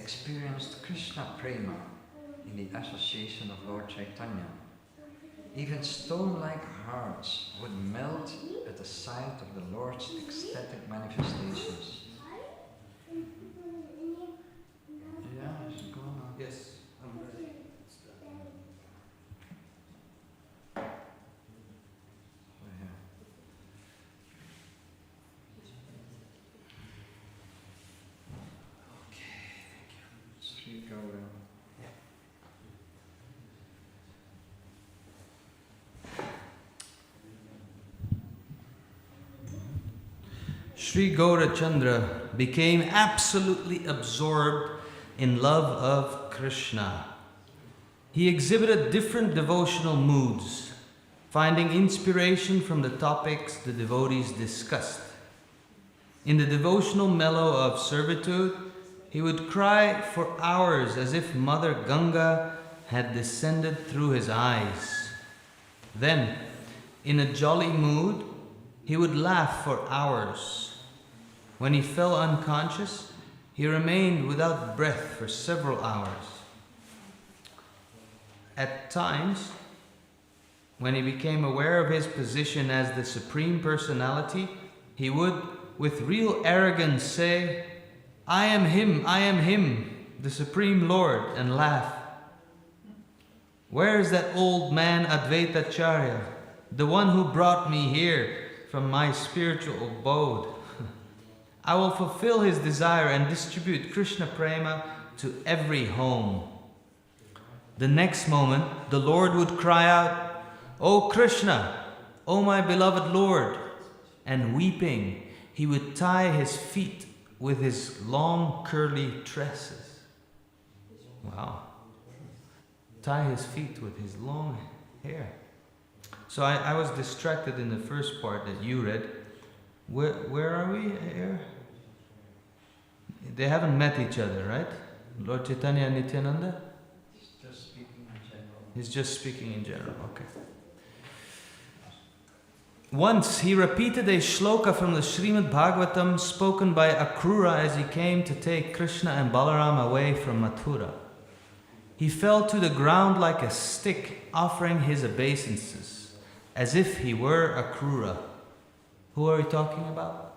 experienced Krishna Prema in the association of Lord Chaitanya. Even stone-like hearts would melt at the sight of the Lord's ecstatic manifestations. Yeah, is it going on? Yes, I'm ready. Sri Gaura. Sri Gaurachandra became absolutely absorbed in love of Krishna. He exhibited different devotional moods, finding inspiration from the topics the devotees discussed. In the devotional mellow of servitude, he would cry for hours as if Mother Ganga had descended through his eyes. Then, in a jolly mood, he would laugh for hours. When he fell unconscious, he remained without breath for several hours. At times, when he became aware of his position as the Supreme Personality, he would, with real arrogance, say, I am him, the Supreme Lord, and laugh. Where is that old man Advaitacharya, the one who brought me here from my spiritual abode? I will fulfill his desire and distribute Krishna Prema to every home. The next moment, the Lord would cry out, O Krishna, O my beloved Lord, and weeping, he would tie his feet with his long curly tresses. Wow. Tie his feet with his long hair. So I was distracted in the first part that you read. Where are we here? They haven't met each other, right? Lord Chaitanya and Nityananda? He's just speaking in general. He's just speaking in general, okay. Once he repeated a shloka from the Srimad Bhagavatam spoken by Akrura as he came to take Krishna and Balaram away from Mathura. He fell to the ground like a stick, offering his obeisances, as if he were Akrura. Who are we talking about?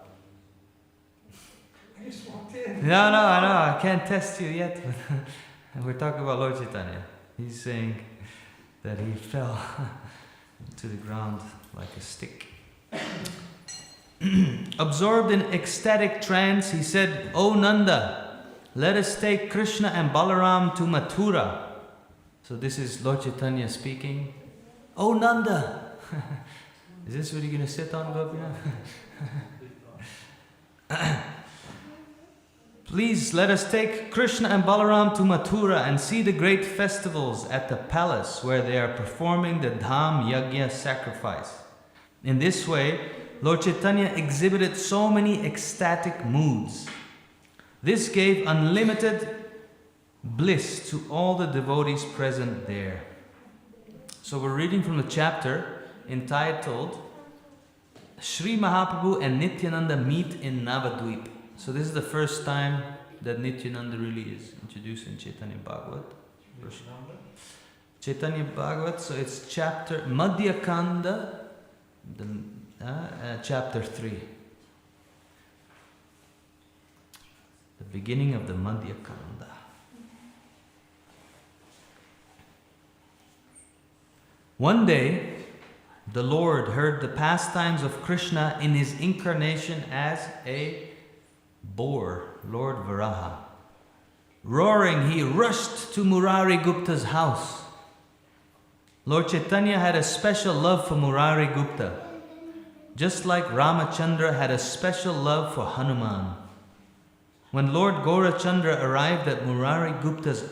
I just walked in. No, I can't test you yet. We're talking about Lord Chaitanya. He's saying that he fell to the ground like a stick. Absorbed in ecstatic trance, he said, O Nanda, let us take Krishna and Balaram to Mathura. So this is Lord Chaitanya speaking. O Nanda! Is this what you're going to sit on, Gopinath? Please let us take Krishna and Balaram to Mathura and see the great festivals at the palace where they are performing the Dham Yajna sacrifice. In this way, Lord Chaitanya exhibited so many ecstatic moods. This gave unlimited bliss to all the devotees present there. So we're reading from the chapter entitled Sri Mahaprabhu and Nityananda meet in Navadvip. So this is the first time that Nityananda really is introduced in Chaitanya Bhagavat. Chaitanya Bhagavat, so it's chapter Madhya Kanda, chapter 3. The beginning of the Madhya Kanda. One day, the Lord heard the pastimes of Krishna in his incarnation as a boar, Lord Varaha. Roaring, he rushed to Murari Gupta's house. Lord Chaitanya had a special love for Murari Gupta, just like Ramachandra had a special love for Hanuman. When Lord Gaurachandra arrived at Murari Gupta's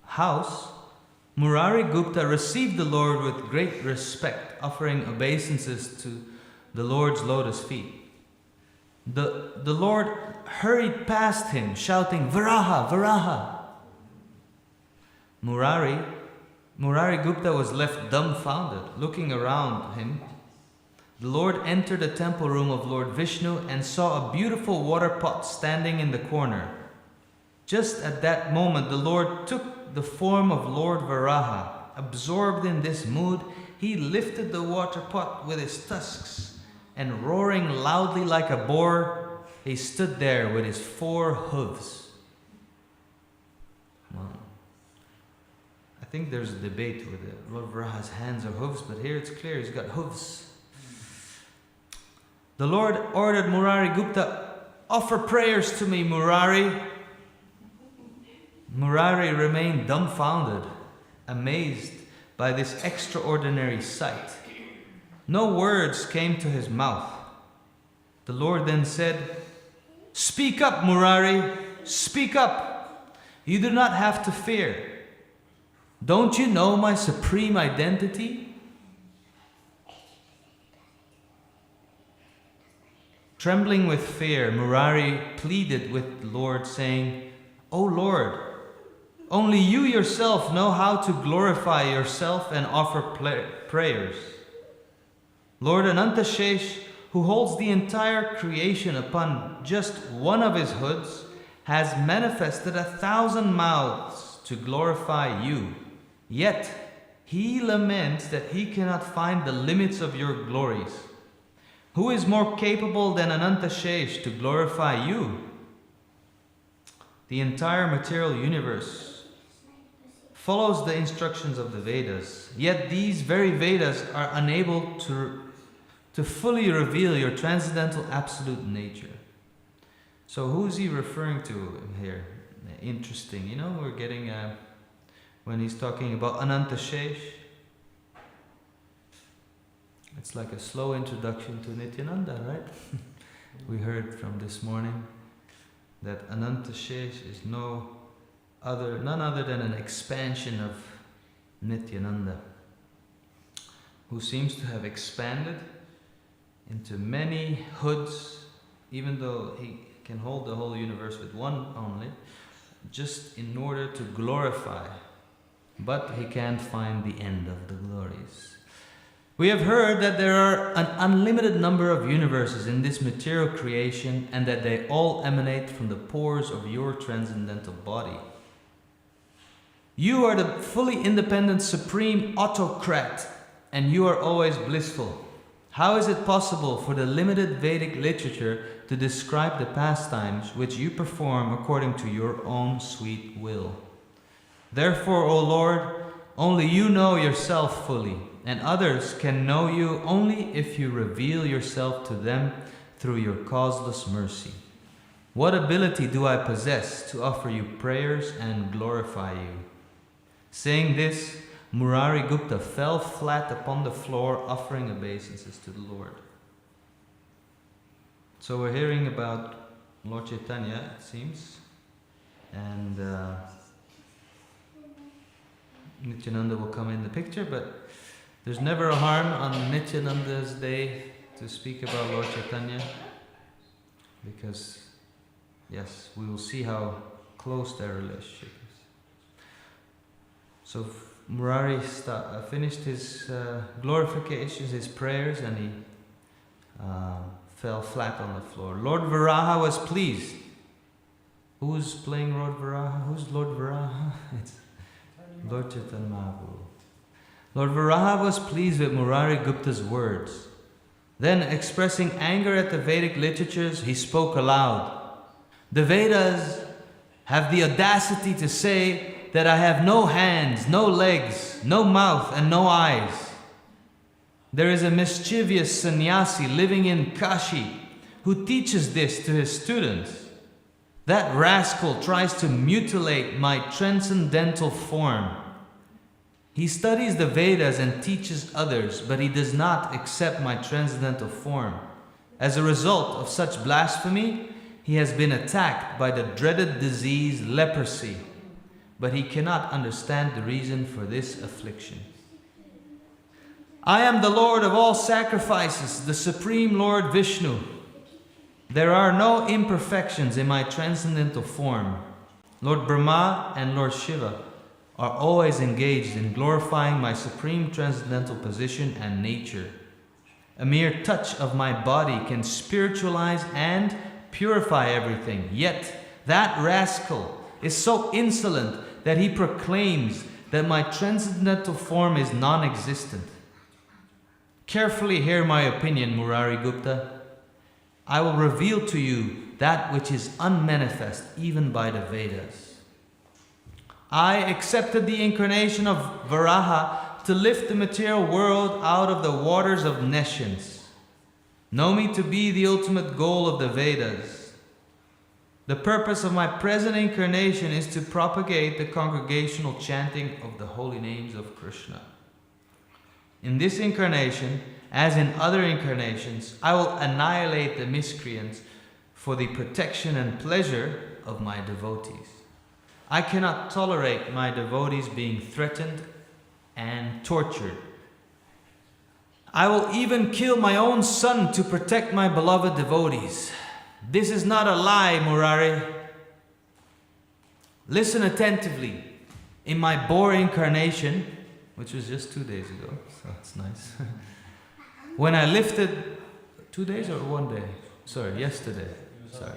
house, Murari Gupta received the Lord with great respect, offering obeisances to the Lord's lotus feet. The Lord hurried past him, shouting, Varaha, Varaha! Murari Gupta was left dumbfounded, looking around him. The Lord entered the temple room of Lord Vishnu and saw a beautiful water pot standing in the corner. Just at that moment, the Lord took the form of Lord Varaha. Absorbed in this mood, he lifted the water pot with his tusks, and roaring loudly like a boar, he stood there with his 4 hooves. Well, I think there's a debate whether Lord Varaha's hands are hooves, but here it's clear he's got hooves. The Lord ordered Murari Gupta, "Offer prayers to me, Murari." Murari remained dumbfounded, amazed by this extraordinary sight. No words came to his mouth. The Lord then said, "Speak up, Murari, speak up. You do not have to fear. Don't you know my supreme identity?" Trembling with fear, Murari pleaded with the Lord, saying, "O Lord, only you yourself know how to glorify yourself and offer prayers. Lord Anantashesh, who holds the entire creation upon just one of his hoods, has manifested 1,000 mouths to glorify you. Yet he laments that he cannot find the limits of your glories. Who is more capable than Anantashesh to glorify you? The entire material universe follows the instructions of the Vedas, yet these very Vedas are unable to fully reveal your transcendental absolute nature." So who is he referring to here? Interesting, we're getting, when he's talking about Anantashesh, it's like a slow introduction to Nityananda, right? We heard from this morning that Anantashesh is none other than an expansion of Nityananda, who seems to have expanded into many hoods, even though he can hold the whole universe with one only, just in order to glorify. But he can't find the end of the glories. We have heard that there are an unlimited number of universes in this material creation, and that they all emanate from the pores of your transcendental body. You are the fully independent supreme autocrat, and you are always blissful. How is it possible for the limited Vedic literature to describe the pastimes which you perform according to your own sweet will? Therefore, O Lord, only you know yourself fully, and others can know you only if you reveal yourself to them through your causeless mercy. What ability do I possess to offer you prayers and glorify you?" Saying this, Murari Gupta fell flat upon the floor, offering obeisances to the Lord. So we're hearing about Lord Chaitanya, it seems, and Nityananda will come in the picture, but there's never a harm on Nityananda's day to speak about Lord Chaitanya, because, yes, we will see how close their relationship is. So Murari finished his glorifications, his prayers, and he fell flat on the floor. Lord Varaha was pleased. Who's playing Lord Varaha? Who's Lord Varaha? It's Lord Chaitanya Mahaprabhu. Lord Varaha was pleased with Murari Gupta's words. Then, expressing anger at the Vedic literatures, he spoke aloud. "The Vedas have the audacity to say that I have no hands, no legs, no mouth, and no eyes. There is a mischievous sannyasi living in Kashi who teaches this to his students. That rascal tries to mutilate my transcendental form. He studies the Vedas and teaches others, but he does not accept my transcendental form. As a result of such blasphemy, he has been attacked by the dreaded disease leprosy, but he cannot understand the reason for this affliction. I am the Lord of all sacrifices, the Supreme Lord Vishnu. There are no imperfections in my transcendental form. Lord Brahma and Lord Shiva are always engaged in glorifying my supreme transcendental position and nature. A mere touch of my body can spiritualize and purify everything, yet that rascal is so insolent that he proclaims that my transcendental form is non-existent. Carefully hear my opinion, Murari Gupta. I will reveal to you that which is unmanifest even by the Vedas. I accepted the incarnation of Varaha to lift the material world out of the waters of nescience. Know me to be the ultimate goal of the Vedas. The purpose of my present incarnation is to propagate the congregational chanting of the holy names of Krishna. In this incarnation, as in other incarnations, I will annihilate the miscreants for the protection and pleasure of my devotees. I cannot tolerate my devotees being threatened and tortured. I will even kill my own son to protect my beloved devotees. This is not a lie, Murari. Listen attentively. In my Boar incarnation, which was just 2 days ago, so it's nice. When I lifted, 2 days or 1 day? Sorry, yesterday. Sorry.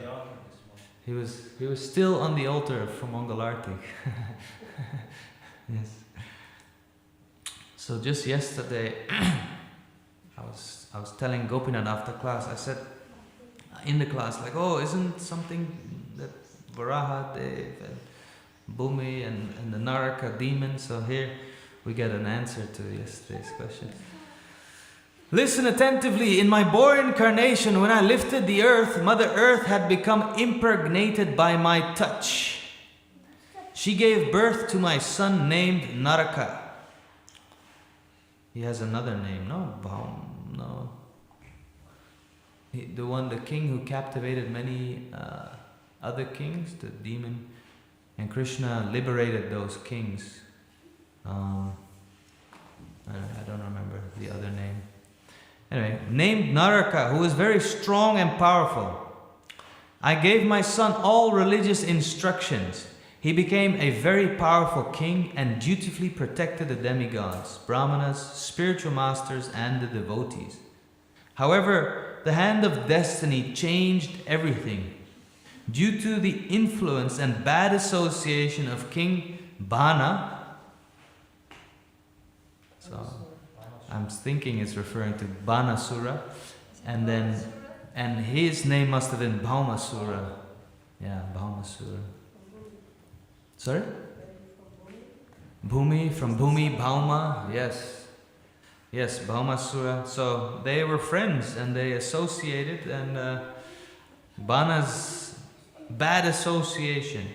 He was still on the altar for Mangalarti. Yes. So just yesterday, I was telling Gopinath after class. I said in the class, like, oh, isn't something that Varaha, Dev, and Bhumi, and the Naraka demon? So here we get an answer to yesterday's question. Listen attentively. In my Boar incarnation, when I lifted the earth, Mother Earth had become impregnated by my touch. She gave birth to my son named Naraka. He has another name, no? No. The king who captivated many other kings, the demon, and Krishna liberated those kings. I don't remember the other name. Anyway, named Naraka, who was very strong and powerful. I gave my son all religious instructions. He became a very powerful king and dutifully protected the demigods, brahmanas, spiritual masters, and the devotees. However, the hand of destiny changed everything. Due to the influence and bad association of King Bana, so I'm thinking it's referring to Banasura, and his name must have been Bhaumasura. Yeah, Bhaumasura. Sorry? Bhumi, from Bhumi, Bhauma, yes. Yes, Bhaumasura. So they were friends and they associated, and Bana's bad association.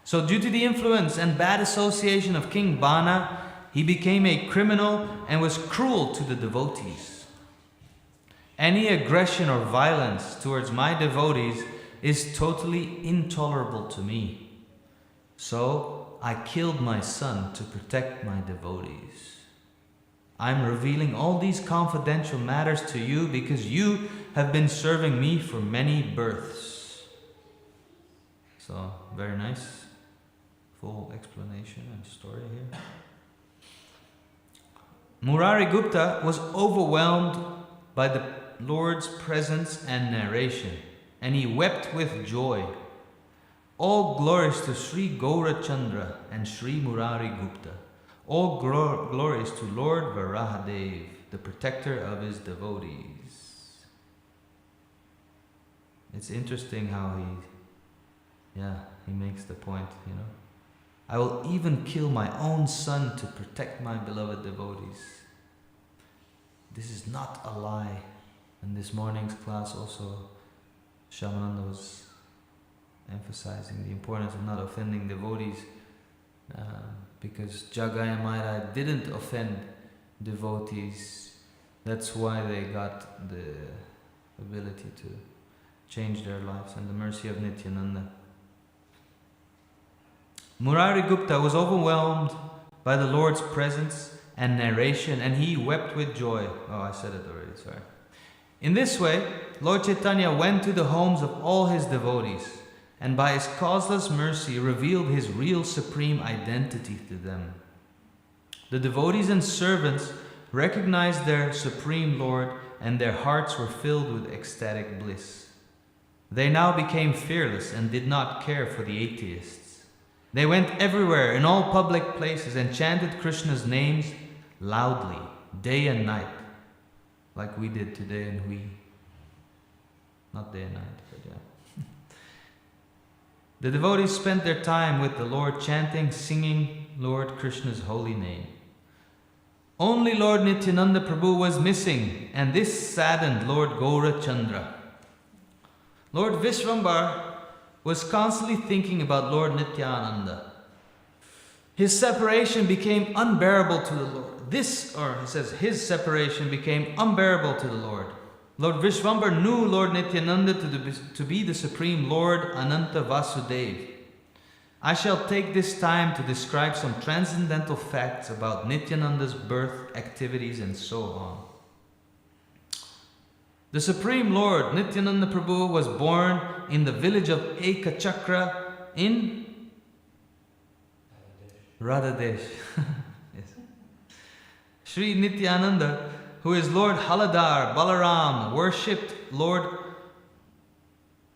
So due to the influence and bad association of King Bana, he became a criminal and was cruel to the devotees. Any aggression or violence towards my devotees is totally intolerable to me. So I killed my son to protect my devotees. I'm revealing all these confidential matters to you because you have been serving me for many births. So, very nice, full explanation and story here. Murari Gupta was overwhelmed by the Lord's presence and narration, and he wept with joy. All glories to Sri Gaurachandra and Sri Murari Gupta. All glories to Lord Varahadev, the protector of his devotees. It's interesting how he makes the point, you know. I will even kill my own son to protect my beloved devotees. This is not a lie. In this morning's class also, Shamananda was emphasizing the importance of not offending devotees, because Jagaya Maya didn't offend devotees. That's why they got the ability to change their lives and the mercy of Nityananda. Murari Gupta was overwhelmed by the Lord's presence and narration, and he wept with joy. Oh, I said it already, sorry. In this way, Lord Chaitanya went to the homes of all his devotees, and by his causeless mercy revealed his real supreme identity to them. The devotees and servants recognized their supreme Lord, and their hearts were filled with ecstatic bliss. They now became fearless and did not care for the atheists. They went everywhere in all public places and chanted Krishna's names loudly, day and night, like we did today and we. Not day and night, but yeah. The devotees spent their time with the Lord chanting, singing Lord Krishna's holy name. Only Lord Nityananda Prabhu was missing, and this saddened Lord Gaurachandra. Lord Vishvambar was constantly thinking about Lord Nityananda. His separation became unbearable to the Lord. His separation became unbearable to the Lord. Lord Vishvambar knew Lord Nityananda to be the Supreme Lord Ananta Vasudev. I shall take this time to describe some transcendental facts about Nityananda's birth, activities, and so on. The Supreme Lord Nityananda Prabhu was born in the village of Ekachakra in Radhadesh. Yes. Sri Nityananda, who is Lord Haladar Balaram, worshipped Lord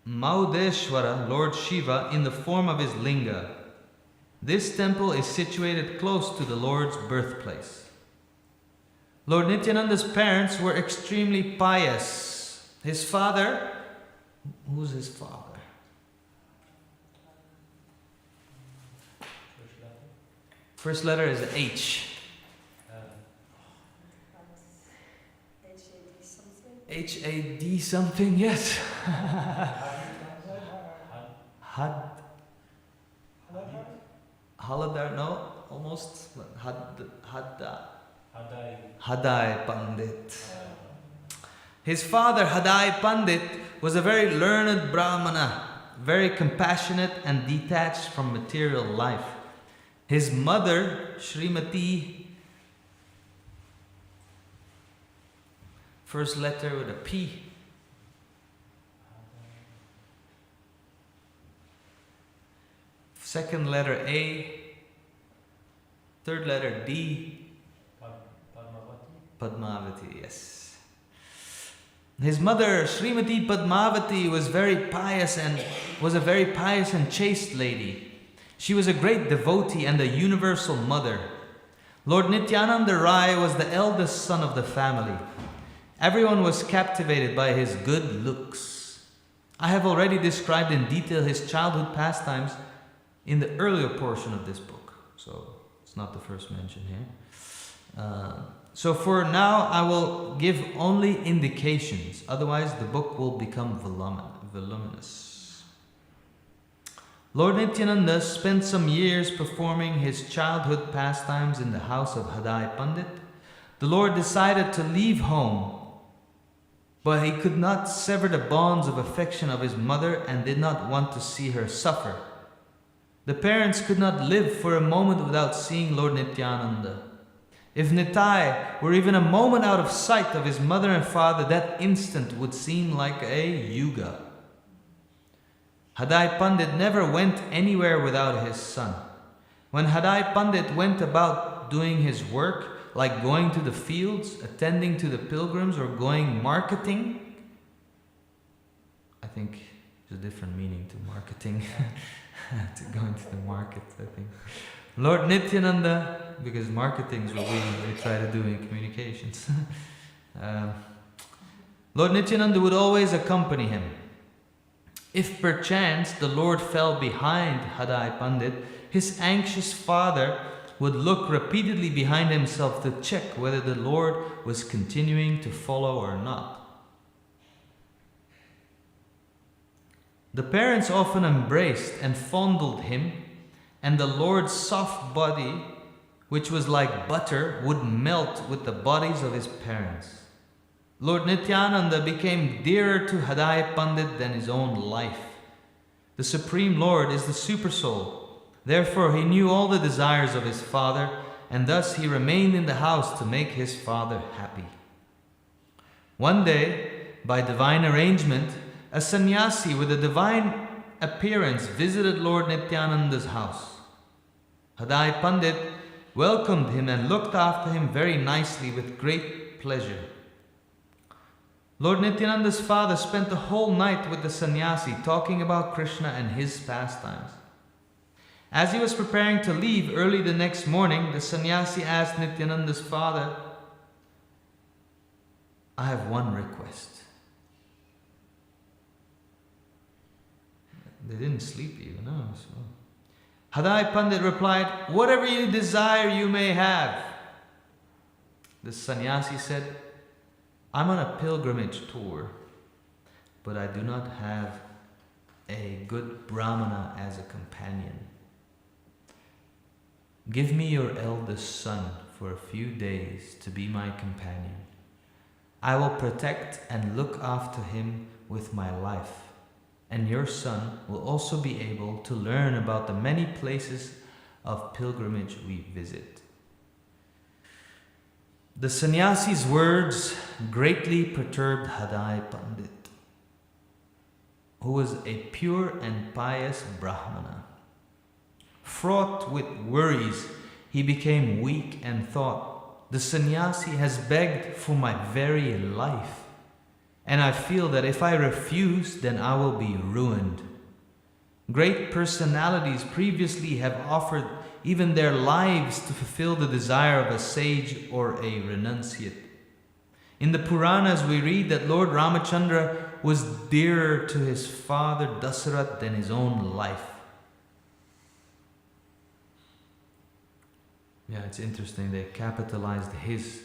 Maudeshwara, Lord Shiva, in the form of his linga. This temple is situated close to the Lord's birthplace. Lord Nityananda's parents were extremely pious. His father, who's his father? First letter is H. H-A-D something, yes. Haladar, no, almost. Hadai Pandit. His father, Hadai Pandit, was a very learned Brahmana, very compassionate and detached from material life. His mother, Srimati, first letter with a P. Second letter A. Third letter D. Padmavati, yes. His mother, Srimati Padmavati, was a very pious and chaste lady. She was a great devotee and a universal mother. Lord Nityananda Rai was the eldest son of the family. Everyone was captivated by his good looks. I have already described in detail his childhood pastimes in the earlier portion of this book, so it's not the first mention here. So for now, I will give only indications, otherwise the book will become voluminous. Lord Nityananda spent some years performing his childhood pastimes in the house of Hadai Pandit. The Lord decided to leave home, but he could not sever the bonds of affection of his mother and did not want to see her suffer. The parents could not live for a moment without seeing Lord Nityananda. If Nitai were even a moment out of sight of his mother and father, that instant would seem like a yuga. Hadai Pandit never went anywhere without his son. When Hadai Pandit went about doing his work, like going to the fields, attending to the pilgrims, or going marketing, I think there's a different meaning to marketing, to going to the market, I think. Lord Nityananda, because marketing is what we try to do in communications. Lord Nityananda would always accompany him. If perchance the Lord fell behind Hadai Pandit, his anxious father would look repeatedly behind himself to check whether the Lord was continuing to follow or not. The parents often embraced and fondled him, and the Lord's soft body, which was like butter, would melt with the bodies of his parents. Lord Nityananda became dearer to Hadai Pandit than his own life. The Supreme Lord is the Supersoul. Therefore he knew all the desires of his father, and thus he remained in the house to make his father happy. One day, by divine arrangement, a sannyasi with a divine appearance visited Lord Nityananda's house. Hadai Pandit welcomed him and looked after him very nicely with great pleasure. Lord Nityananda's father spent the whole night with the sannyasi talking about Krishna and his pastimes. As he was preparing to leave early the next morning, the sannyasi asked Nityananda's father, "I have one request." They didn't sleep even. No. So. Hare Pandit replied, "Whatever you desire, you may have." The sannyasi said, "I'm on a pilgrimage tour, but I do not have a good brahmana as a companion. Give me your eldest son for a few days to be my companion. I will protect and look after him with my life, and your son will also be able to learn about the many places of pilgrimage we visit." The sannyasi's words greatly perturbed Hare Pandit, who was a pure and pious Brahmana. Fraught with worries, he became weak and thought, "The sannyasi has begged for my very life, and I feel that if I refuse, then I will be ruined. Great personalities previously have offered even their lives to fulfill the desire of a sage or a renunciate. In the Puranas we read that Lord Ramachandra was dearer to his father Dasarath than his own life." Yeah, it's interesting, they capitalized his,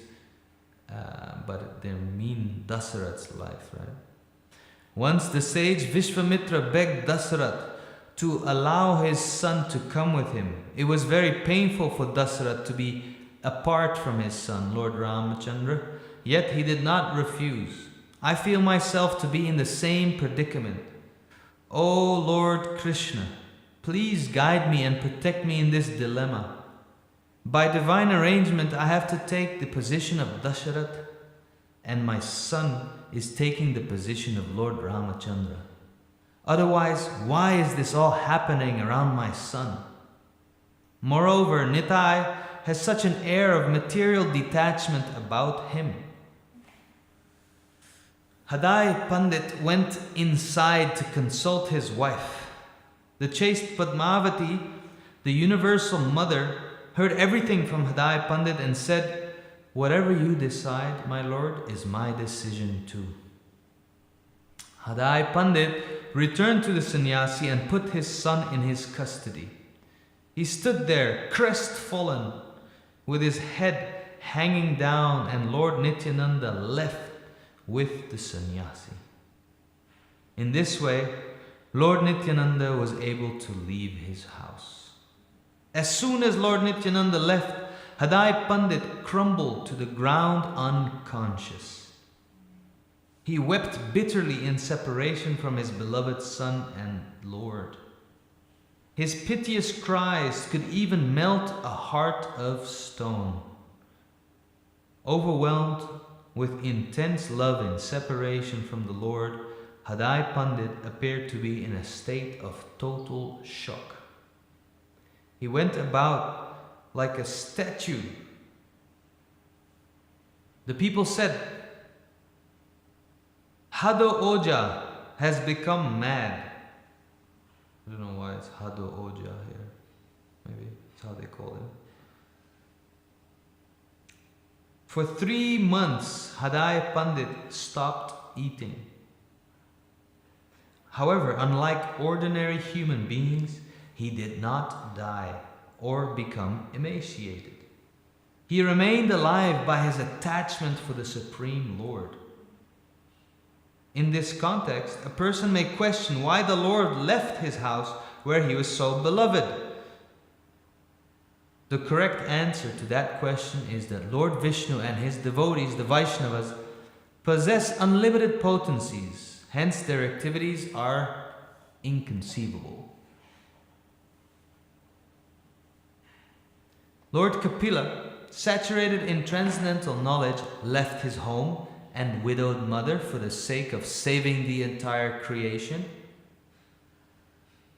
but they mean Dasarath's life, right? Once the sage Vishvamitra begged Dasarath to allow his son to come with him. It was very painful for Dasarath to be apart from his son, Lord Ramachandra, yet he did not refuse. "I feel myself to be in the same predicament. O Lord Krishna, please guide me and protect me in this dilemma. By divine arrangement, I have to take the position of Dasarath, and my son is taking the position of Lord Ramachandra. Otherwise, why is this all happening around my son? Moreover, Nitai has such an air of material detachment about him." Hare Pandit went inside to consult his wife. The chaste Padmavati, the universal mother, heard everything from Hare Pandit and said, "Whatever you decide, my lord, is my decision too." Hare Pandit returned to the sannyasi and put his son in his custody. He stood there, crestfallen, with his head hanging down, and Lord Nityananda left with the sannyasi. In this way, Lord Nityananda was able to leave his house. As soon as Lord Nityananda left, Hare Pandit crumbled to the ground unconscious. He wept bitterly in separation from his beloved son and Lord. His piteous cries could even melt a heart of stone. Overwhelmed with intense love in separation from the Lord, Hare Pandit appeared to be in a state of total shock. He went about like a statue. The people said, "Hado Oja has become mad." I don't know why it's Hado Oja here. Maybe it's how they call him. For 3 months, Hare Pandit stopped eating. However, unlike ordinary human beings, he did not die or become emaciated. He remained alive by his attachment for the Supreme Lord. In this context, a person may question why the Lord left his house where he was so beloved. The correct answer to that question is that Lord Vishnu and his devotees, the Vaishnavas, possess unlimited potencies, hence their activities are inconceivable. Lord Kapila, saturated in transcendental knowledge, left his home and widowed mother for the sake of saving the entire creation.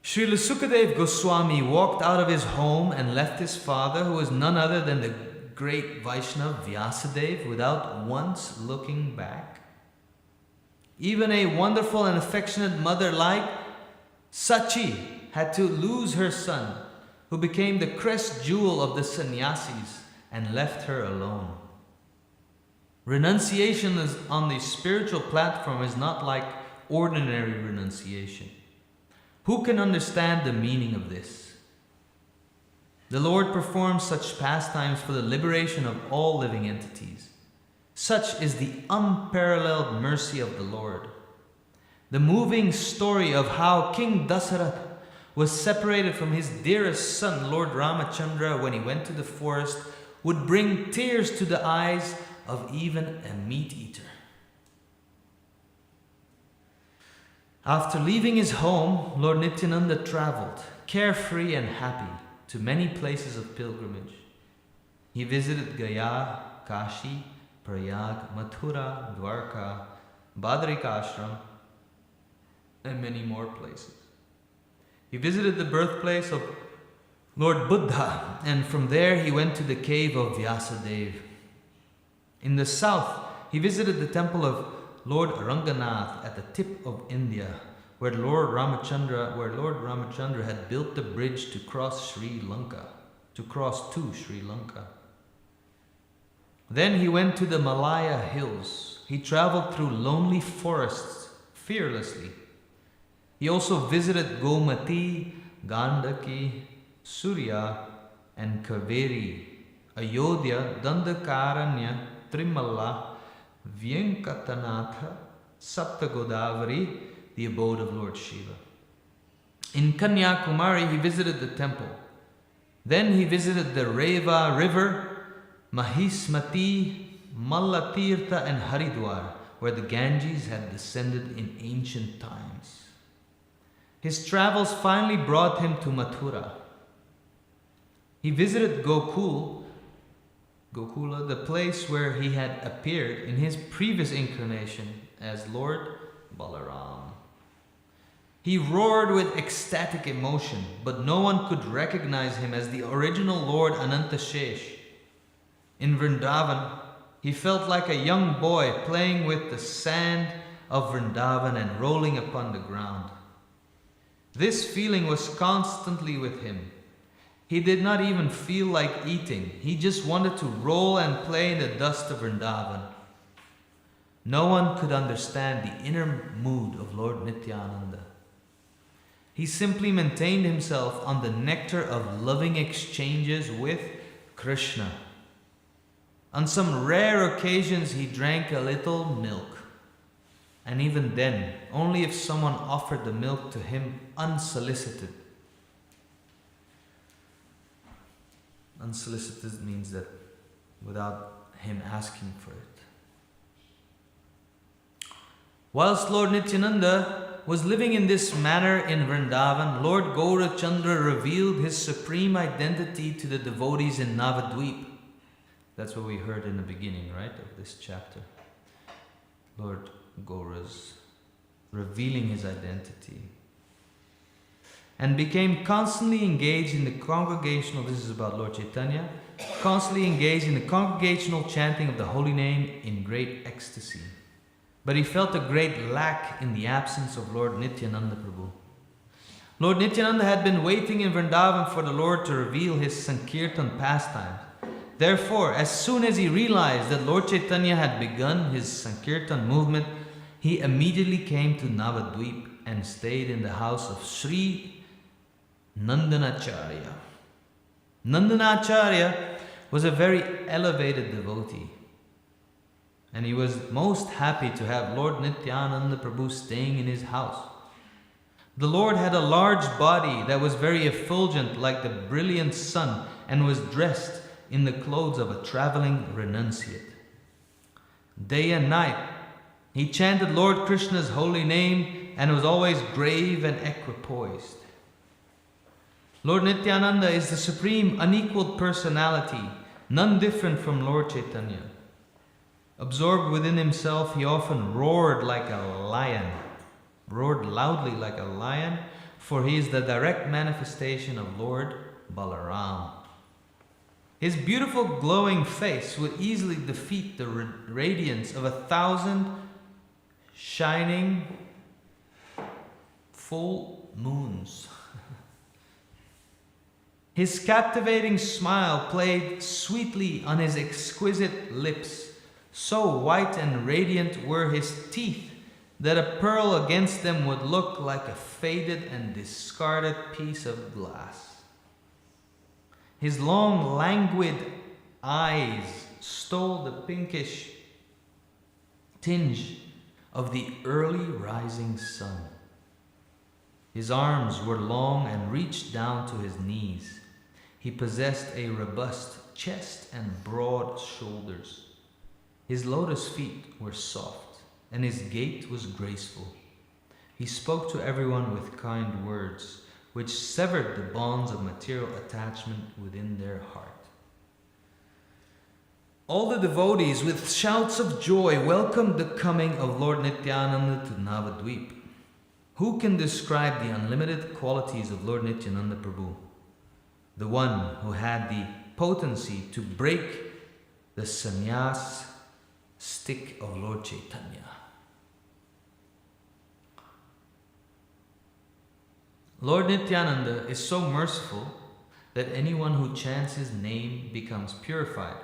Srila Sukadev Goswami walked out of his home and left his father, who was none other than the great Vaishnava Vyasadeva, without once looking back. Even a wonderful and affectionate mother like Sachi had to lose her son who became the crest jewel of the sannyasis and left her alone. Renunciation on the spiritual platform is not like ordinary renunciation. Who can understand the meaning of this? The Lord performs such pastimes for the liberation of all living entities. Such is the unparalleled mercy of the Lord. The moving story of how King Dasarath was separated from his dearest son, Lord Ramachandra, when he went to the forest, would bring tears to the eyes of even a meat eater. After leaving his home, Lord Nityananda traveled, carefree and happy, to many places of pilgrimage. He visited Gaya, Kashi, Prayag, Mathura, Dwarka, Badrikashram, and many more places. He visited the birthplace of Lord Buddha, and from there he went to the cave of Vyasadeva. In the south, he visited the temple of Lord Ranganath at the tip of India, where Lord Ramachandra had built the bridge to cross to Sri Lanka. Then he went to the Malaya hills. He traveled through lonely forests fearlessly. He also visited Gomati, Gandaki, Surya, and Kaveri, Ayodhya, Dandakaranya, Trimala, Vyankatanatha, Saptagodavari, the abode of Lord Shiva. In Kanyakumari, he visited the temple. Then he visited the Reva river, Mahismati, Mallatirtha, and Haridwar, where the Ganges had descended in ancient times. His travels finally brought him to Mathura. He visited Gokula, the place where he had appeared in his previous incarnation as Lord Balaram. He roared with ecstatic emotion, but no one could recognize him as the original Lord Anantashesh. In Vrindavan, he felt like a young boy playing with the sand of Vrindavan and rolling upon the ground. This feeling was constantly with him. He did not even feel like eating. He just wanted to roll and play in the dust of Vrindavan. No one could understand the inner mood of Lord Nityananda. He simply maintained himself on the nectar of loving exchanges with Krishna. On some rare occasions, he drank a little milk. And even then, only if someone offered the milk to him unsolicited. Unsolicited means that without him asking for it. Whilst Lord Nityananda was living in this manner in Vrindavan, Lord Gaurachandra revealed his supreme identity to the devotees in Navadvip. That's what we heard in the beginning, right, of this chapter. Lord Gaura's revealing his identity. And became constantly engaged in the congregational, this is about Lord Chaitanya, constantly engaged in the congregational chanting of the holy name in great ecstasy. But he felt a great lack in the absence of Lord Nityananda Prabhu. Lord Nityananda had been waiting in Vrindavan for the Lord to reveal his Sankirtan pastimes. Therefore, as soon as he realized that Lord Chaitanya had begun his Sankirtan movement, he immediately came to Navadvip and stayed in the house of Sri Nandanacharya. Nandanacharya was a very elevated devotee, and he was most happy to have Lord Nityananda Prabhu staying in his house. The Lord had a large body that was very effulgent like the brilliant sun and was dressed in the clothes of a traveling renunciate. Day and night, he chanted Lord Krishna's holy name and was always grave and equipoised. Lord Nityananda is the supreme unequaled personality, none different from Lord Chaitanya. Absorbed within himself, he often roared like a lion, roared loudly like a lion, for he is the direct manifestation of Lord Balaram. His beautiful glowing face would easily defeat the radiance of 1,000 shining full moons. His captivating smile played sweetly on his exquisite lips. So white and radiant were his teeth that a pearl against them would look like a faded and discarded piece of glass. His long, languid eyes stole the pinkish tinge of the early rising sun. His arms were long and reached down to his knees. He possessed a robust chest and broad shoulders. His lotus feet were soft, and his gait was graceful. He spoke to everyone with kind words, which severed the bonds of material attachment within their heart. All the devotees, with shouts of joy, welcomed the coming of Lord Nityananda to Navadvip. Who can describe the unlimited qualities of Lord Nityananda Prabhu, the one who had the potency to break the sannyas stick of Lord Chaitanya? Lord Nityananda is so merciful that anyone who chants his name becomes purified.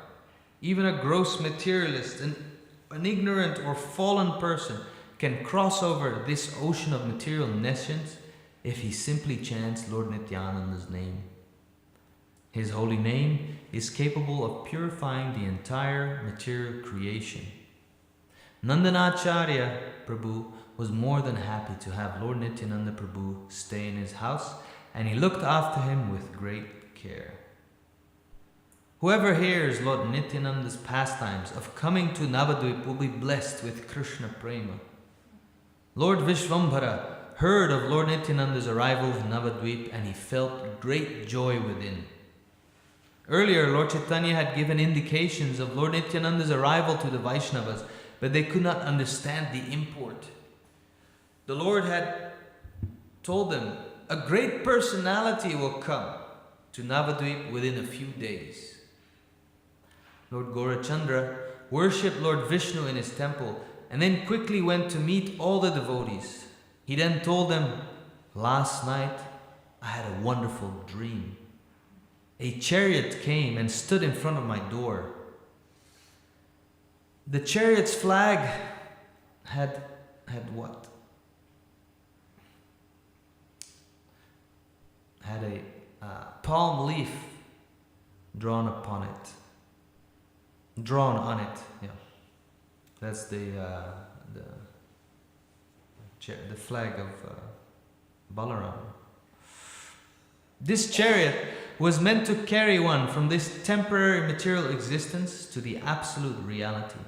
Even a gross materialist, an ignorant or fallen person can cross over this ocean of material nescience if he simply chants Lord Nityananda's name. His holy name is capable of purifying the entire material creation. Nandanacharya Prabhu was more than happy to have Lord Nityananda Prabhu stay in his house, and he looked after him with great care. Whoever hears Lord Nityananda's pastimes of coming to Navadvip will be blessed with Krishna Prema. Lord Vishvambhara heard of Lord Nityananda's arrival in Navadvip, and he felt great joy within. Earlier, Lord Chaitanya had given indications of Lord Nityananda's arrival to the Vaishnavas, but they could not understand the import. The Lord had told them, a great personality will come to Navadvip within a few days. Lord Gaurachandra worshipped Lord Vishnu in his temple and then quickly went to meet all the devotees. He then told them, last night I had a wonderful dream. A chariot came and stood in front of my door. The chariot's flag had what? Had a palm leaf drawn on it. Yeah, that's the flag of Balaram. This chariot was meant to carry one from this temporary material existence to the absolute reality.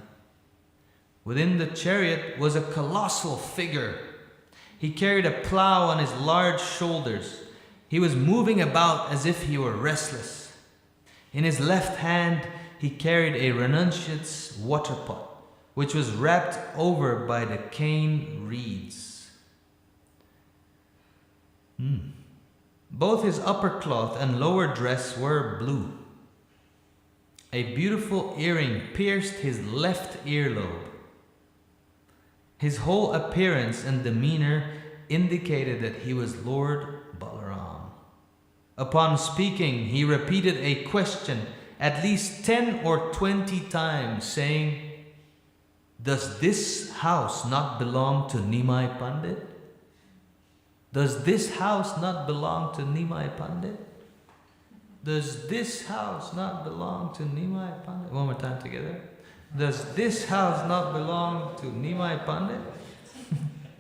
Within the chariot was a colossal figure. He carried a plow on his large shoulders. He was moving about as if he were restless. In his left hand, he carried a renunciate's water pot, which was wrapped over by the cane reeds. Both his upper cloth and lower dress were blue. A beautiful earring pierced his left earlobe. His whole appearance and demeanor indicated that he was Lord Balaram. Upon speaking, he repeated a question at least 10 or 20 times, saying, does this house not belong to Nimai Pandit? Does this house not belong to Nimai Pandit? Does this house not belong to Nimai Pandit? One more time together. Does this house not belong to Nimai Pandit?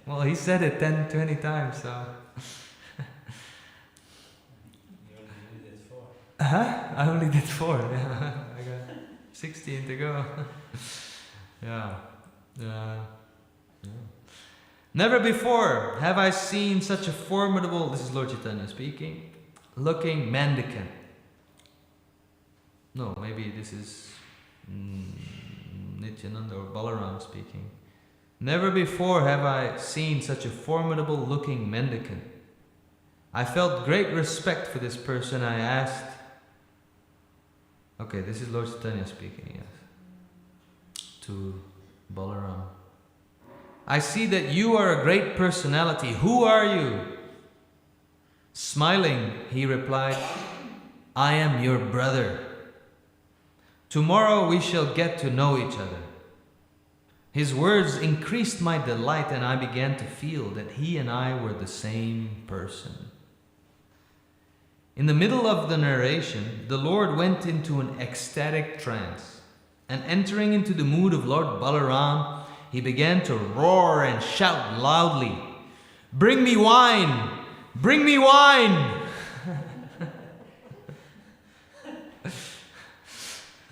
Well, he said it 10, 20 times, so. I only did 4. Yeah. I got 16 to go. Yeah. Never before have I seen such a formidable, this is Lord Chaitanya speaking, looking mendicant. No, maybe this is Nityananda or Balaram speaking. Never before have I seen such a formidable looking mendicant. I felt great respect for this person. I asked, okay, this is Lord Chaitanya speaking, yes, to Balaram. I see that you are a great personality. Who are you? Smiling, he replied, I am your brother. Tomorrow we shall get to know each other. His words increased my delight, and I began to feel that he and I were the same person. In the middle of the narration, the Lord went into an ecstatic trance, and entering into the mood of Lord Balaram, he began to roar and shout loudly, "Bring me wine! Bring me wine!"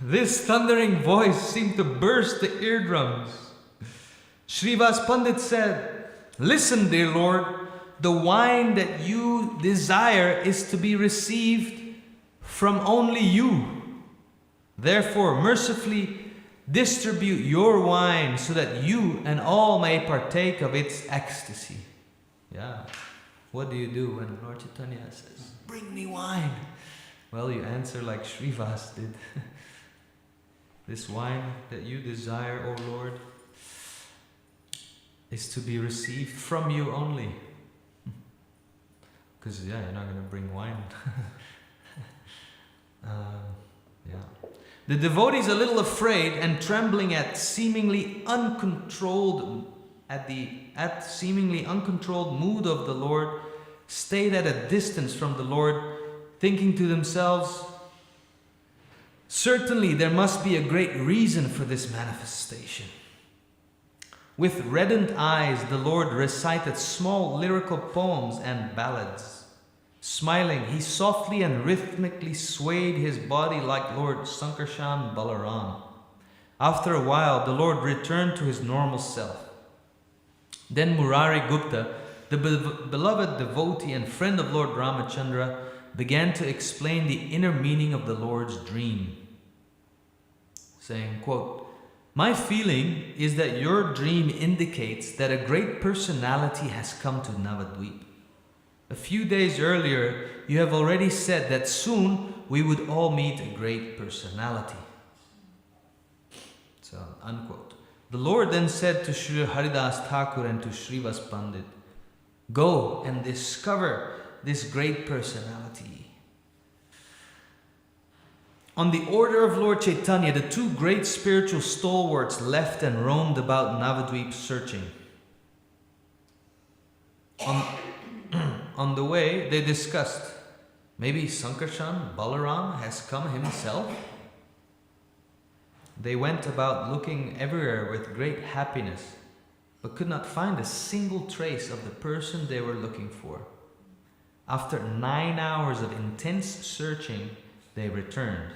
This thundering voice seemed to burst the eardrums. Srivas Pandit said, "Listen, dear Lord, the wine that you desire is to be received from only you. Therefore, mercifully distribute your wine so that you and all may partake of its ecstasy." Yeah. What do you do when Lord Chaitanya says, "Bring me wine"? Well, you answer like Srivas did. This wine that you desire, O Lord, is to be received from you only. Because, you're not going to bring wine. The devotees, a little afraid and trembling at seemingly uncontrolled mood of the Lord, stayed at a distance from the Lord, thinking to themselves, "Certainly there must be a great reason for this manifestation." With reddened eyes, the Lord recited small lyrical poems and ballads. Smiling, he softly and rhythmically swayed his body like Lord Sankarshan Balaram. After a while, the Lord returned to his normal self. Then Murari Gupta, the beloved devotee and friend of Lord Ramachandra, began to explain the inner meaning of the Lord's dream, saying, quote, "My feeling is that your dream indicates that a great personality has come to Navadvip. A few days earlier, you have already said that soon we would all meet a great personality." So, unquote. The Lord then said to Sri Haridas Thakur and to Srivas Pandit, "Go and discover this great personality." On the order of Lord Chaitanya, the two great spiritual stalwarts left and roamed about Navadvip searching. On the way, they discussed, maybe Sankarshan Balaram has come himself? They went about looking everywhere with great happiness, but could not find a single trace of the person they were looking for. After 9 hours of intense searching, they returned.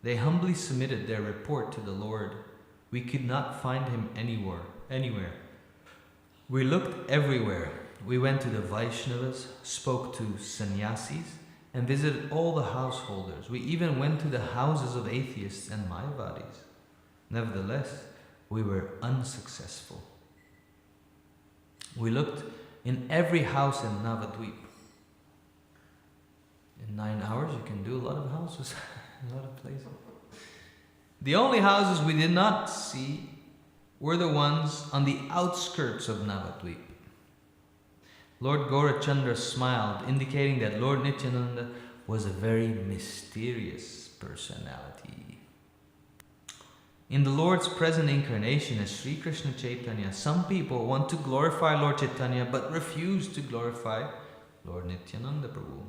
They humbly submitted their report to the Lord. "We could not find him anywhere. We looked everywhere. We went to the Vaishnavas, spoke to sannyasis, and visited all the householders. We even went to the houses of atheists and Mayavadis. Nevertheless, we were unsuccessful. We looked in every house in Navadvip." In 9 hours, you can do a lot of houses, a lot of places. "The only houses we did not see were the ones on the outskirts of Navadvip." Lord Gaurachandra smiled, indicating that Lord Nityananda was a very mysterious personality. In the Lord's present incarnation as Sri Krishna Chaitanya, some people want to glorify Lord Chaitanya but refuse to glorify Lord Nityananda Prabhu.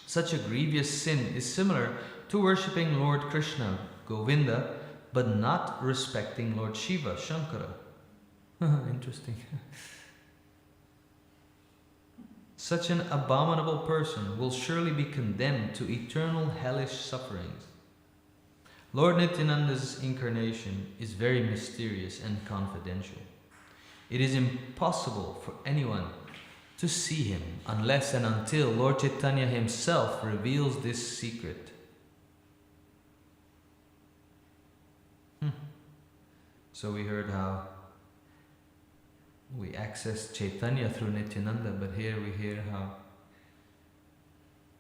Such a grievous sin is similar to worshipping Lord Krishna, Govinda, but not respecting Lord Shiva, Shankara. Interesting. Such an abominable person will surely be condemned to eternal hellish sufferings. Lord Nityananda's incarnation is very mysterious and confidential. It is impossible for anyone to see him unless and until Lord Chaitanya himself reveals this secret. So we heard how we access Chaitanya through Nityananda, but here we hear how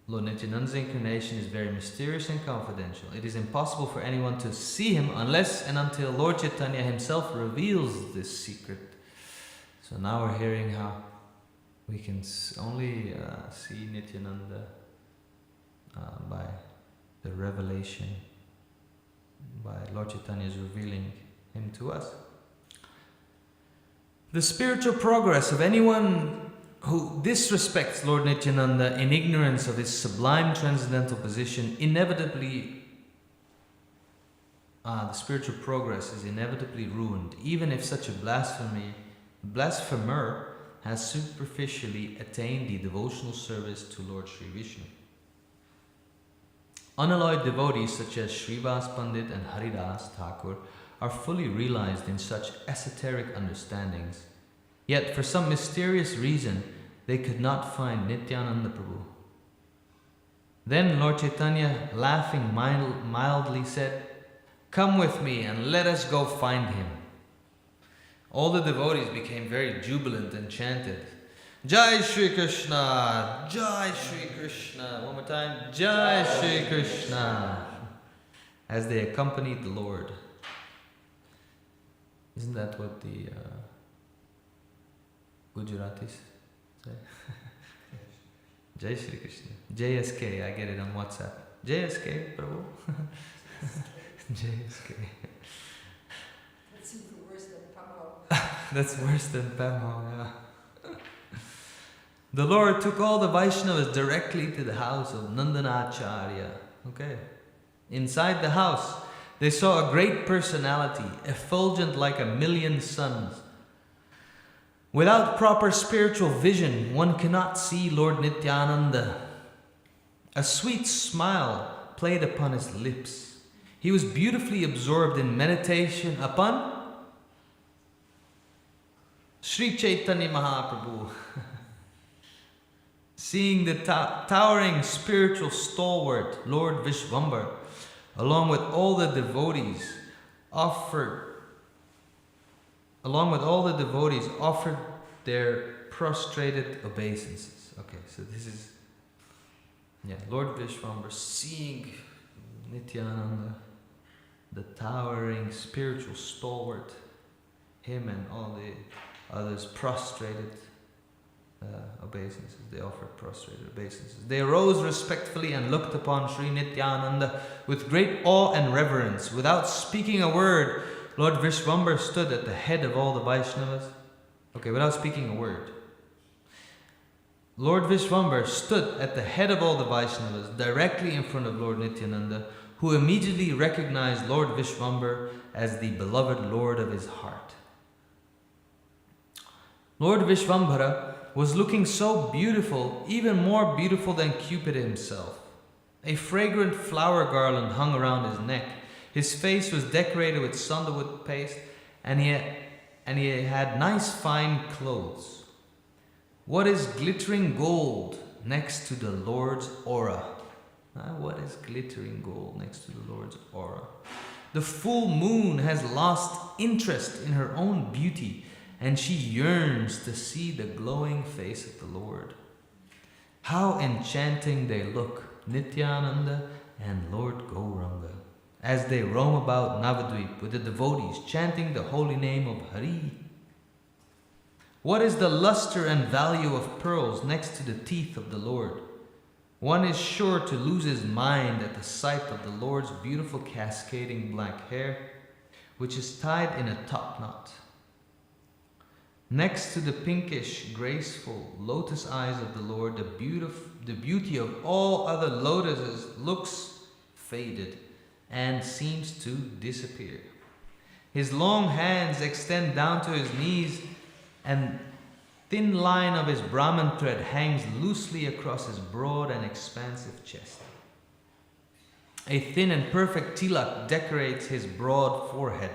Lord Nityananda's incarnation is very mysterious and confidential. It is impossible for anyone to see him unless and until Lord Chaitanya himself reveals this secret. So now we're hearing how we can only see Nityananda revelation, by Lord Chaitanya's revealing him to us. The spiritual progress of anyone who disrespects Lord Nityananda in ignorance of his sublime transcendental position the spiritual progress is inevitably ruined, even if such a blasphemer has superficially attained the devotional service to Lord Sri Vishnu. Unalloyed devotees such as Srivas Pandit and Haridas Thakur are fully realized in such esoteric understandings, yet for some mysterious reason they could not find Nityananda Prabhu. Then Lord Chaitanya, laughing mildly, said, "Come with me and let us go find him." All the devotees became very jubilant and chanted, "Jai Shri Krishna! Jai Shri Krishna!" One more time, "Jai Shri Krishna!" as they accompanied the Lord. Isn't that what the Gujaratis say? Jai Shri Krishna. JSK, I get it on WhatsApp. JSK, Prabhu. JSK. That's even worse than Pamo. That's worse than Pamo, yeah. The Lord took all the Vaishnavas directly to the house of Nandanacharya. Okay. Inside the house, they saw a great personality, effulgent like a million suns. Without proper spiritual vision, one cannot see Lord Nityananda. A sweet smile played upon his lips. He was beautifully absorbed in meditation upon Sri Chaitanya Mahaprabhu. Seeing the towering spiritual stalwart, Lord Vishvambar, along with all the devotees, offered their prostrated obeisances. Okay, so this is, Lord Vishvambar seeing Nityananda, the towering spiritual stalwart, him and all the others prostrated obeisances. They offered prostrated obeisances. They arose respectfully and looked upon Sri Nityananda with great awe and reverence. Without speaking a word, Lord Vishvambar stood at the head of all the Vaishnavas. Okay, without speaking a word. Lord Vishvambar stood at the head of all the Vaishnavas, directly in front of Lord Nityananda, who immediately recognized Lord Vishvambar as the beloved Lord of his heart. Lord Vishvambara was looking so beautiful, even more beautiful than Cupid himself. A fragrant flower garland hung around his neck. His face was decorated with sandalwood paste, and he had nice fine clothes. What is glittering gold next to the Lord's aura? What is glittering gold next to the Lord's aura? The full moon has lost interest in her own beauty, and she yearns to see the glowing face of the Lord. How enchanting they look, Nityananda and Lord Gauranga, as they roam about Navadvip with the devotees chanting the holy name of Hari. What is the luster and value of pearls next to the teeth of the Lord? One is sure to lose his mind at the sight of the Lord's beautiful cascading black hair, which is tied in a top knot. Next to the pinkish, graceful lotus eyes of the Lord, the beauty of all other lotuses looks faded and seems to disappear. His long hands extend down to his knees, and thin line of his Brahman thread hangs loosely across his broad and expansive chest. A thin and perfect tilak decorates his broad forehead.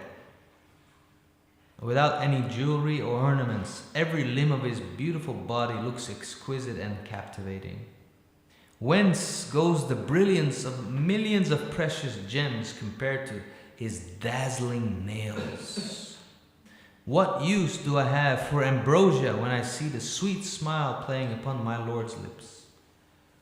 Without any jewelry or ornaments, every limb of his beautiful body looks exquisite and captivating. Whence goes the brilliance of millions of precious gems compared to his dazzling nails? What use do I have for ambrosia when I see the sweet smile playing upon my Lord's lips?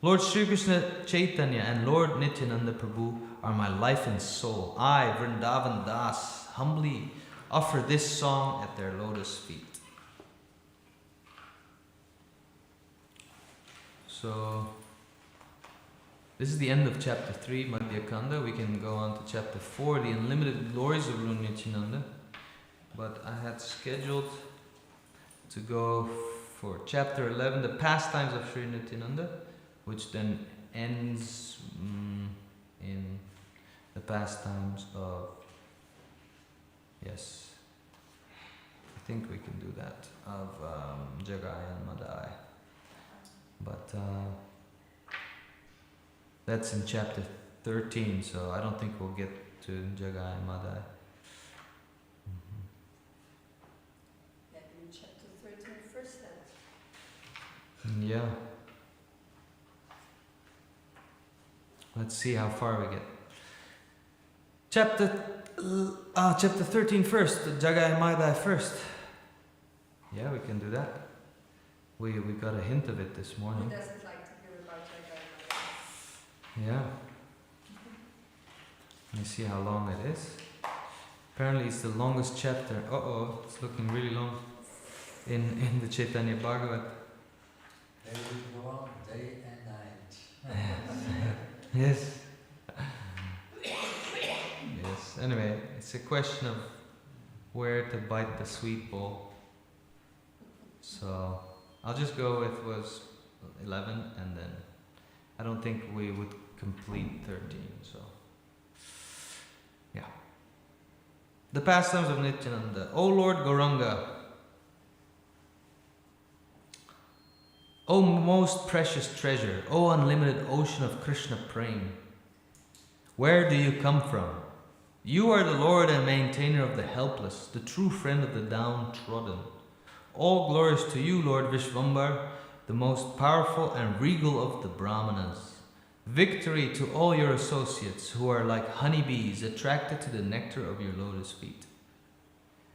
Lord Sri Krishna Chaitanya and Lord Nityananda Prabhu are my life and soul. I, Vrindavan Das, humbly offer this song at their lotus feet. So, This is the end of chapter 3, Madhya Kanda. We can go on to chapter 4, the unlimited glories of Lord Nityananda. But I had scheduled to go for chapter 11, the pastimes of Sri Nityananda, which then ends in the pastimes of, yes, I think we can do that, of Jagai and Madai. But that's in chapter 13, so I don't think we'll get to Jagai and Madai. Yeah, in chapter 13 first then. Yeah. Let's see how far we get. Chapter 13 first, Jagai and Madai first. Yeah, we can do that. We got a hint of it this morning. Who doesn't like to hear about Jagai? Yeah. Let me see how long it is. Apparently it's the longest chapter. It's looking really long in the Chaitanya Bhagavat. They will go on day and night. Yes. Yes. Anyway, it's a question of where to bite the sweet ball. So I'll just go with was 11, and then I don't think we would complete 13. So yeah. The pastimes of Nityananda. O Lord Gauranga, O most precious treasure, O unlimited ocean of Krishna Prem, where do you come from? You are the Lord and maintainer of the helpless, the true friend of the downtrodden. All glories to you, Lord Vishvambar, the most powerful and regal of the Brahmanas. Victory to all your associates who are like honeybees attracted to the nectar of your lotus feet.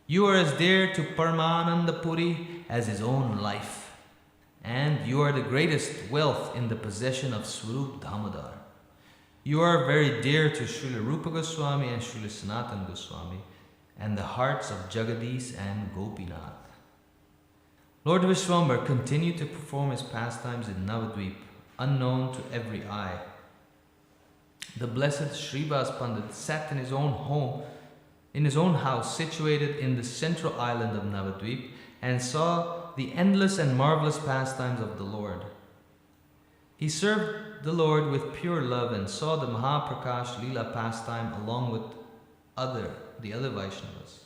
You are as dear to Paramananda Puri as his own life, and you are the greatest wealth in the possession of Swarup Damodar. You are very dear to Srila Rupa Goswami and Srila Sanatana Goswami, and the hearts of Jagadish and Gopinath. Lord Vishwambar continued to perform his pastimes in Navadvip, unknown to every eye. The blessed Srivas Pandit sat in his own home, in his own house situated in the central island of Navadvip, and saw the endless and marvelous pastimes of the Lord. He served the Lord with pure love and saw the Mahaprakash Leela pastime along with the other Vaishnavas.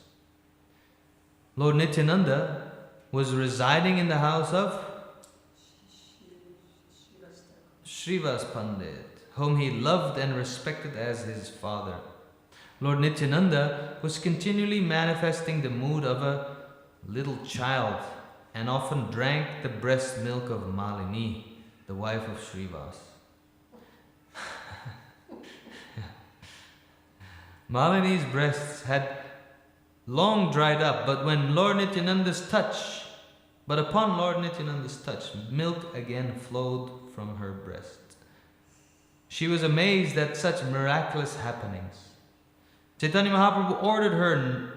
Lord Nityananda was residing in the house of Srivas Pandit, whom he loved and respected as his father. Lord Nityananda was continually manifesting the mood of a little child and often drank the breast milk of Malini, the wife of Srivas. Malini's breasts had long dried up, but upon Lord Nityananda's touch, milk again flowed from her breast. She was amazed at such miraculous happenings. Chaitanya Mahaprabhu ordered her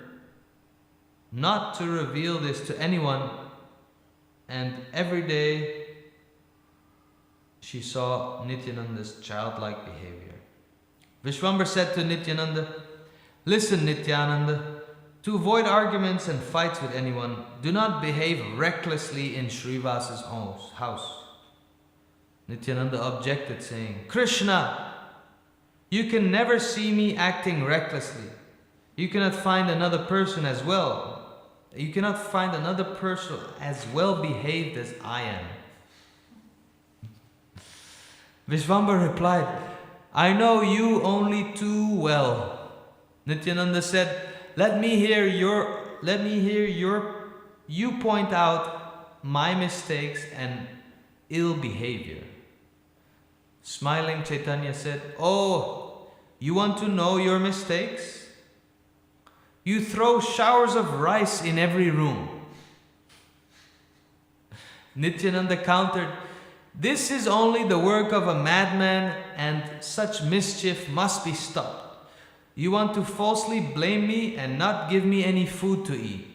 not to reveal this to anyone, and every day she saw Nityananda's childlike behavior. Vishwambar said to Nityananda, "Listen, Nityananda, to avoid arguments and fights with anyone, do not behave recklessly in Srivas's house." Nityananda objected, saying, "Krishna, you can never see me acting recklessly. You cannot find another person as well behaved as I am." Vishwambar replied, "I know you only too well." Nityananda said, Let me hear you point out my mistakes and ill behavior." Smiling, Chaitanya said, "Oh, you want to know your mistakes? You throw showers of rice in every room." Nityananda countered, "This is only the work of a madman, and such mischief must be stopped. You want to falsely blame me and not give me any food to eat."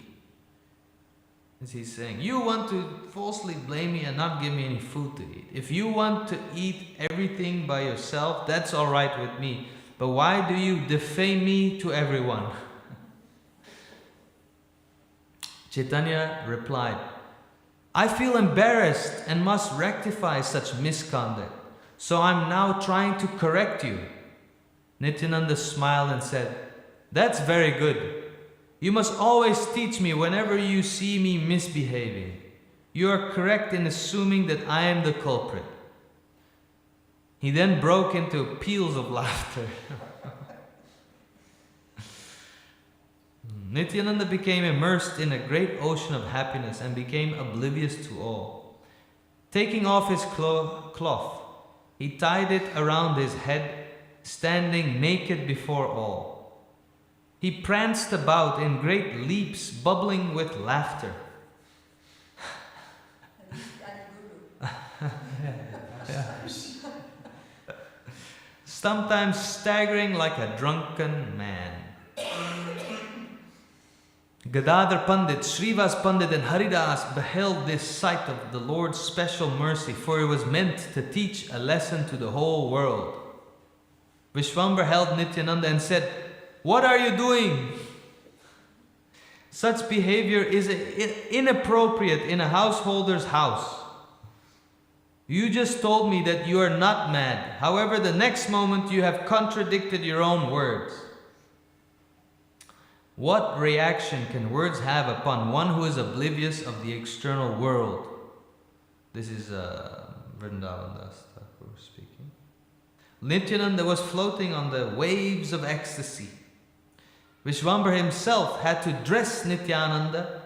As he's saying, you want to falsely blame me and not give me any food to eat. If you want to eat everything by yourself, that's all right with me. But why do you defame me to everyone? Chaitanya replied, I feel embarrassed and must rectify such misconduct. So I'm now trying to correct you. Nityananda smiled and said, that's very good. You must always teach me whenever you see me misbehaving. You are correct in assuming that I am the culprit. He then broke into peals of laughter. Nityananda became immersed in a great ocean of happiness and became oblivious to all. Taking off his cloth, he tied it around his head, standing naked before all. He pranced about in great leaps, bubbling with laughter. Sometimes staggering like a drunken man. Gadadhar Pandit, Srivas Pandit and Haridas beheld this sight of the Lord's special mercy, for it was meant to teach a lesson to the whole world. Vishwambar held Nityananda and said, what are you doing? Such behavior is inappropriate in a householder's house. You just told me that you are not mad. However, the next moment you have contradicted your own words. What reaction can words have upon one who is oblivious of the external world? This is Vrindavan Das Thakur speaking. Nityananda was floating on the waves of ecstasy. Vishwambar himself had to dress Nityananda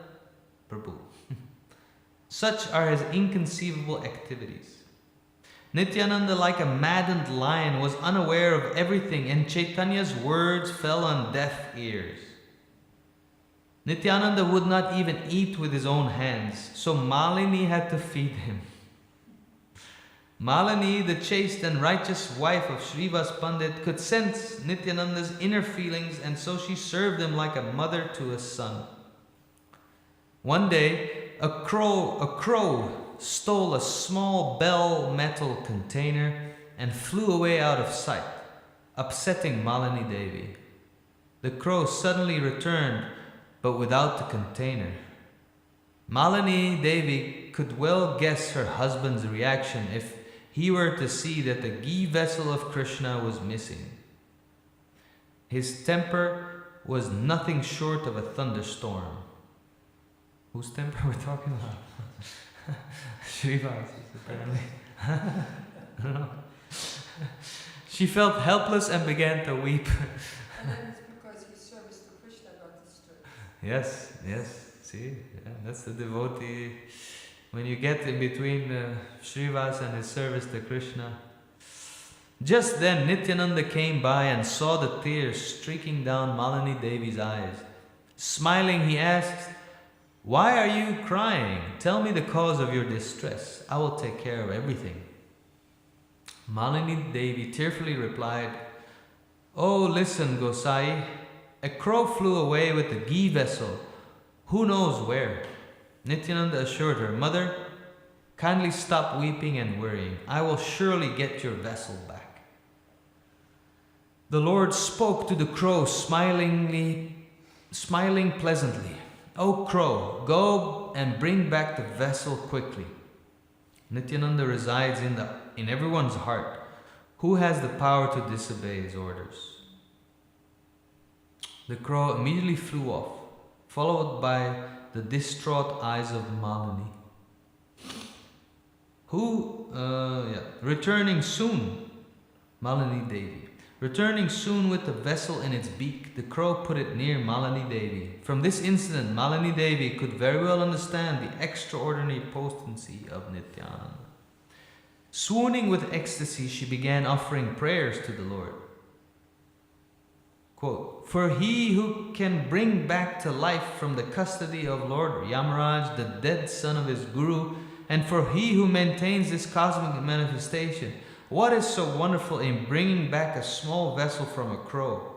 Prabhu. Such are his inconceivable activities. Nityananda, like a maddened lion, was unaware of everything, and Chaitanya's words fell on deaf ears. Nityananda would not even eat with his own hands, so Malini had to feed him. Malini, the chaste and righteous wife of Srivas Pandit, could sense Nityananda's inner feelings, and so she served him like a mother to a son. One day, a crow stole a small bell metal container and flew away out of sight, upsetting Malini Devi. The crow suddenly returned, but without the container. Malini Devi could well guess her husband's reaction if he were to see that the ghee vessel of Krishna was missing. His temper was nothing short of a thunderstorm. Whose temper we're talking about? Srivas, apparently. I don't know. She felt helpless and began to weep. And then it's because his service to Krishna got disturbed. Yes. See, yeah, that's the devotee. When you get in between Srivas and his service to Krishna. Just then Nityananda came by and saw the tears streaking down Malini Devi's eyes. Smiling, he asked, why are you crying? Tell me the cause of your distress. I will take care of everything. Malini Devi tearfully replied, oh, listen, Gosai. A crow flew away with the ghee vessel. Who knows where? Nityananda assured her, Mother, kindly stop weeping and worrying. I will surely get your vessel back. The Lord spoke to the crow smiling pleasantly. O crow, go and bring back the vessel quickly. Nityananda resides in everyone's heart. Who has the power to disobey his orders? The crow immediately flew off, followed by the distraught eyes of Malini. Returning soon, Malini Devi. Returning soon with the vessel in its beak, the crow put it near Malini Devi. From this incident, Malini Devi could very well understand the extraordinary potency of Nityananda. Swooning with ecstasy, she began offering prayers to the Lord. Quote, for he who can bring back to life from the custody of Lord Yamaraj the dead son of his guru, and for he who maintains this cosmic manifestation, what is so wonderful in bringing back a small vessel from a crow?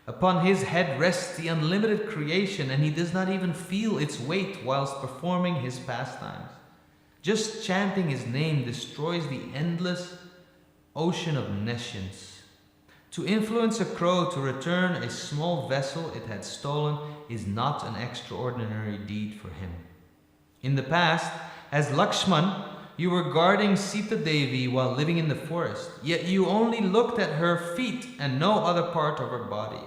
Upon his head rests the unlimited creation, and he does not even feel its weight whilst performing his pastimes. Just chanting his name destroys the endless ocean of nescience. To influence a crow to return a small vessel it had stolen is not an extraordinary deed for him. In the past, as Lakshman, you were guarding Sita Devi while living in the forest, yet you only looked at her feet and no other part of her body.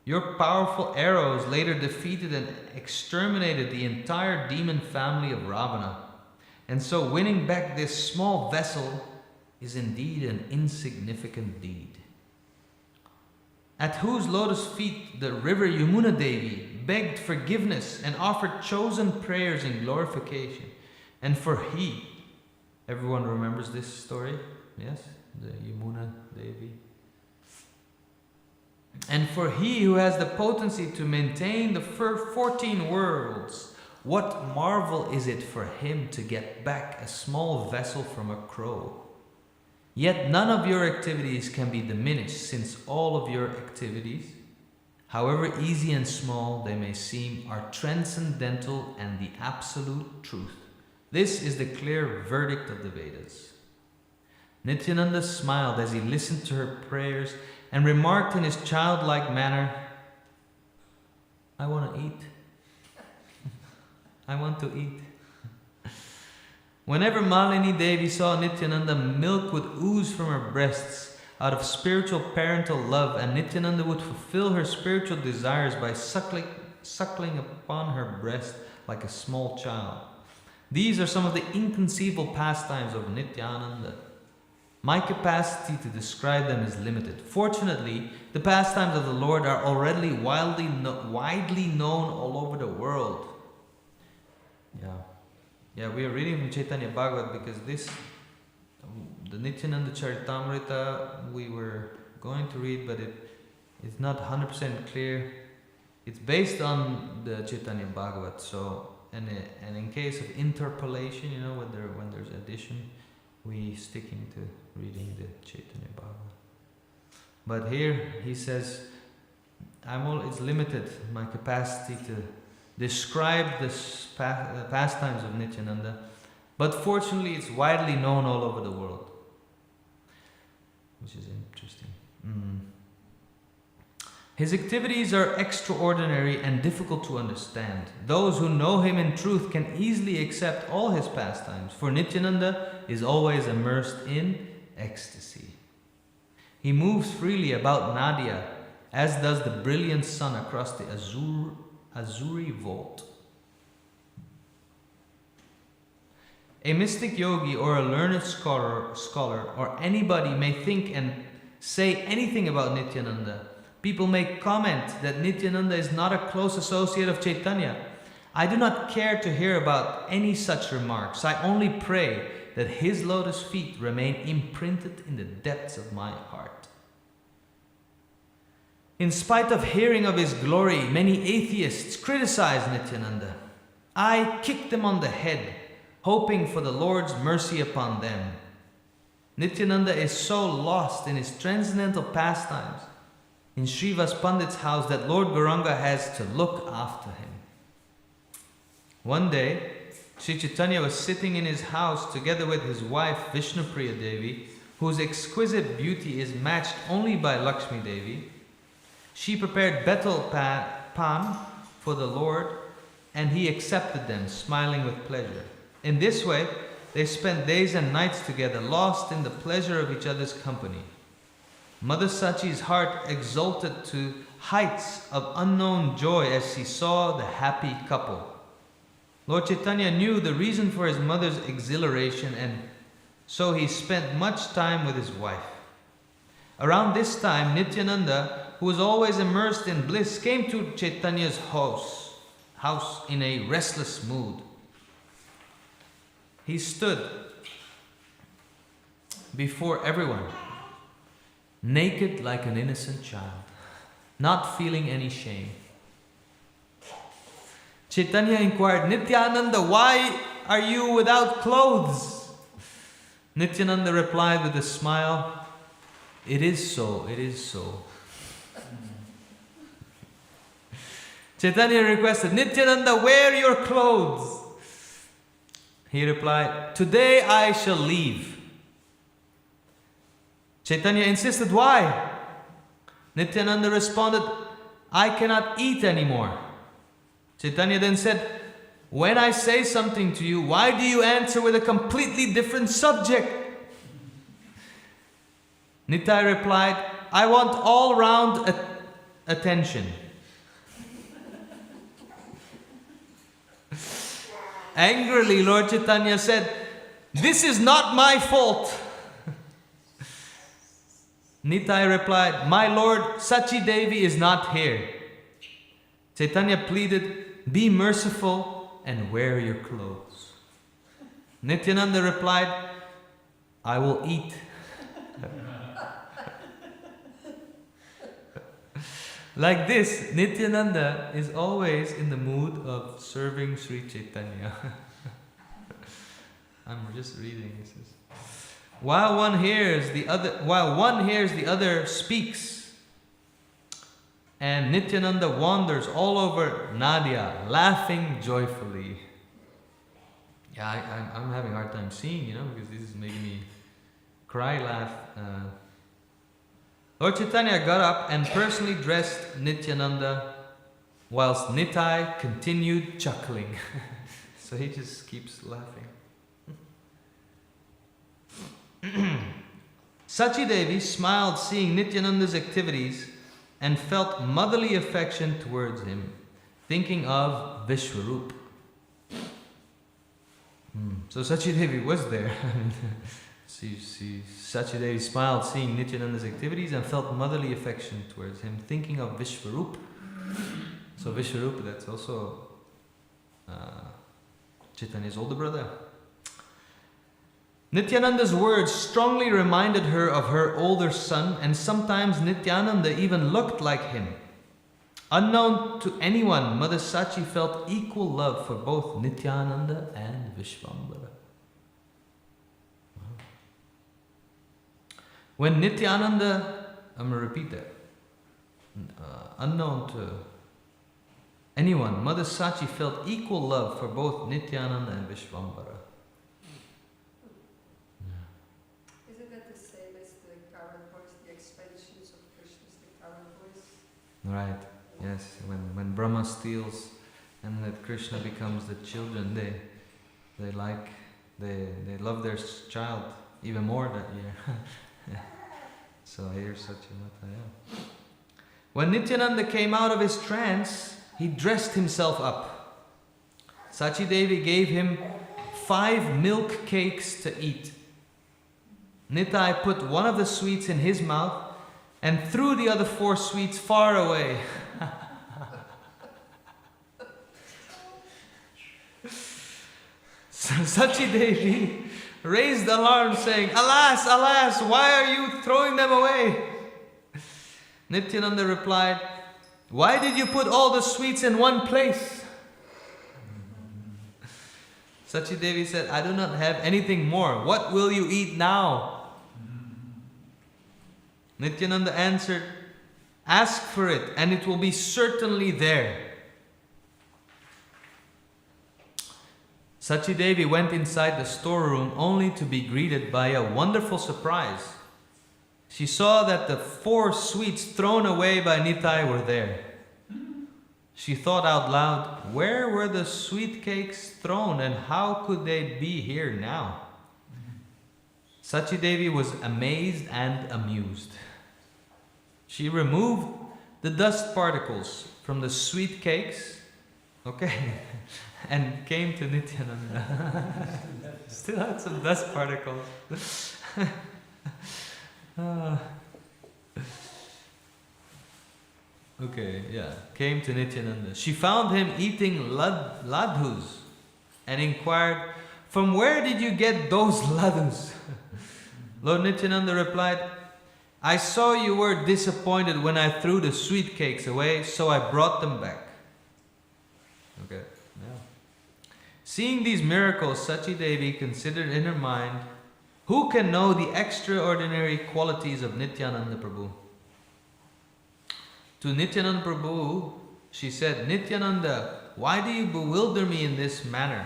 Your powerful arrows later defeated and exterminated the entire demon family of Ravana, and so winning back this small vessel is indeed an insignificant deed. At whose lotus feet the river Yamuna Devi begged forgiveness and offered chosen prayers in glorification. And for he, everyone remembers this story? Yes? The Yamuna Devi. And for he who has the potency to maintain the 14 worlds, what marvel is it for him to get back a small vessel from a crow? Yet none of your activities can be diminished, since all of your activities, however easy and small they may seem, are transcendental and the absolute truth. This is the clear verdict of the Vedas. Nityananda smiled as he listened to her prayers and remarked in his childlike manner, I want to eat. I want to eat. Whenever Malini Devi saw Nityananda, milk would ooze from her breasts out of spiritual parental love, and Nityananda would fulfill her spiritual desires by suckling upon her breast like a small child. These are some of the inconceivable pastimes of Nityananda. My capacity to describe them is limited. Fortunately, the pastimes of the Lord are already widely known all over the world. Yeah, we are reading from Chaitanya Bhagavat because the Nityananda Charitamrita we were going to read, but it's not 100% clear. It's based on the Chaitanya Bhagavat, so and in case of interpolation, when there's addition, we sticking to reading the Chaitanya Bhagavat. But here he says, it's limited, my capacity to describe the pastimes of Nityananda, but fortunately it's widely known all over the world, which is interesting. His activities are extraordinary and difficult to understand. Those who know him in truth can easily accept all his pastimes, for Nityananda is always immersed in ecstasy. He moves freely about Nadia, as does the brilliant sun across the azuri vault. A mystic yogi or a learned scholar or anybody may think and say anything about Nityananda. People may comment that Nityananda is not a close associate of Chaitanya. I do not care to hear about any such remarks. I only pray that his lotus feet remain imprinted in the depths of my heart. In spite of hearing of his glory, many atheists criticize Nityananda. I kick them on the head, hoping for the Lord's mercy upon them. Nityananda is so lost in his transcendental pastimes in Srivas Pandit's house that Lord Gauranga has to look after him. One day, Sri Chaitanya was sitting in his house together with his wife Vishnupriya Devi, whose exquisite beauty is matched only by Lakshmi Devi. She prepared betel pan for the Lord, and he accepted them, smiling with pleasure. In this way, they spent days and nights together, lost in the pleasure of each other's company. Mother Sachi's heart exulted to heights of unknown joy as she saw the happy couple. Lord Chaitanya knew the reason for his mother's exhilaration, and so he spent much time with his wife. Around this time, Nityananda, who was always immersed in bliss, came to Chaitanya's house in a restless mood. He stood before everyone, naked like an innocent child, not feeling any shame. Chaitanya inquired, Nityananda, why are you without clothes? Nityananda replied with a smile, it is so, it is so. Chaitanya requested, Nityananda, wear your clothes. He replied, today I shall leave. Chaitanya insisted, why? Nityananda responded, I cannot eat anymore. Chaitanya then said, when I say something to you, why do you answer with a completely different subject? Nitai replied, I want all round attention. Angrily, Lord Chaitanya said, this is not my fault. Nitai replied, my Lord, Sachi Devi is not here. Chaitanya pleaded, be merciful and wear your clothes. Nityananda replied, I will eat. Like this, Nityananda is always in the mood of serving Sri Chaitanya. I'm just reading. He says, while one hears the other speaks, and Nityananda wanders all over Nadia, laughing joyfully. Yeah, I'm having a hard time seeing, because this is making me cry, laugh. Lord Chaitanya got up and personally dressed Nityananda, whilst Nitai continued chuckling. So he just keeps laughing. Sachi Devi smiled seeing Nityananda's activities and felt motherly affection towards him, thinking of Vishwarup. So Sachi Devi was there. Sachi Devi smiled seeing Nityananda's activities and felt motherly affection towards him, thinking of Vishwarup. So Vishwarup, that's also Chaitanya's older brother. Nityananda's words strongly reminded her of her older son, and sometimes Nityananda even looked like him. Unknown to anyone, Mother Sachi felt equal love for both Nityananda and Vishwambara. When Nityananda, I'm going to repeat that, unknown to anyone, Mother Sachi felt equal love for both Nityananda and Vishwambara. Isn't that the same as the current voice, the expansions of Krishna's the current voice? Right, yes, when Brahma steals and that Krishna becomes the children, they love their child even more that year. So here's Sachimataya. When Nityananda came out of his trance, he dressed himself up. Sachi Devi gave him 5 milk cakes to eat. Nitai put one of the sweets in his mouth and threw the other 4 sweets far away. So Sachi Devi raised alarm saying, alas, alas, why are you throwing them away? Nityananda replied, why did you put all the sweets in one place? Sachi Devi said, I do not have anything more. What will you eat now? Nityananda answered, ask for it and it will be certainly there. Sachi Devi went inside the storeroom only to be greeted by a wonderful surprise. She saw that the 4 sweets thrown away by Nitai were there. She thought out loud, where were the sweet cakes thrown and how could they be here now? Sachi Devi was amazed and amused. She removed the dust particles from the sweet cakes, and came to Nityananda. Still had some dust particles. Came to Nityananda. She found him eating ladhus and inquired, from where did you get those ladhus? Lord Nityananda replied, I saw you were disappointed when I threw the sweet cakes away, so I brought them back. Seeing these miracles, Sachi Devi considered in her mind, who can know the extraordinary qualities of Nityananda Prabhu? To Nityananda Prabhu, She said, Nityananda, why do you bewilder me in this manner?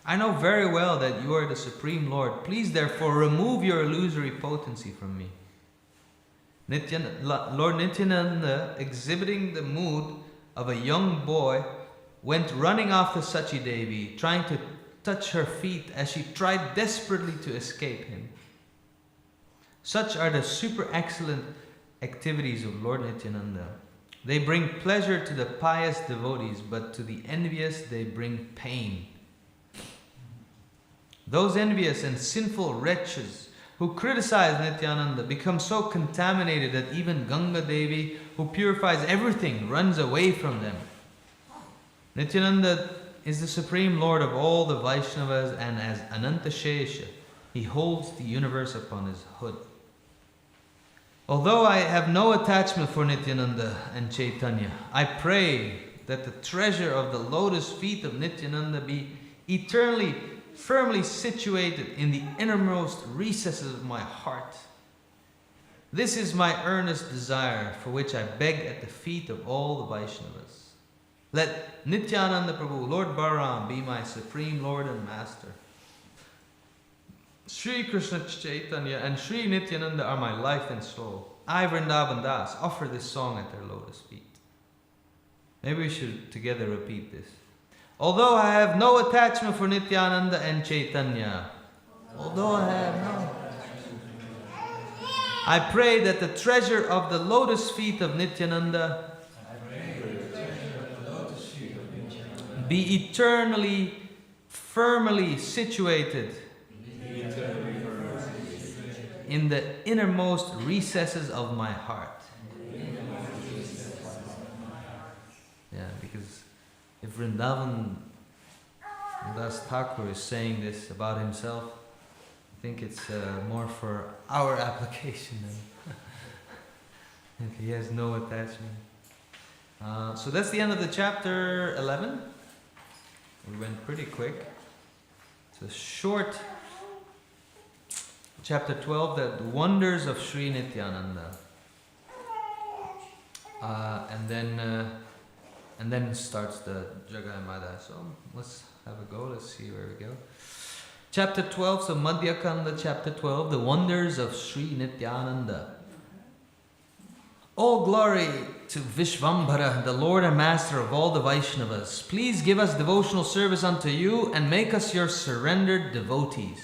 I know very well that you are the Supreme Lord. Please therefore remove your illusory potency from me. Lord Nityananda, exhibiting the mood of a young boy, went running after Sachi Devi, trying to touch her feet as she tried desperately to escape him. Such are the super excellent activities of Lord Nityananda. They bring pleasure to the pious devotees, but to the envious they bring pain. Those envious and sinful wretches who criticize Nityananda become so contaminated that even Ganga Devi, who purifies everything, runs away from them. Nityananda is the Supreme Lord of all the Vaishnavas, and as Ananta Shesha, he holds the universe upon his hood. Although I have no attachment for Nityananda and Chaitanya, I pray that the treasure of the lotus feet of Nityananda be eternally, firmly situated in the innermost recesses of my heart. This is my earnest desire, for which I beg at the feet of all the Vaishnavas. Let Nityananda Prabhu, Lord Balaram, be my Supreme Lord and Master. Sri Krishna Chaitanya and Sri Nityananda are my life and soul. I, Vrindavan Das, offer this song at their lotus feet. Maybe we should together repeat this. Although I have no attachment for Nityananda and Chaitanya, I pray that the treasure of the lotus feet of Nityananda be eternally, firmly situated in the innermost recesses of my heart. Yeah, because if Vrindavan Das Thakur is saying this about himself, I think it's more for our application than if he has no attachment. So that's the end of the chapter 11. We went pretty quick. It's a short chapter 12, the wonders of Sri Nityananda. And then starts the Jagai Madha. So let's have a go. Let's see where we go. Chapter 12, so Madhya Kanda, chapter 12, the wonders of Sri Nityananda. All glory to Vishvambhara, the Lord and Master of all the Vaishnavas. Please give us devotional service unto you and make us your surrendered devotees.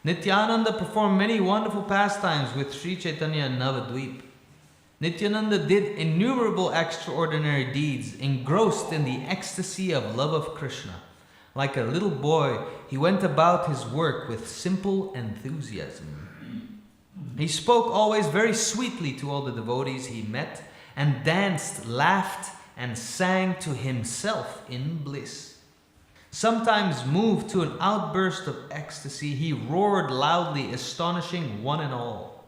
Nityananda performed many wonderful pastimes with Sri Chaitanya and Navadvip. Nityananda did innumerable extraordinary deeds, engrossed in the ecstasy of love of Krishna. Like a little boy, he went about his work with simple enthusiasm. He spoke always very sweetly to all the devotees he met, and danced, laughed, and sang to himself in bliss. Sometimes moved to an outburst of ecstasy, he roared loudly, astonishing one and all.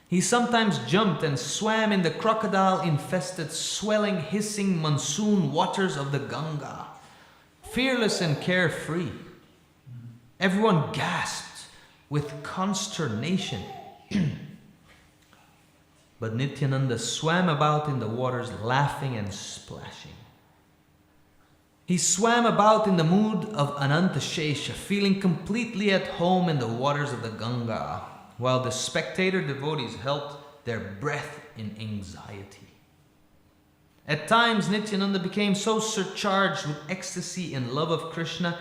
He sometimes jumped and swam in the crocodile-infested, swelling, hissing monsoon waters of the Ganga, fearless and carefree. Everyone gasped with consternation. But Nityananda swam about in the waters, laughing and splashing. He swam about in the mood of Ananta Shesha, feeling completely at home in the waters of the Ganga, while the spectator devotees held their breath in anxiety. At times, Nityananda became so surcharged with ecstasy and love of Krishna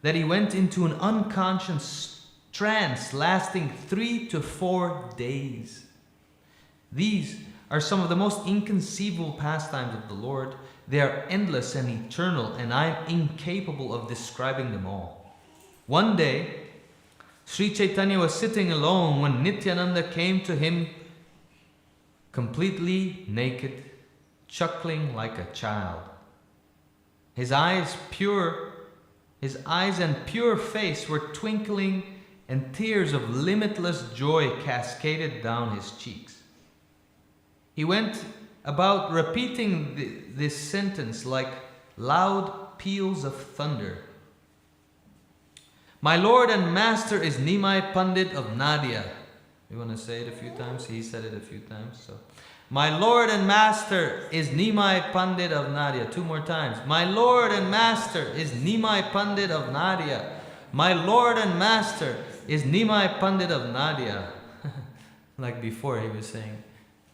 that he went into an unconscious trance lasting 3 to 4 days. These are some of the most inconceivable pastimes of the Lord. They are endless and eternal, and I am incapable of describing them all. One day, Sri Chaitanya was sitting alone when Nityananda came to him completely naked, chuckling like a child. His eyes and pure face were twinkling, and tears of limitless joy cascaded down his cheeks. He went about repeating this sentence like loud peals of thunder. My Lord and Master is Nimai Pandit of Nadia. You want to say it a few times? He said it a few times. So, My Lord and Master is Nimai Pandit of Nadia. 2 more times. My Lord and Master is Nimai Pandit of Nadia. My Lord and Master is Nimai Pandit of Nadia. Like before he was saying,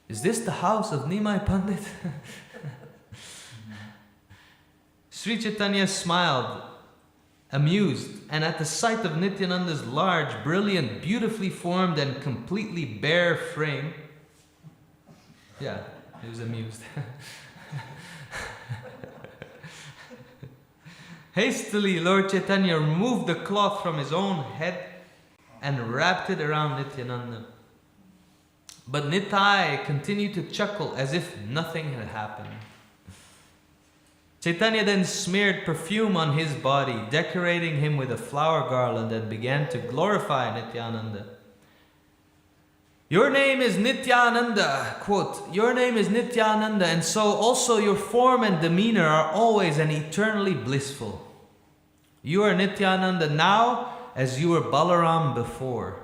is this the house of Nimai Pandit? Sri Chaitanya smiled, amused, and at the sight of Nityananda's large, brilliant, beautifully formed and completely bare frame, yeah, he was amused. Hastily, Lord Chaitanya removed the cloth from his own head and wrapped it around Nityananda. But Nitai continued to chuckle as if nothing had happened. Chaitanya then smeared perfume on his body, decorating him with a flower garland, and began to glorify Nityananda. Your name is Nityananda, quote, your name is Nityananda, and so also your form and demeanor are always and eternally blissful. You are Nityananda now as you were Balaram before.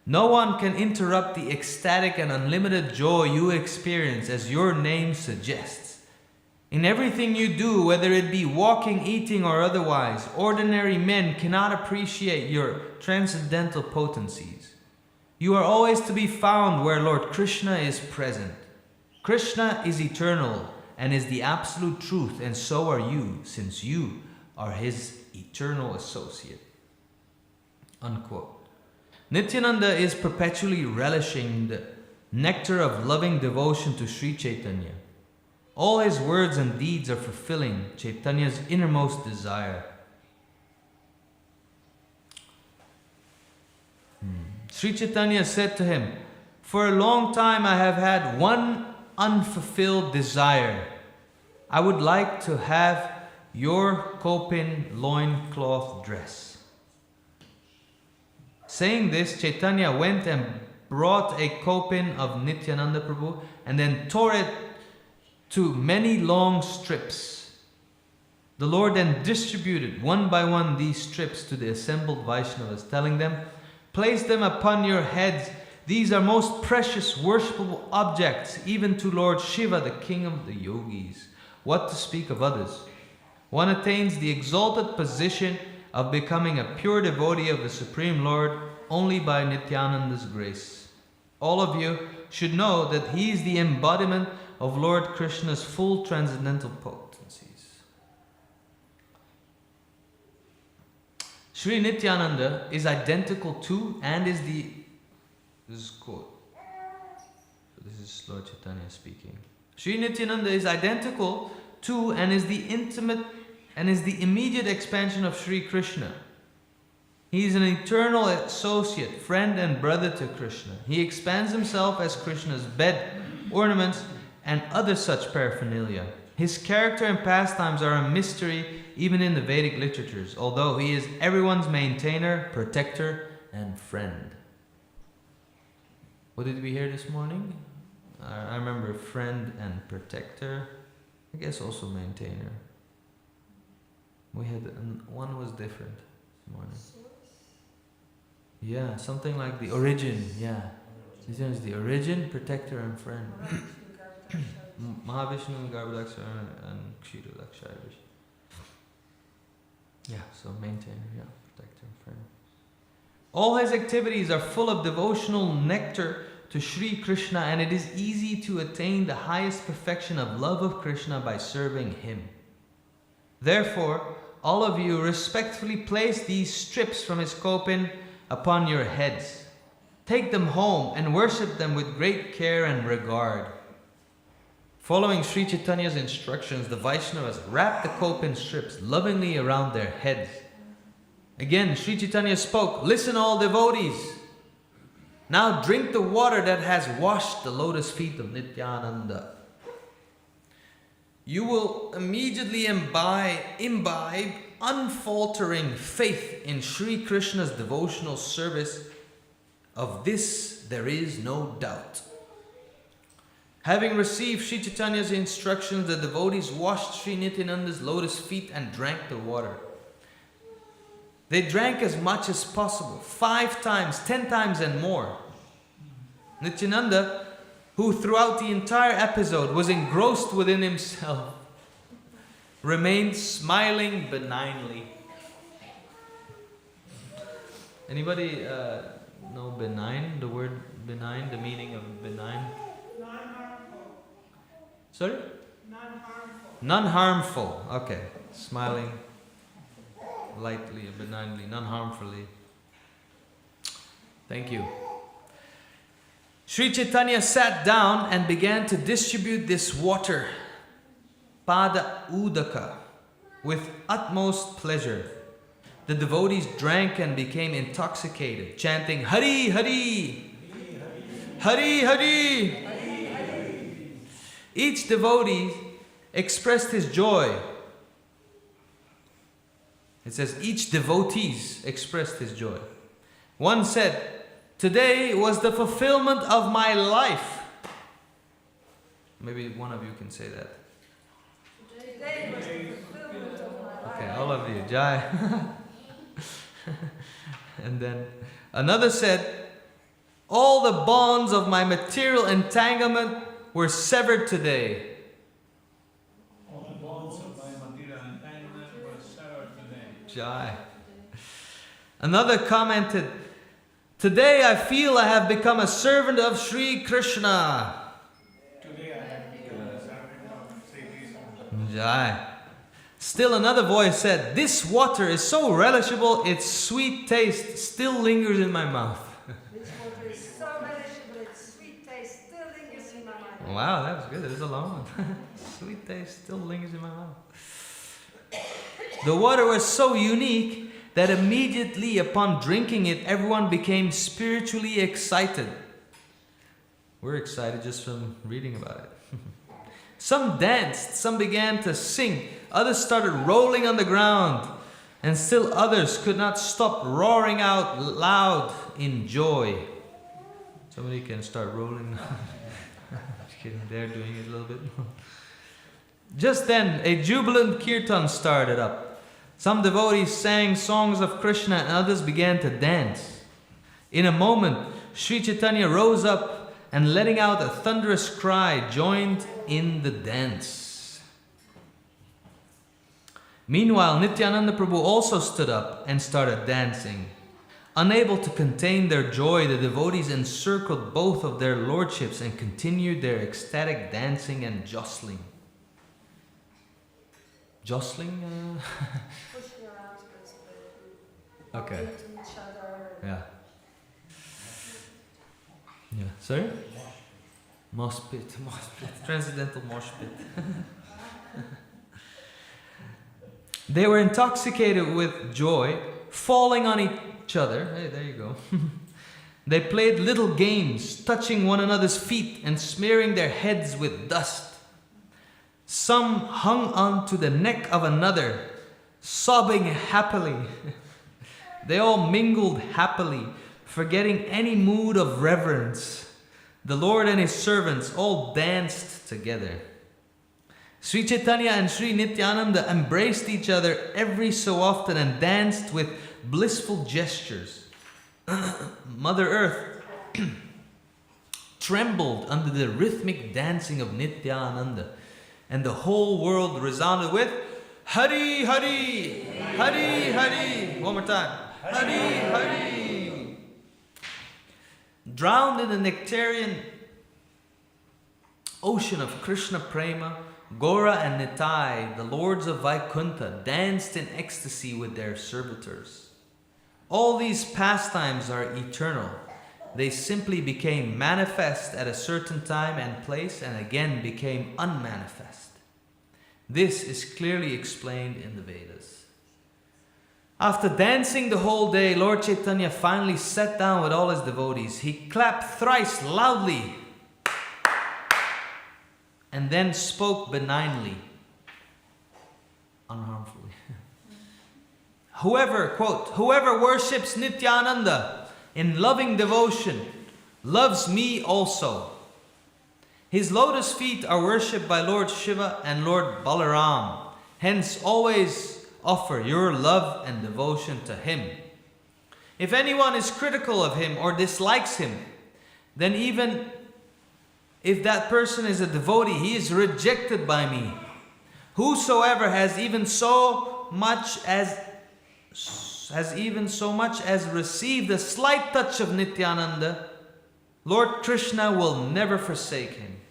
No one can interrupt the ecstatic and unlimited joy you experience as your name suggests. In everything you do, whether it be walking, eating, or otherwise, ordinary men cannot appreciate your transcendental potencies. You are always to be found where Lord Krishna is present. Krishna is eternal and is the absolute truth, and so are you, since you are his eternal associate. Unquote. Nityananda is perpetually relishing the nectar of loving devotion to Sri Chaitanya. All his words and deeds are fulfilling Chaitanya's innermost desire. Sri Chaitanya said to him, for a long time I have had one unfulfilled desire. I would like to have your kopin loincloth dress. Saying this, Chaitanya went and brought a kopin of Nityananda Prabhu and then tore it to many long strips. The Lord then distributed one by one these strips to the assembled Vaishnavas, telling them, place them upon your heads. These are most precious, worshipable objects, even to Lord Shiva, the king of the yogis. What to speak of others? One attains the exalted position of becoming a pure devotee of the Supreme Lord only by Nityananda's grace. All of you should know that he is the embodiment of Lord Krishna's full transcendental potencies. Sri Nityananda is identical to and is the... This is quote. So this is Lord Chaitanya speaking. Sri Nityananda is identical to and is the intimate and is the immediate expansion of Sri Krishna. He is an eternal associate, friend and brother to Krishna. He expands himself as Krishna's bed, ornaments, and other such paraphernalia. His character and pastimes are a mystery even in the Vedic literatures, although he is everyone's maintainer, protector, and friend. What did we hear this morning? I remember friend and protector. I guess also maintainer. We had one was different this morning. Yeah, something like the origin. Yeah, this is the origin, protector, and friend. Mahavishnu, Garbhadaksha, and Kshirodakshaya. Yeah, so maintainer, yeah, protector, and friend. All his activities are full of devotional nectar to Sri Krishna, and it is easy to attain the highest perfection of love of Krishna by serving him. Therefore, all of you respectfully place these strips from his kopin upon your heads. Take them home and worship them with great care and regard. Following Sri Chaitanya's instructions, the Vaishnavas wrapped the kopin strips lovingly around their heads. Again, Sri Chaitanya spoke, listen all devotees. Now drink the water that has washed the lotus feet of Nityananda. You will immediately imbibe unfaltering faith in Sri Krishna's devotional service. Of this there is no doubt. Having received Sri Chaitanya's instructions, the devotees washed Sri Nityananda's lotus feet and drank the water. They drank as much as possible, 5 times, 10 times and more. Nityananda who throughout the entire episode was engrossed within himself, remained smiling benignly. Anybody know benign? The word benign, the meaning of benign? Non-harmful. Sorry? Non-harmful. Non-harmful. Okay. Smiling lightly, benignly, non-harmfully. Thank you. Sri Chaitanya sat down and began to distribute this water, pada udaka, with utmost pleasure. The devotees drank and became intoxicated, chanting Hari Hari, Hari Hari. Each devotee expressed his joy. It says each devotees expressed his joy. One said, "Today was the fulfillment of my life." Maybe one of you can say that. Today was the fulfillment of my life. Okay, all of you, Jai. And then another said, "All the bonds of my material entanglement were severed today." All the bonds of my material entanglement were severed today. Jai. Another commented, "Today I feel I have become a servant of Sri Krishna." Today I have become a servant of Sri Krishna. Jai. Still another voice said, "This water is so relishable, its sweet taste still lingers in my mouth." This water is so relishable, its sweet taste still lingers in my mind. Wow, that was good. It was a long one. Sweet taste still lingers in my mouth. The water was so unique that immediately upon drinking it, everyone became spiritually excited. We're excited just from reading about it. Some danced, some began to sing, others started rolling on the ground, and still others could not stop roaring out loud in joy. Somebody can start rolling. Just kidding, they're doing it a little bit. Just then, a jubilant kirtan started up. Some devotees sang songs of Krishna and others began to dance. In a moment, Sri Chaitanya rose up and letting out a thunderous cry, joined in the dance. Meanwhile, Nityananda Prabhu also stood up and started dancing. Unable to contain their joy, the devotees encircled both of their lordships and continued their ecstatic dancing and jostling. Jostling? Pushing around basically. Okay. Into each other. Yeah. Yeah. Sorry? Mosh pit. Transcendental mosh pit. They were intoxicated with joy, falling on each other. Hey, there you go. They played little games, touching one another's feet and smearing their heads with dust. Some hung on to the neck of another, sobbing happily. They all mingled happily, forgetting any mood of reverence. The Lord and His servants all danced together. Sri Chaitanya and Sri Nityananda embraced each other every so often and danced with blissful gestures. Mother Earth trembled under the rhythmic dancing of Nityananda, and the whole world resounded with Hari Hari, Hari Hari. One more time. Hari Hari. Drowned in the nectarian ocean of Krishna Prema, Gora and Nitai, the lords of Vaikuntha, danced in ecstasy with their servitors. All these pastimes are eternal. They simply became manifest at a certain time and place and again became unmanifest. This is clearly explained in the Vedas. After dancing the whole day, Lord Chaitanya finally sat down with all his devotees. He clapped thrice loudly and then spoke benignly, unharmfully. Whoever, quote, whoever worships Nityananda in loving devotion loves me also. His lotus feet are worshipped by Lord Shiva and Lord Balaram. Hence, always offer your love and devotion to him. If anyone is critical of him or dislikes him, then even If that person is a devotee, he is rejected by me. Whosoever has even so much as received a slight touch of Nityananda, Lord Krishna will never forsake him.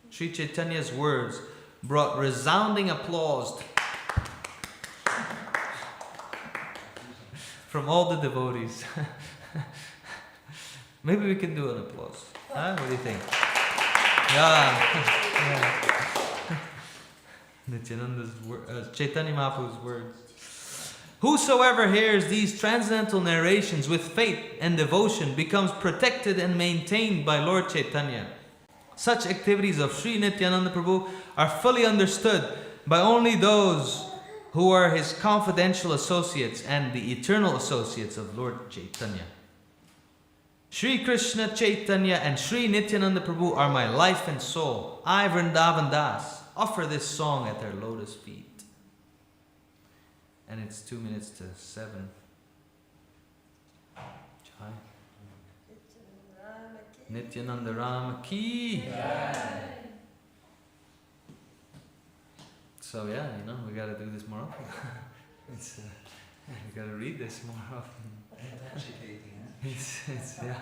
Sri Chaitanya's words brought resounding applause from all the devotees. Maybe we can do an applause. Huh? What do you think? Yeah. Nityananda's Chaitanya Mahaprabhu's words. Whosoever hears these transcendental narrations with faith and devotion becomes protected and maintained by Lord Chaitanya. Such activities of Sri Nityananda Prabhu are fully understood by only those who are his confidential associates and the eternal associates of Lord Chaitanya. Sri Krishna Chaitanya and Sri Nityananda Prabhu are my life and soul. I, Vrindavan Das, offer this song at their lotus feet. And it's 2 minutes to 7. Jai. Nityananda Rama ki. So yeah, we gotta do this more often. We gotta read this more often. It's yeah.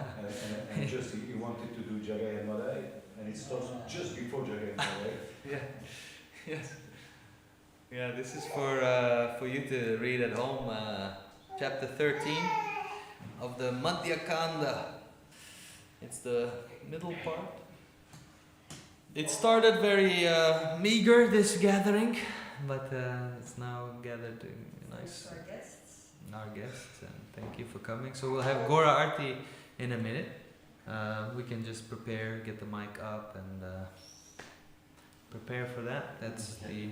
And just you wanted to do Jagai and Madai, and it starts just before Jagai and Madai. Yeah. Yes. Yeah, this is for you to read at home. Chapter 13 of the Madhya Kanda. It's the middle part. It started very meager, this gathering, but it's now gathered to nice. Our guests, and thank you for coming. So we'll have Gora Arti in a minute. We can just prepare, get the mic up, and prepare for that. That's the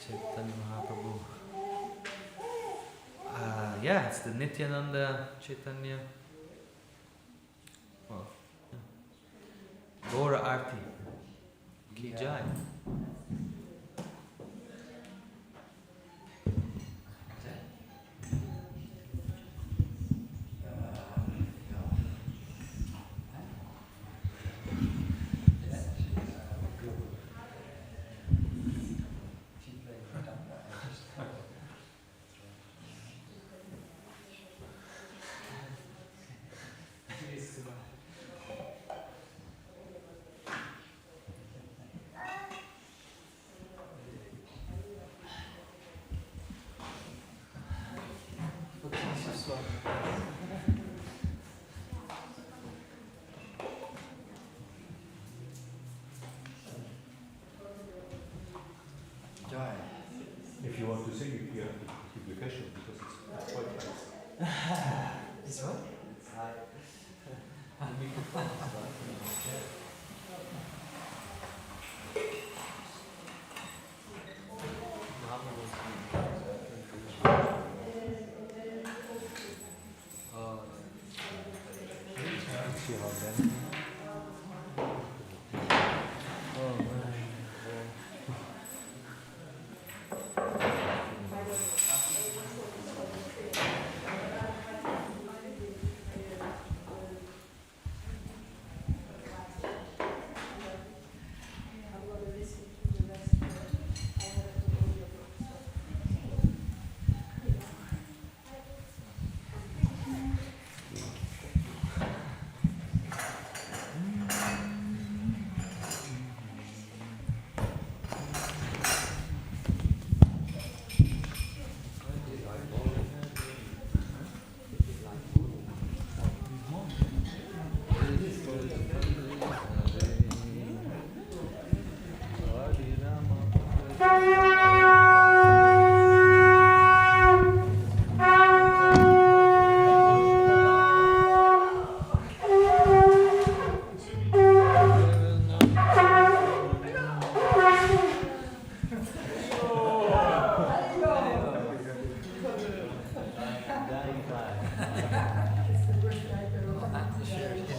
Chaitanya Mahaprabhu. Yeah, it's the Nityananda Chaitanya. Well, yeah. Gora Arti. Ki Jai. If you want to sing it, you have to keep the question because it's quite nice. It's what?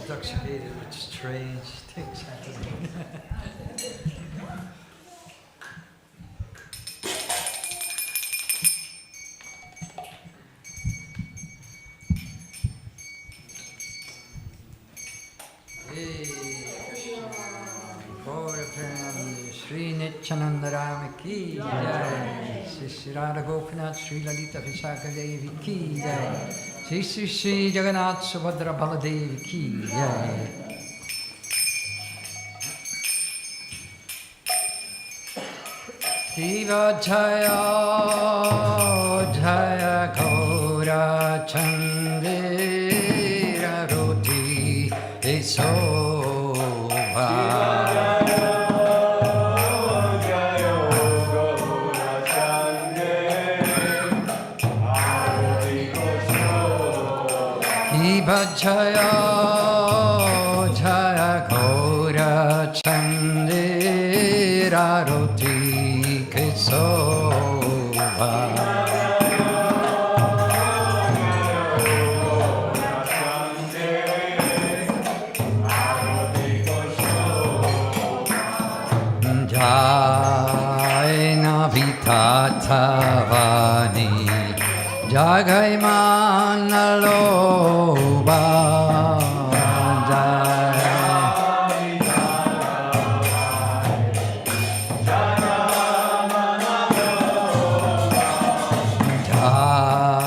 Intoxicated with strange things happening. Hey, Shri Nityananda Rama Ki Jai, Shri Shri Radha Gopinath Shri Lalita Visakha Devi Ki Jai, Shri Shri Shri Jagannath Subhadra Baladevi Ki Jai. Shiva Jaya Jaya Gaura Chandira Roti Esova. Shiva Jaya Jaya Gaura Chandira Roti Kesova. Jaina Vitatavani Jagai Manaloba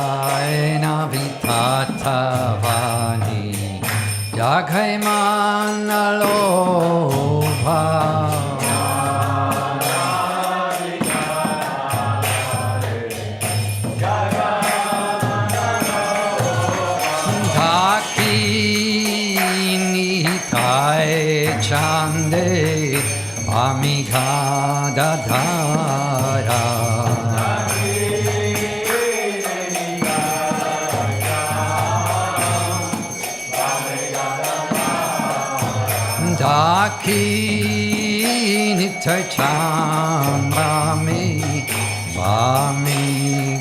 Jaina Vitatavani Jagai Manaloba Chande Amiga Dadara Daki Nitachambami Vami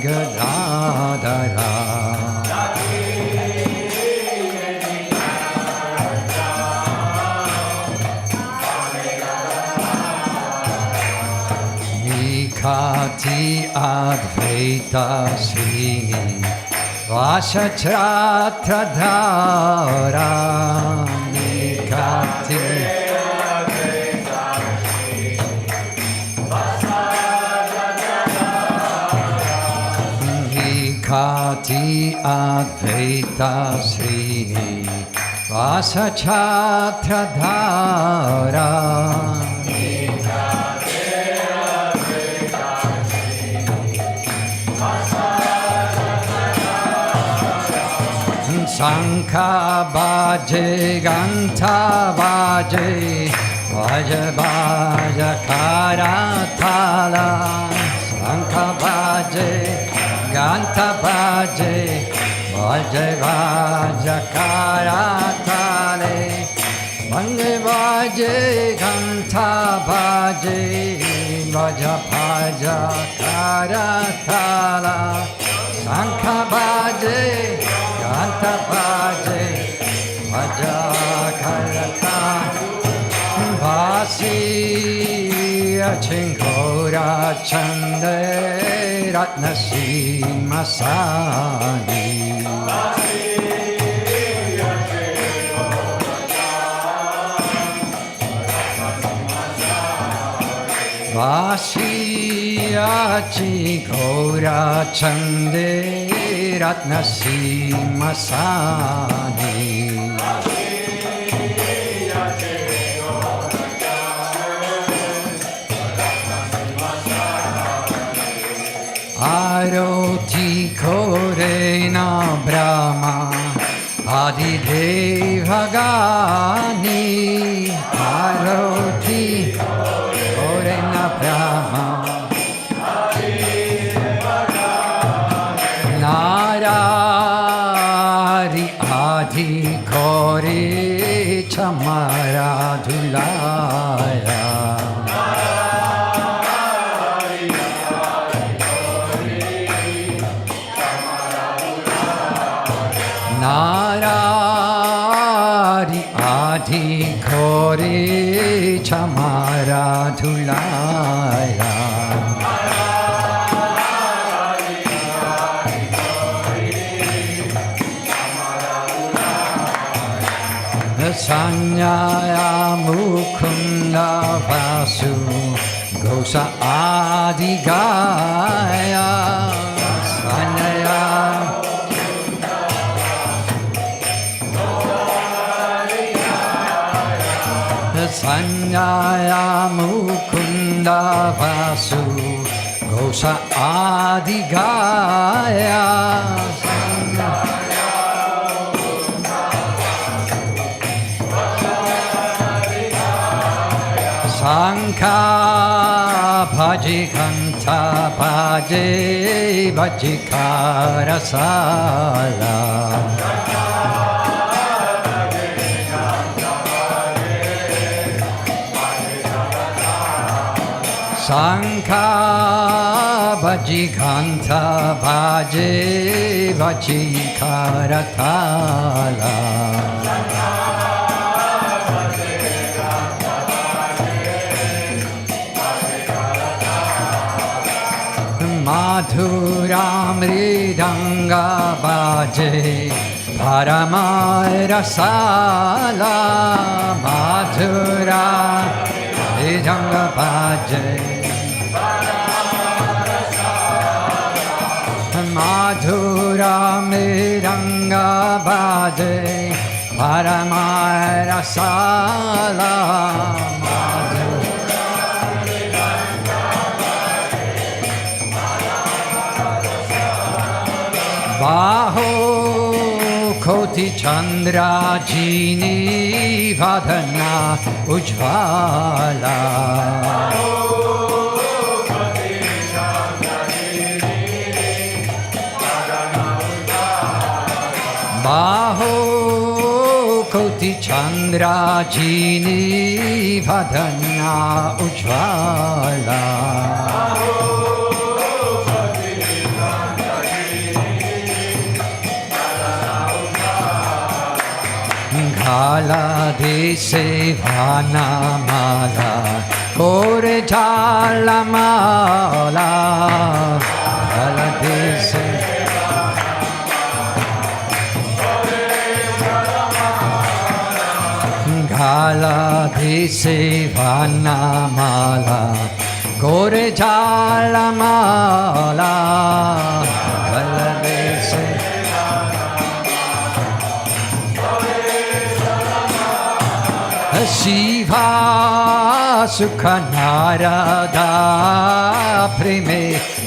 Gadadara Kati Advaita Srini Vasachratradhara Nikati Nikati Advaita Srini Vasachratradhara Sankha Baje Ganta Baje Vaja Vaja Karatala Sankha Baje Ganta Baje Vaja Vaja Karatale Vange Vaje Ganta Baje Vaja Vaja Karatala Sankha Baje Ganta Baje Vaja Karata Vasi Achinkora Chande Ratnasi Masani Vasi Achinkora Chande Ratnasi Masani Aroti Korena Brahma Adideva Gani Aroti Korena Brahma Narari Adi Kore Chamara Dhulaya Narari Adi Kore Chamara Dhulaya Sanyaya Mukunda Vasu Gosa Adigaya Sanyaya Sanyaya Mukunda Vasu Gosa Adigaya Sankha Bhaji Kanta Bhaji Bhajikara Sala Sankha Bhaji Kanta Bhaji Bhajikara Sala Madhura Mridanga Bhaje Paramaya Rasala Madhura Mridanga Bhaje Madhura Mridanga Bhaje Paramaya Rasala Baho Koti Chandra Jini Vadana Ujvala Baho Koti Chandra Jini Vadana Ujvala Kala dese vana mala, kore jala mala. Kala dese Kala dese vana mala, kore jala mala. Kala dese Shiva Sukha Narada Prime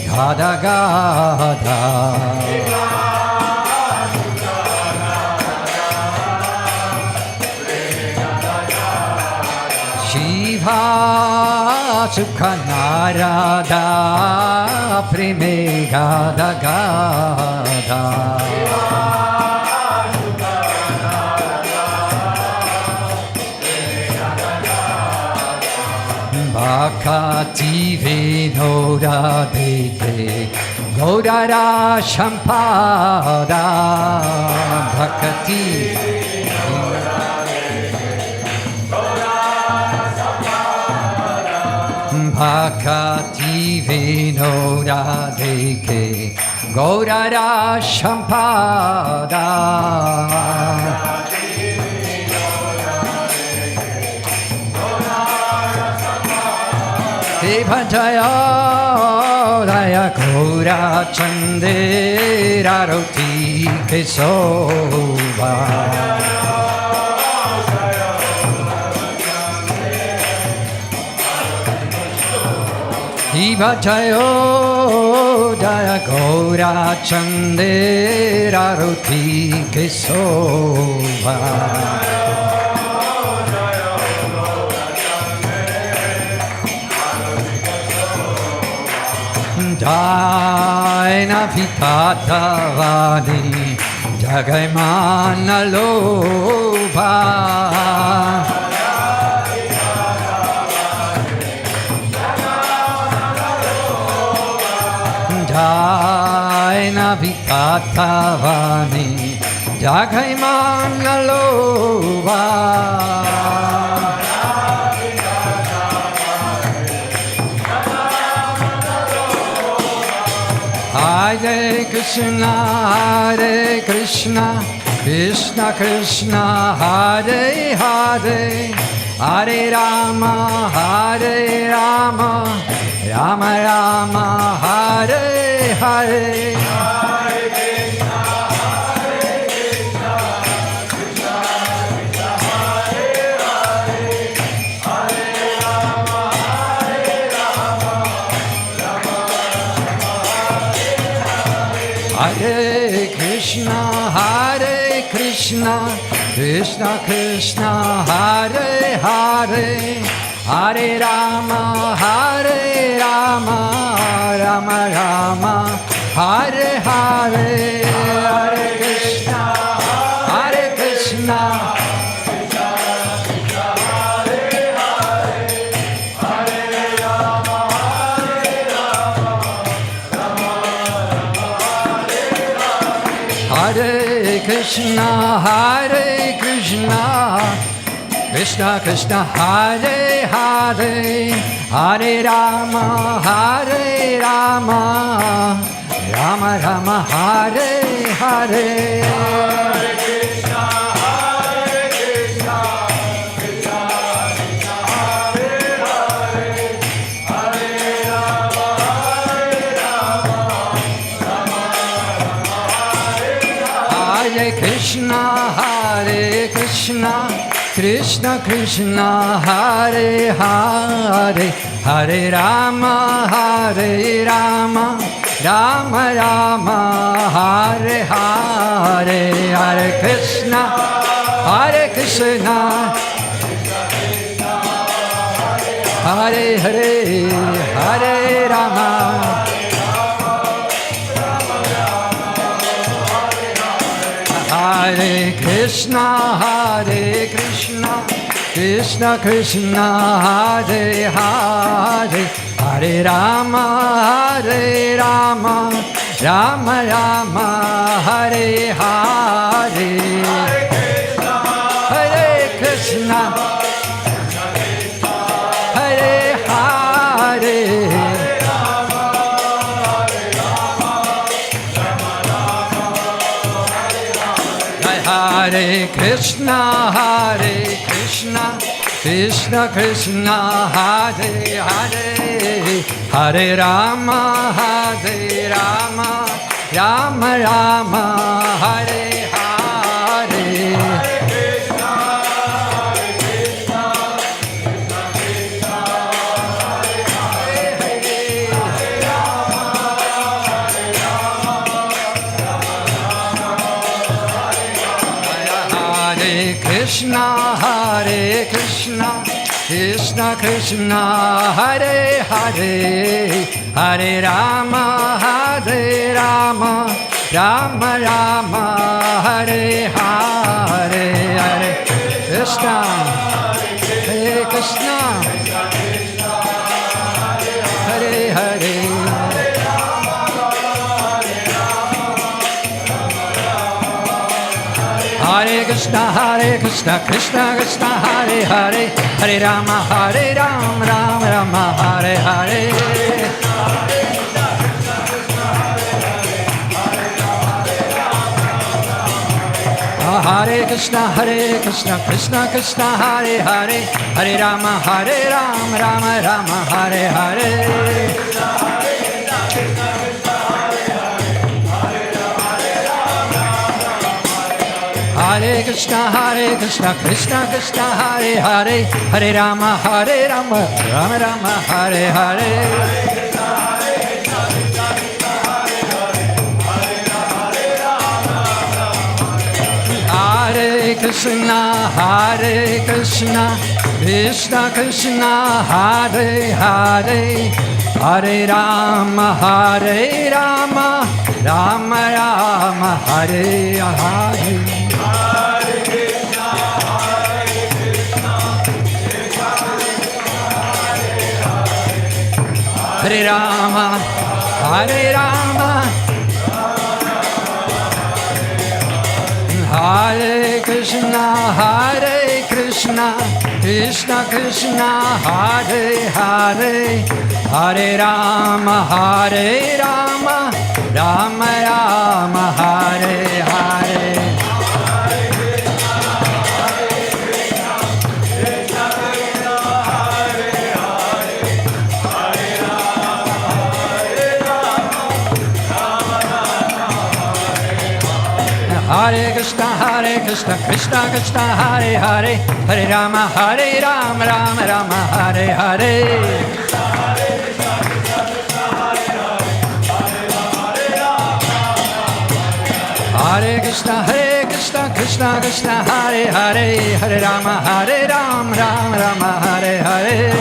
Gada Gada Shiva Sukha Narada Prime Gada Gada Bhakti Vinoda Deke Godara Shampada Bhakti Bhakti Vinoda Deke Godara Shampada Bhajaya Daya Gora Chandera Roti Kesova Bhajaya Daya Gora Chandera Roti Kesova Jaina Vitata Vani Jagaimana Lobha Jaina Vitata Vani Jagaimana Lobha Hare Krishna, Hare Krishna, Krishna Krishna, Hare Hare, Hare Rama, Hare Rama, Rama Rama, Hare Hare. Hare Krishna, Krishna Krishna, Hare Hare, Hare Rama, Rama Rama, Hare Hare, Hare Krishna, Krishna. Hare Krishna, Krishna Krishna, Hare Hare, Hare Rama, Rama Rama, Hare Hare. Hare Krishna, Krishna Krishna, Hare Hare, Hare Rama, Rama Rama, Hare Hare, Hare Krishna, Hare Hare, Hare Rama. Hare Krishna, Krishna Krishna, Hare Hare, Hare Rama, Rama Rama, Hare Hare. Hare Krishna, Hare Hare. Hare Krishna, Krishna Krishna, Hare Hare, Hare Rama, Rama Rama, Hare Hare. Krishna, Krishna Krishna, Hare Hare, Hare Rama, Rama Rama, Hare Hare, Hare Krishna, Hare Krishna, Hare Hare. Hare Krishna, Krishna Krishna, Hare Hare, Hare Rama, Rama Rama, Hare Hare. Hare Krishna, Krishna Krishna, Hare Hare, Hare Rama, Rama Rama, Hare Hare. Hare Krishna, Krishna Krishna, Hare Hare, Hare Rama, Rama Rama, Hare Hare. Hare Krishna, Krishna Krishna, Hare Hare, Hare Rama, Rama Rama, Hare Hare. Hare Rama, Hare Krishna, Krishna Krishna, Hare Hare, Hare Rama, Rama Rama, Hare Hare. Hare Hare Krishna, Krishna Krishna, Hare Hare, Hare Rama, Rama Rama, Hare Hare. Hare Krishna, Krishna Krishna, Hare Hare, Hare Rama, Rama Rama, Hare Hare.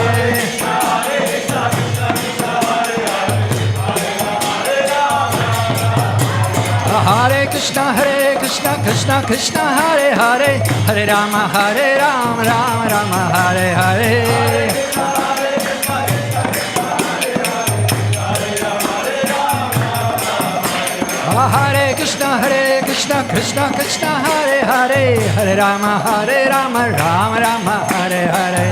Hare Krishna, Krishna Krishna, Hare Hare, Hare Rama, Rama Rama, Hare Hare. Hare Krishna, Krishna Krishna, Hare Hare, Hare Rama, Rama Rama, Hare Hare.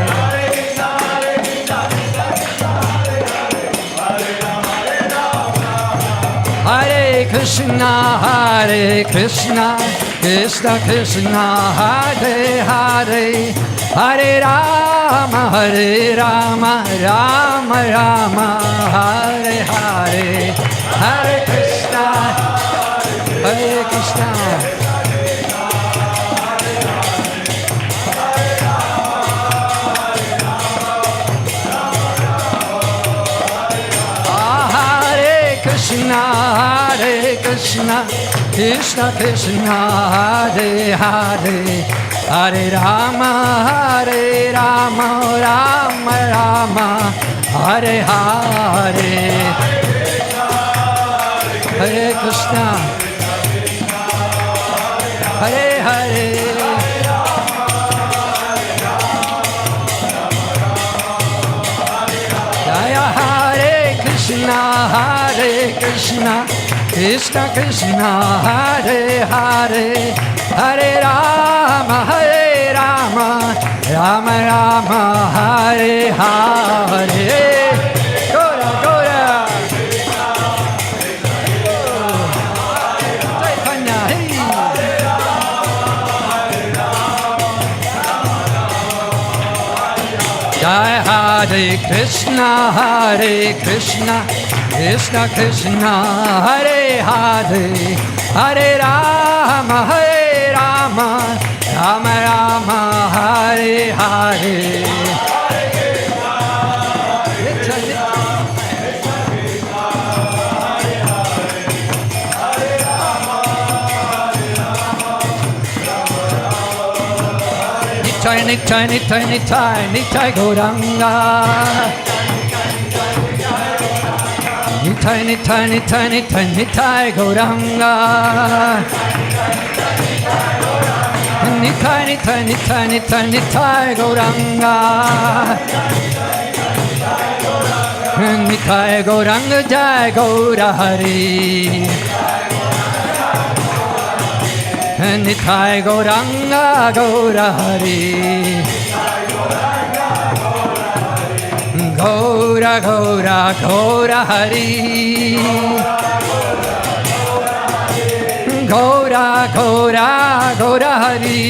Hare Krishna, Krishna Krishna, Hare Hare, Hare Rama, Rama Rama, Hare Hare. Hare Krishna, Hare Krishna. Hare Krishna, Krishna Krishna, Hare Hare, Hare Rama, Rama Rama, Hare Hare. Hare Krishna, Hare Hare. Jaya Hare Krishna, Krishna Krishna, Hare Hare, Hare Rama, Rama Rama, Hare Hare. Gora Gora. Chaitanya, hey. Jai Hare Krishna, Krishna Krishna, Hare Hare, Hare Rama, Rama Rama, Hare Hare. Nitai Gauranga. Nitai Gauranga. Nitai Gauranga. Nitai Gauranga, Jai Gaura Hari. Nitai Gauranga, Gaura Hari. Gaura Gaura Gaura Hari. Gaura Gaura Gaura Hari.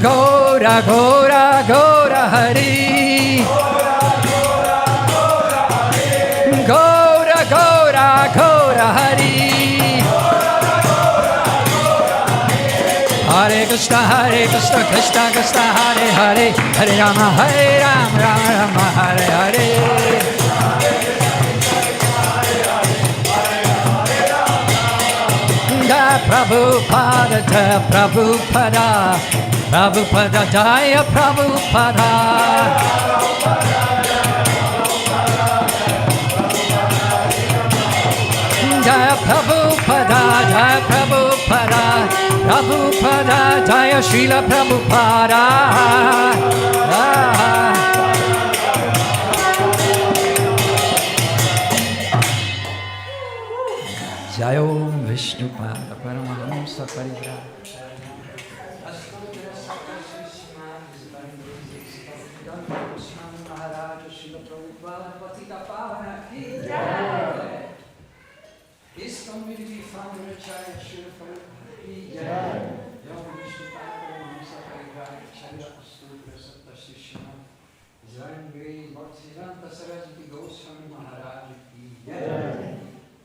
Gaura Gaura Gaura Hari. Gaura Gaura Gaura Hari. Hare Krishna, Krishna Krishna, Hare Hare, Hare Rama, Rama Rama, Hare Hare. Jai Prabhupada, Jai Prabhupada, Prabhupada, Jaya Prabhupada. Jaya Prabhupada, Jaya Prabhupada, Prabhupada, Jaya Srila Prabhupada. Jaya Om Vishnupada Paramahamsa Parivrata.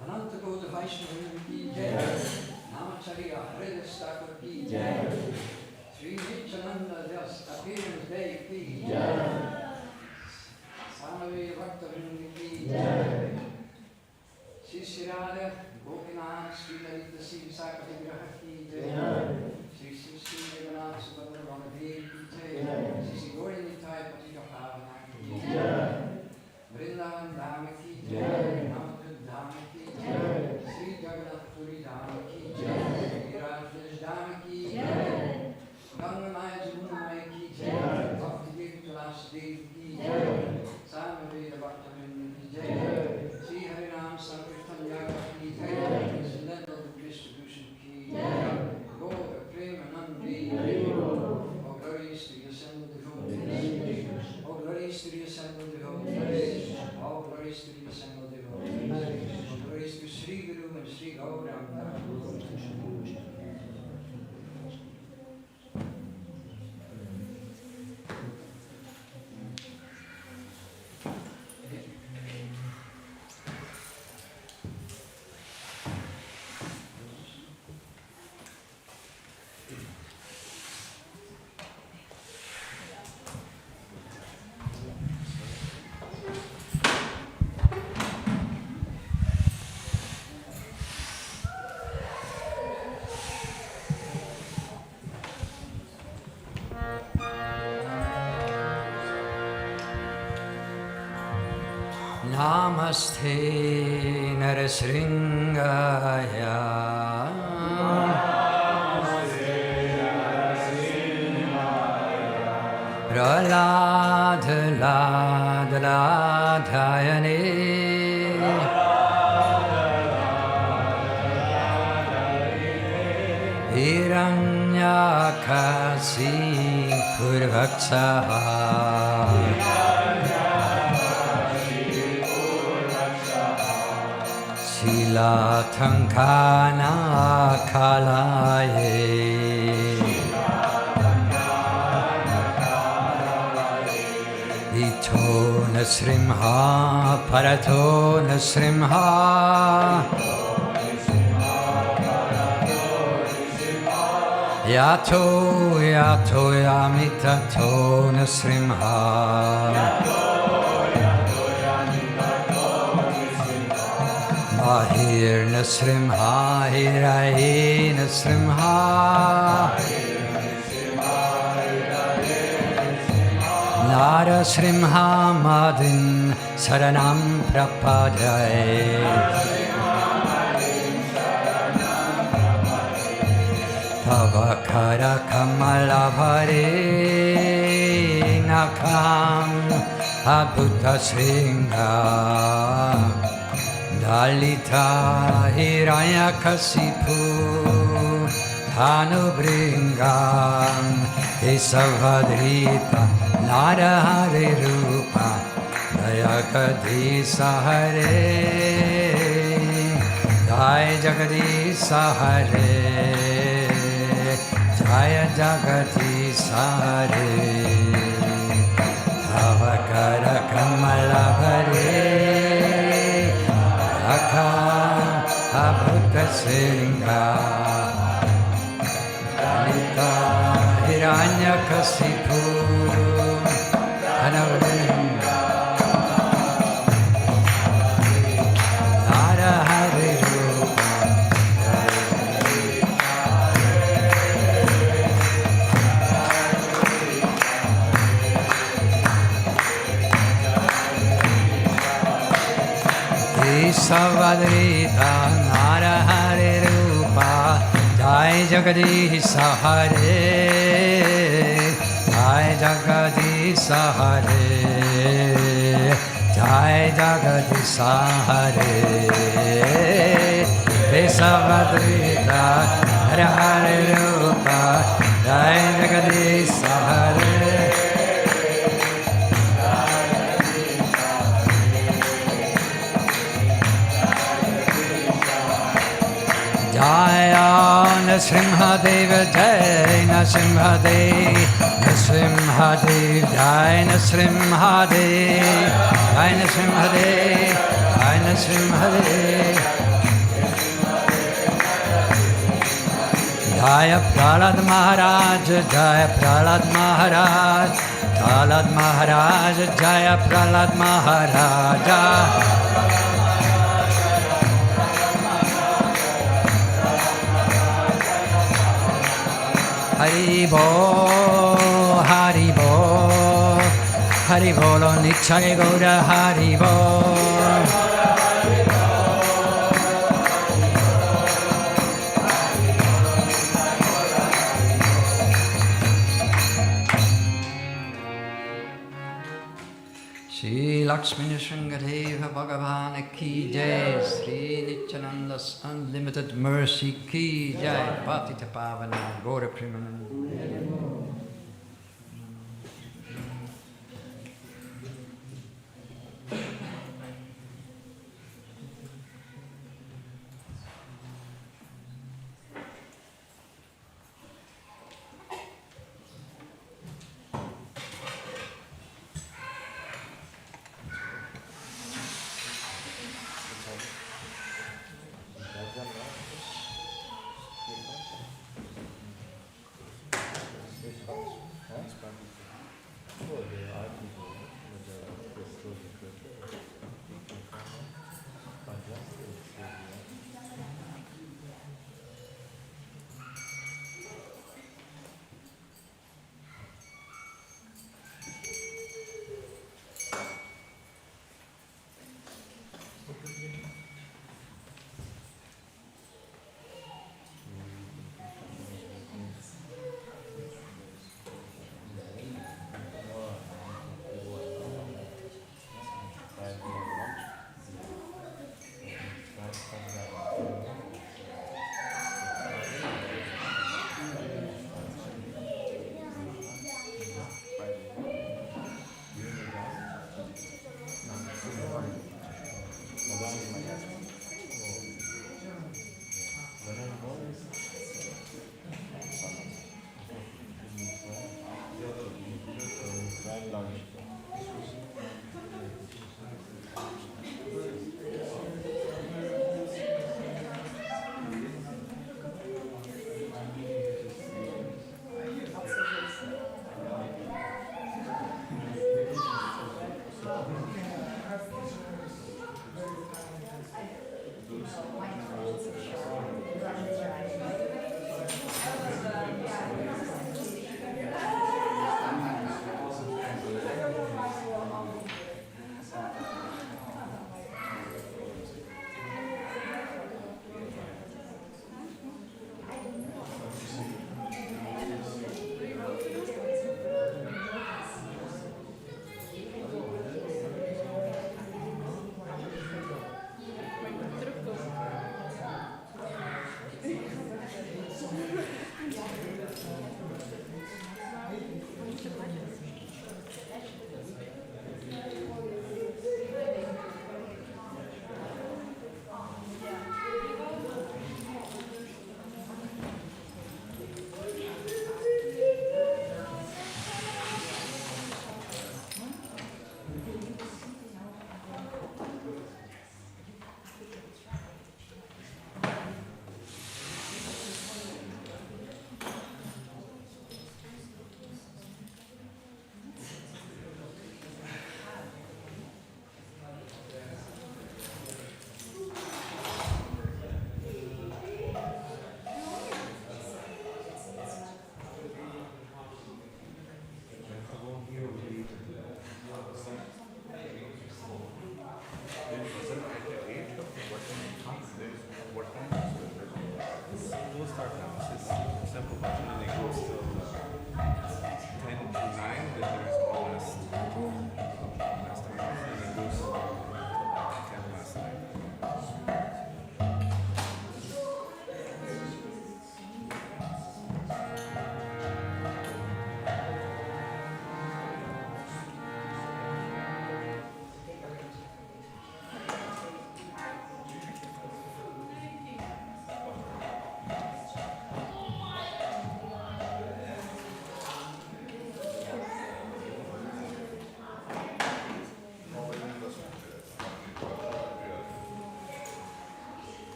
Ananta Gauda Vaishnava Nanda Das Appearance Day Ki Samave Bhakta Vrinda Ki Shri Shri Radha Gopinath Sri Lalita Sri Visakha Vigraha Ki Shri Shri Shri Jagannatha Subhadra Ramadev Ki Shri Shri Gauri Nitai Patika Pavana Ki Vrindavan Dhama Ki Namakud Dhama Ki Sri Jagannath Puri Dhama Ki Radhadesh Dhama Ki Ganga Maya Jamuna Maya Ki Bhakti Devi Tulas Devi Ki Samaveda Bhakta Vrinda Ki Sri Hare Ram Sankirtan Yaga Ki Incidental Distribution Ki Gaura Prema Nandi All glories to the assembled devotees All glories to the assembled devotees All glories to the assembled devotees All glories to Sri Guru and Sri Gauranga Namaste Narasringaya Prahlada Lada Ladayane Hiranyakasi Purvaksaha Sila Thankana Kalaye Ito Nasrimha Parato Nasrimha Yato Yato Yamitato Nasrimha Ahir Nasrimha, Hirahi Nasrimha Nara Srimha Madin Saranam Prapadai Tavakara Kamalavare Nakam Abhuta Sringha Dalita Hiranyakasipu Dhanubringam Isavadrita Narahari Rupa Dayakadisa Hare Jai Jagadisa Hare Jaya Jagadisa Hare Tavakara Kamala Hare Akha Abhuta Singha Dalita Hiranyakasipu Dhanavringa Narahari Rupa Savadrita Narahari Rupa Jai Jagadisa Hare Jai Jagadisa Hare Jai Jagadisa Hare Savadrita Narahari Rupa Jai Jagadisa Hare Jaya Nasrimhadev Jai Nasrimhadev Nasrimhadev Jai Nasrimhadev Jai Nasrimhadev Jai Nasrimhadev Jaya Prahlad Maharaj, Jaya Prahlad Maharaj, Prahlad Maharaj, Jaya Prahlad Maharaja. Hari Bol, Hari Bol, Hari Bol, Nichai Gaura Hari Bol. Shri Lakshmi Nrsingadeva Bhagavana Ki Jai, Sri Nityananda's Unlimited Mercy Ki Jai, Patita Pavana Gaura Premanand.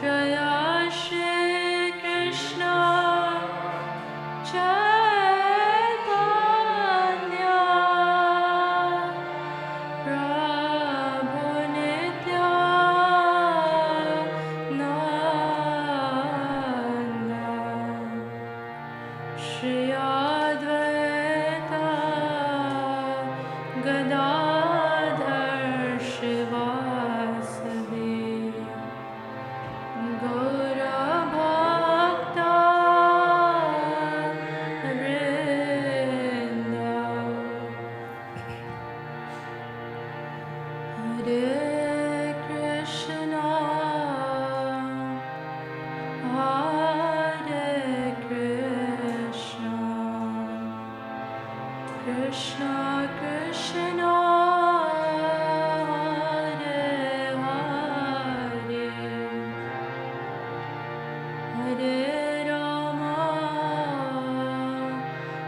Jaya Shri Krishna Chaitanya Prabhu Nityananda Shri Advaita Gadadhar Shivasadi Gaura Bhakta Vrinda Hare Krishna Hare Krishna Krishna Krishna Hare Hare Hare Rama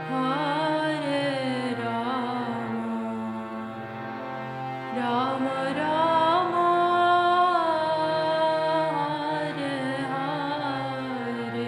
Hare Rama Rama Rama Hare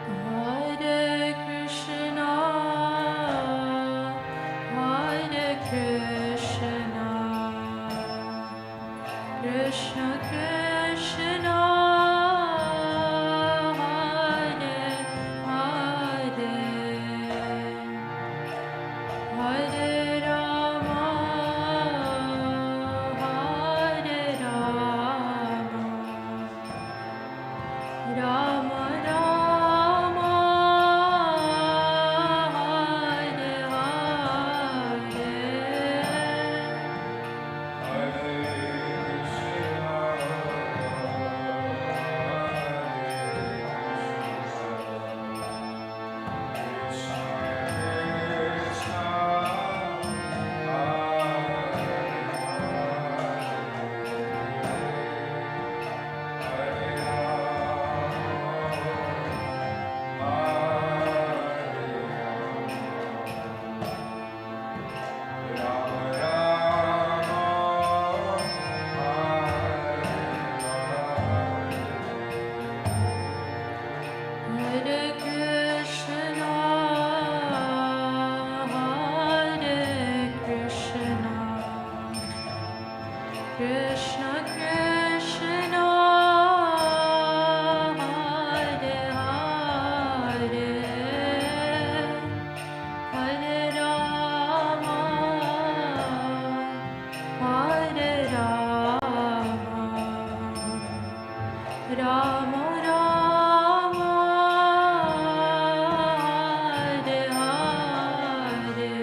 Hare Krishna, Hare Krishna, Krishna Krishna, Hare Hare, Hare Rama, Hare Rama, Rama Rama, Hare Hare Krishna, Hare Krishna, Krishna Krishna, Hare Hare, Hare Rama, Hare Rama, Rama Rama, Hare Hare.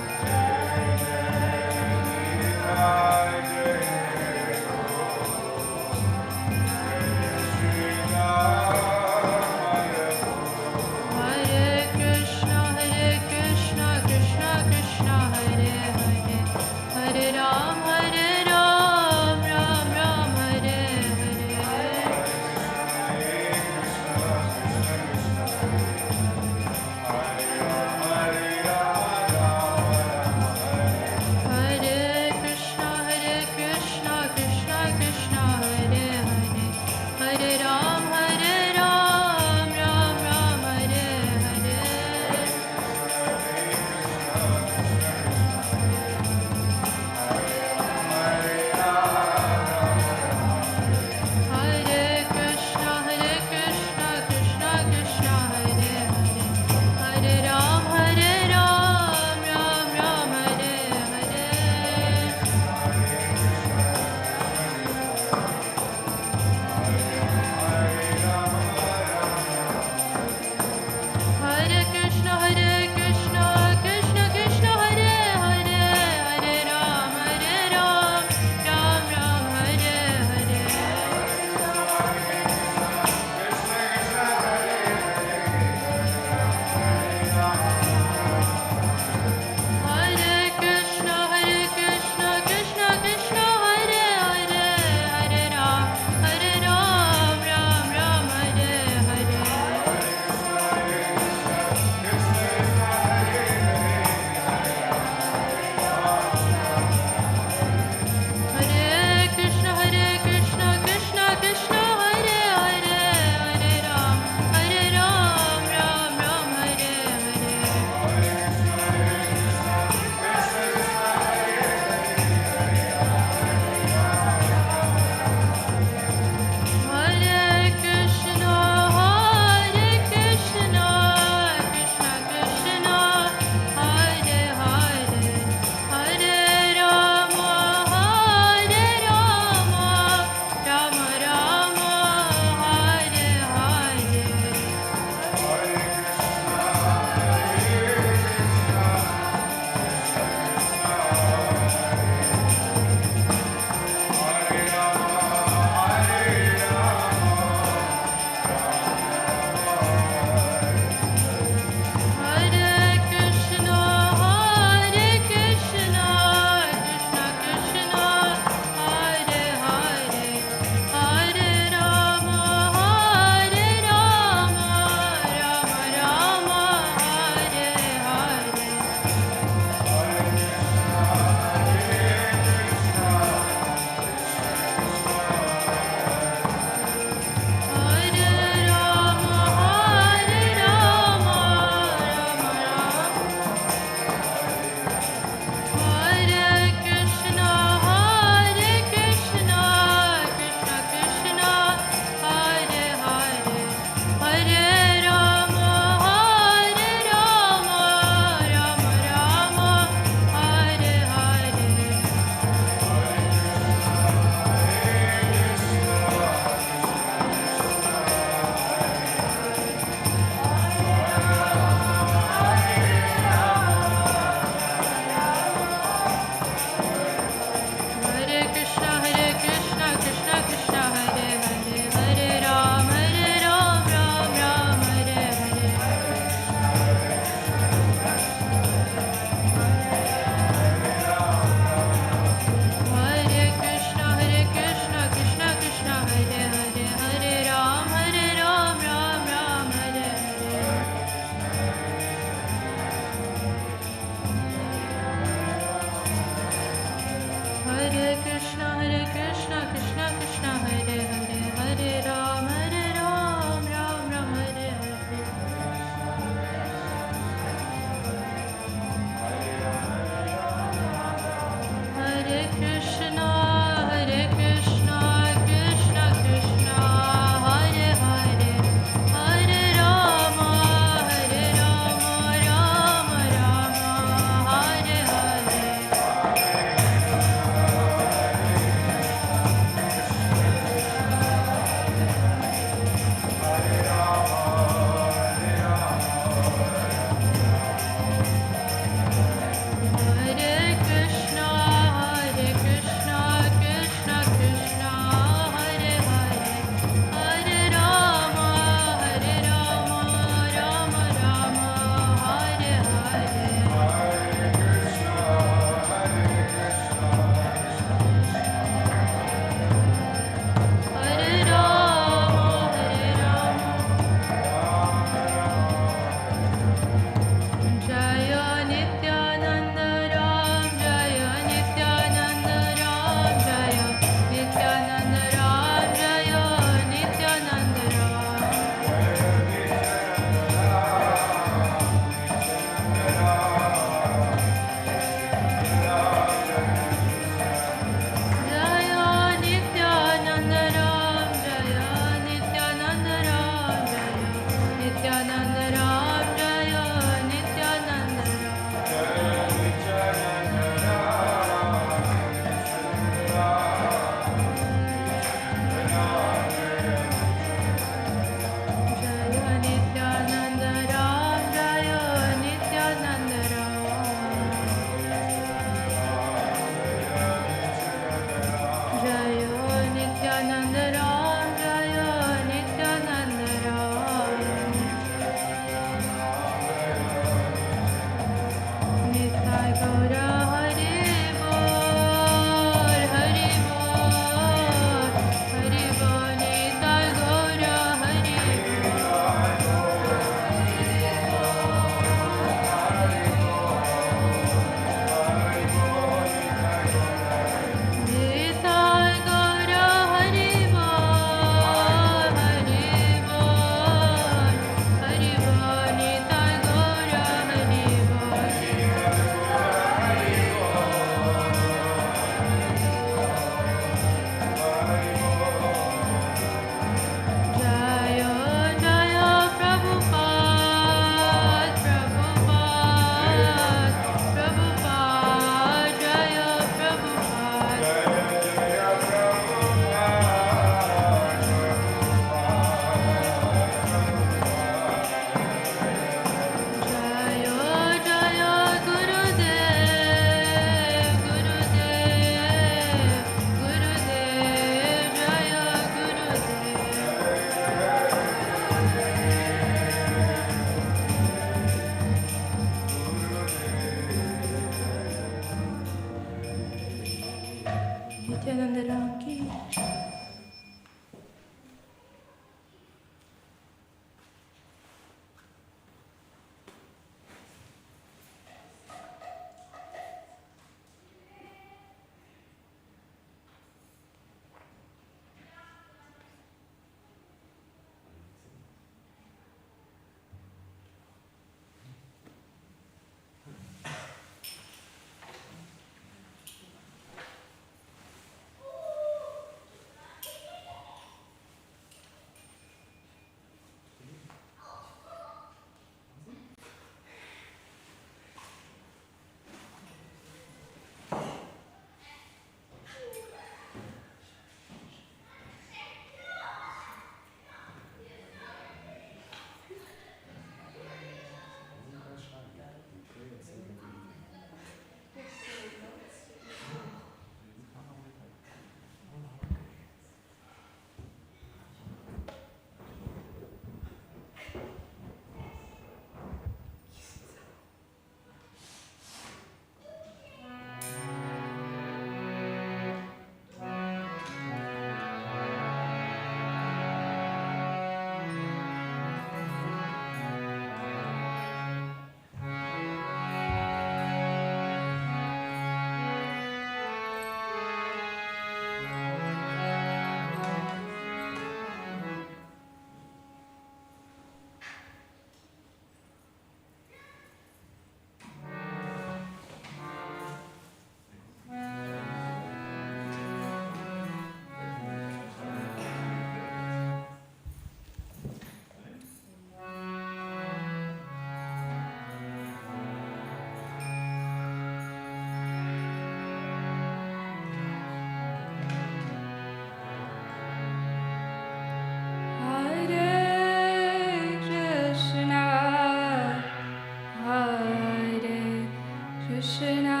Krishna,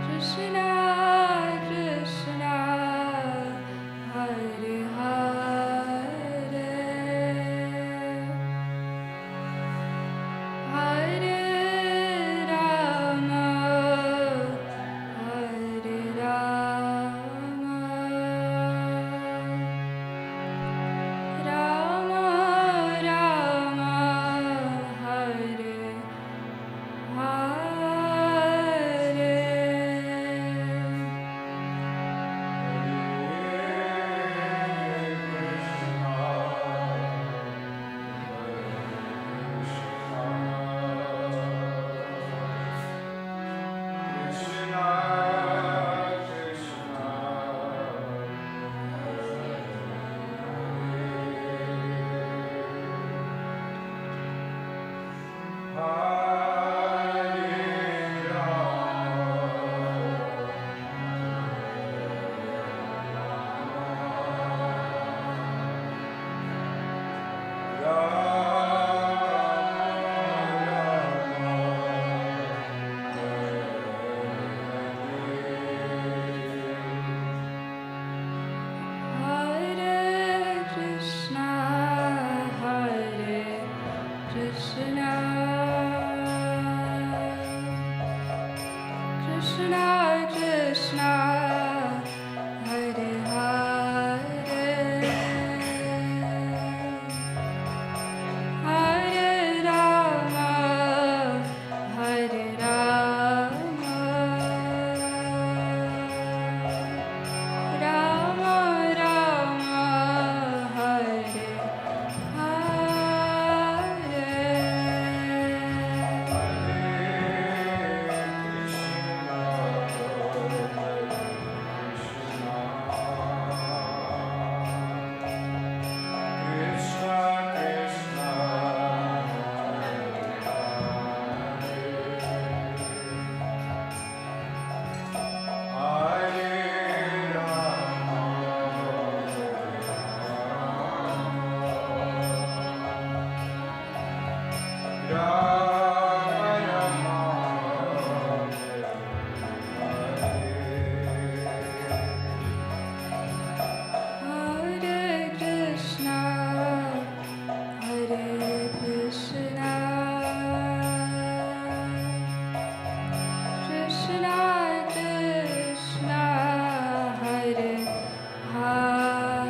Krishna, Krishna, Hare Hare, Hare Rama, Hare Rama, Rama Rama, Hare Hare Krishna, Hare Krishna, Krishna Krishna, Hare Hare, Hare Rama, Hare Rama, Rama Rama, Hare Hare Krishna, Hare Krishna, Krishna Krishna, Hare Hare,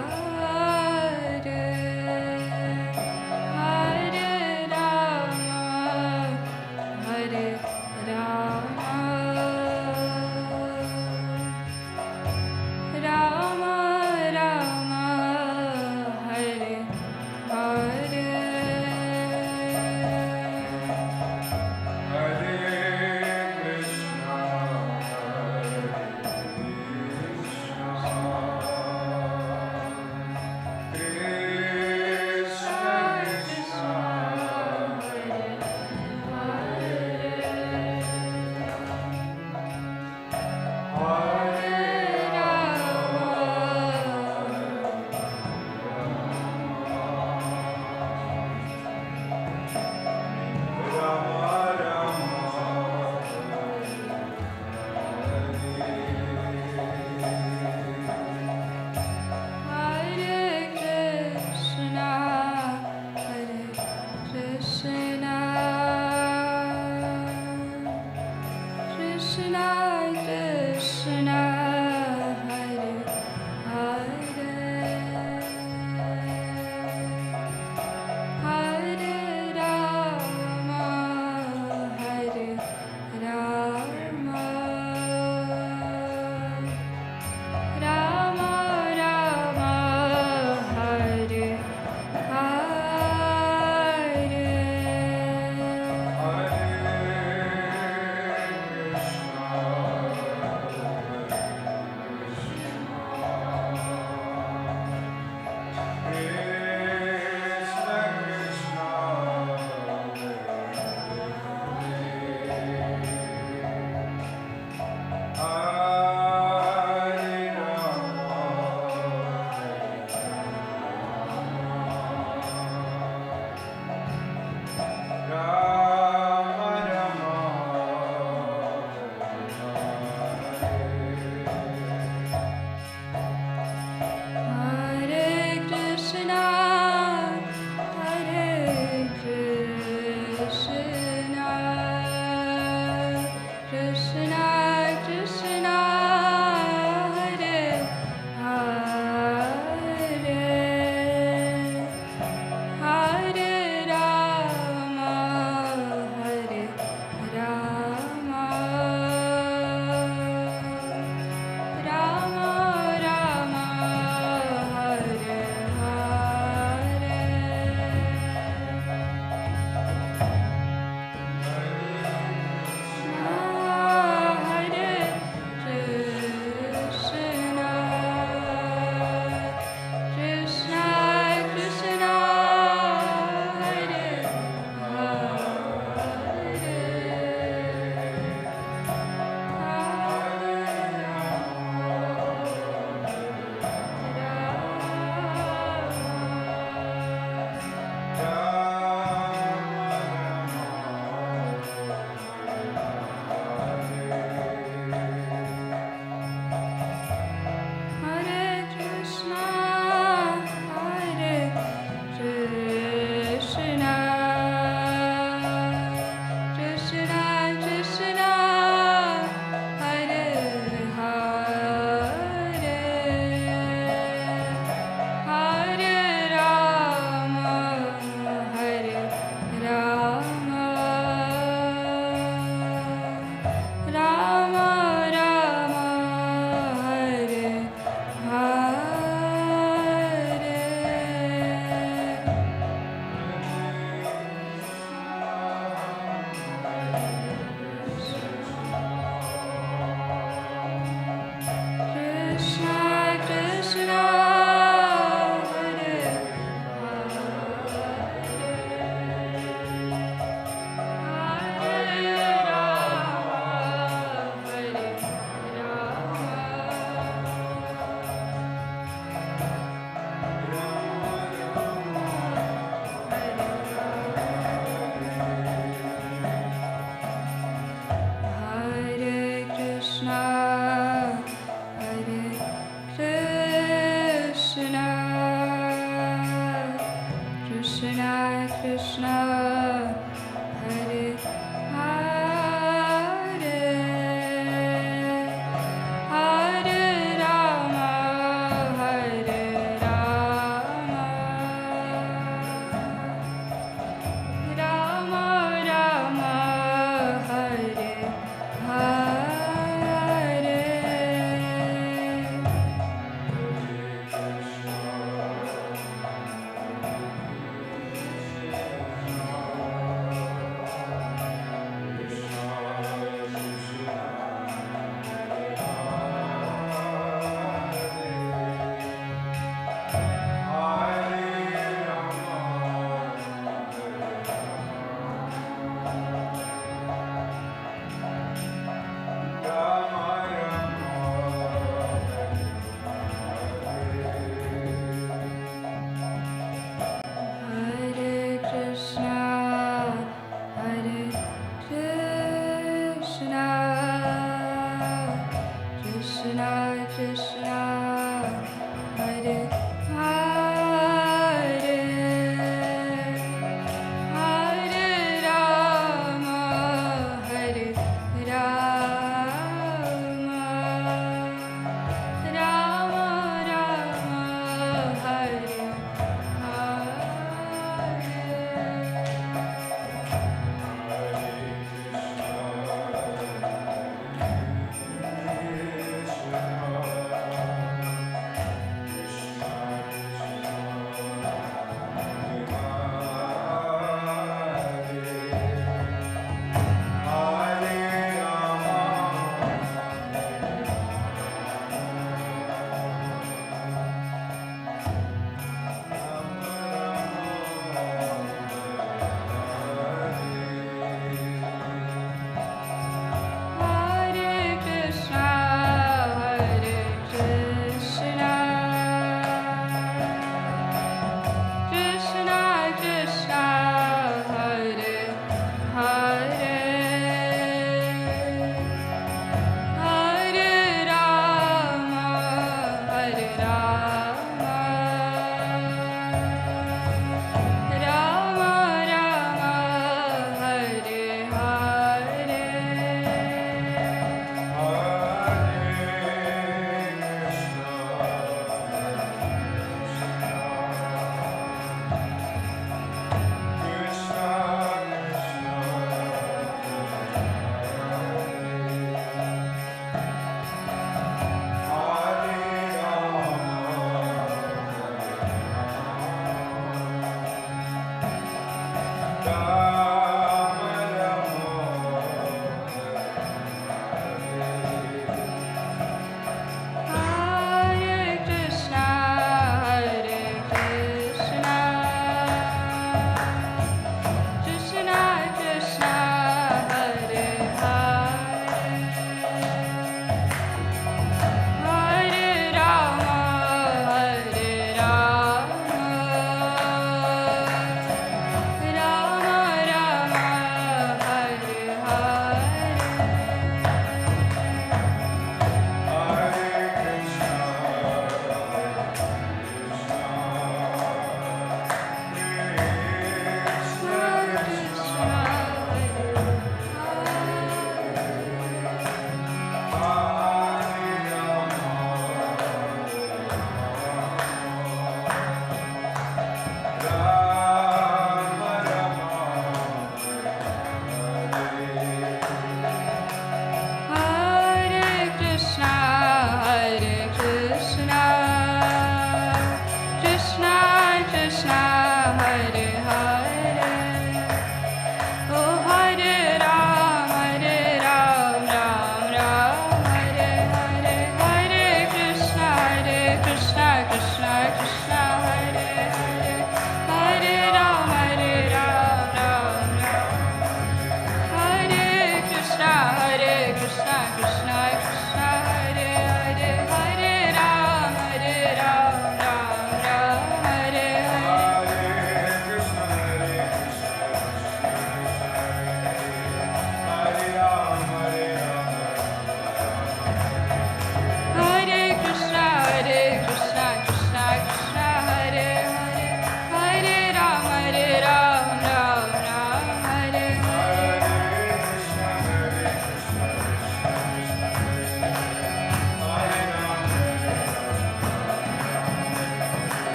Hare Rama, Hare Rama, Rama Rama, Hare Hare, Hare Krishna, Hare Krishna, Krishna Krishna, Hare Hare, Hare Rama, Hare Rama, Rama Rama, Hare Rama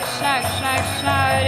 Hare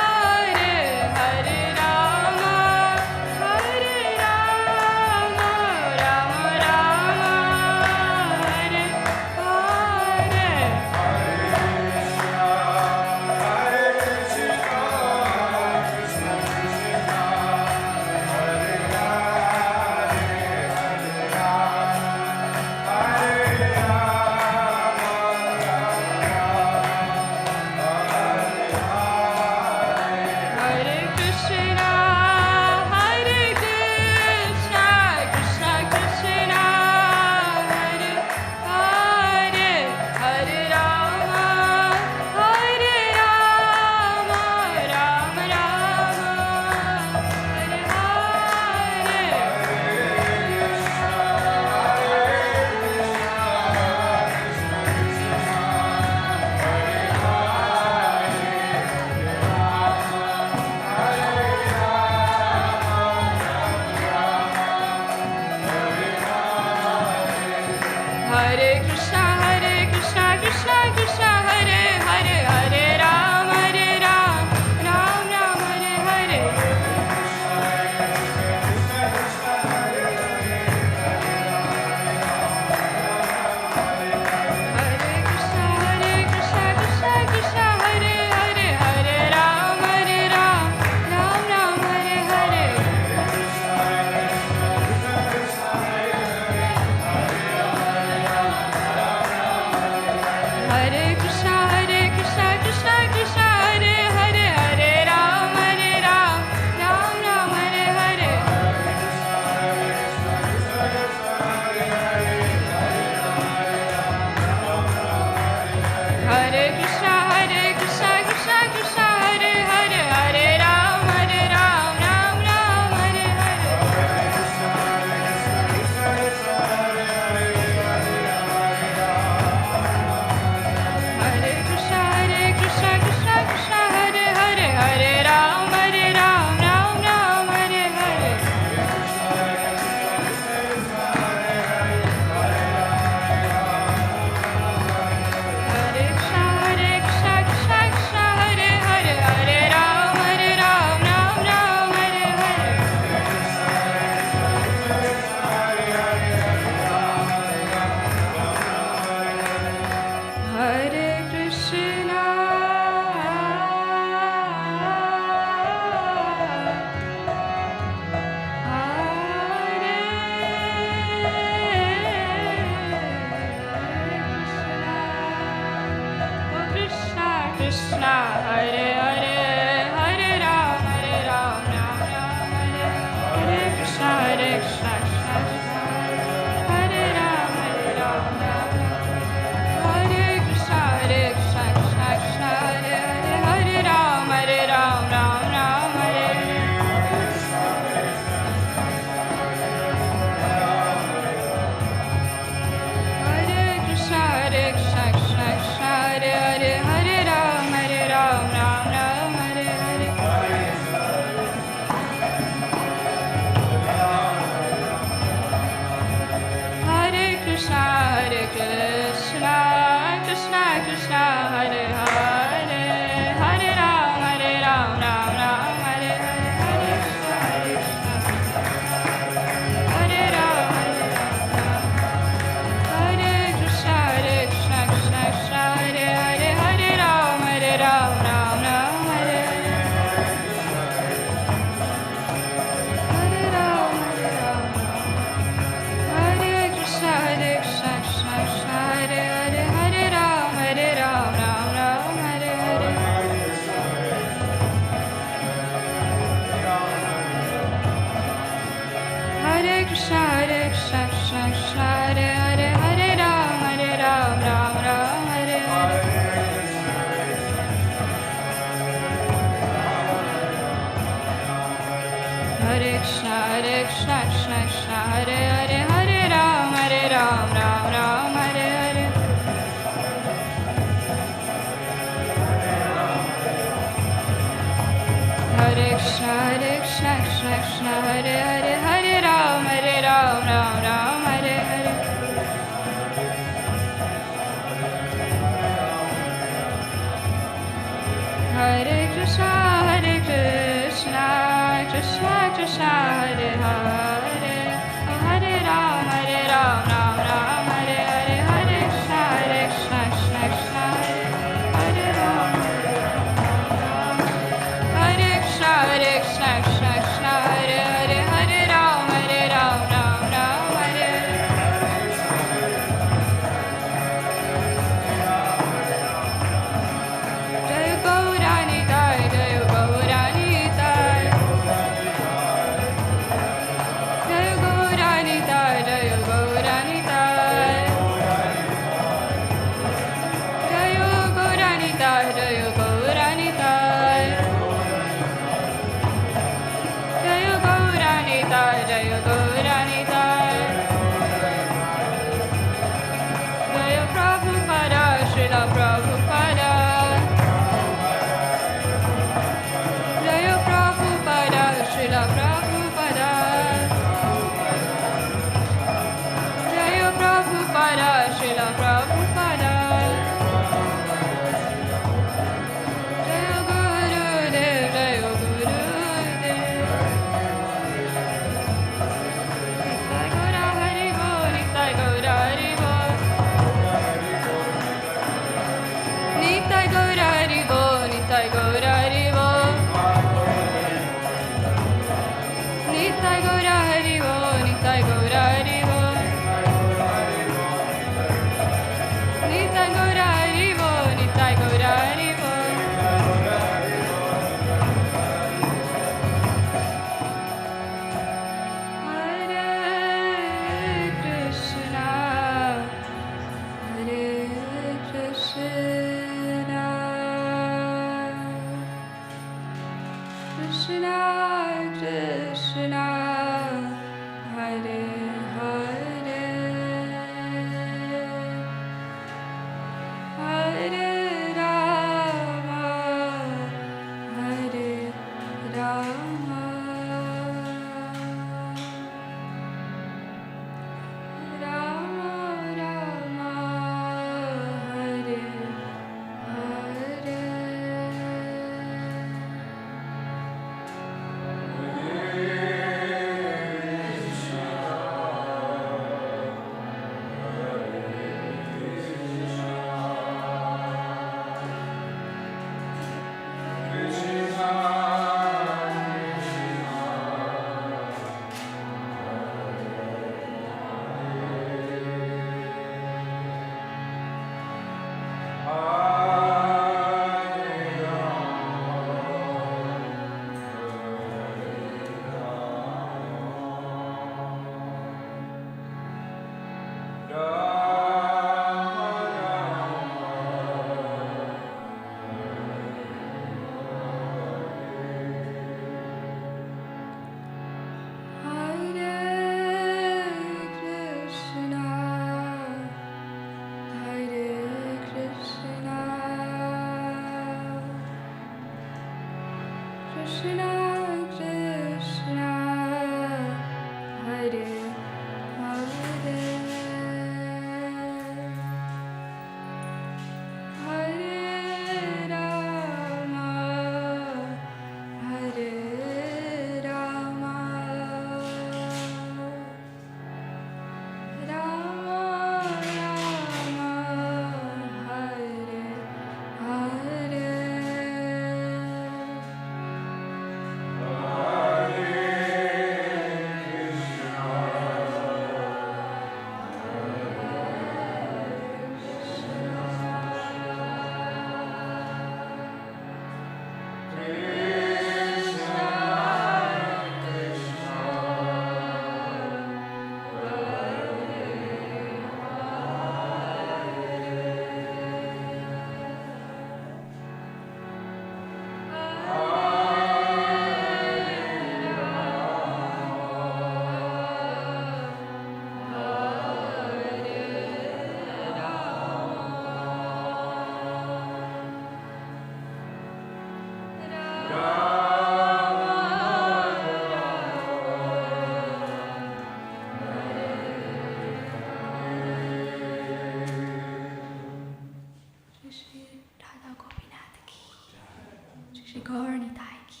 Shri Gaur Nitai ki,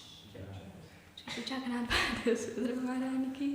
Shri Jagannath Baladev Sudra Maharani ki.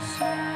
Hare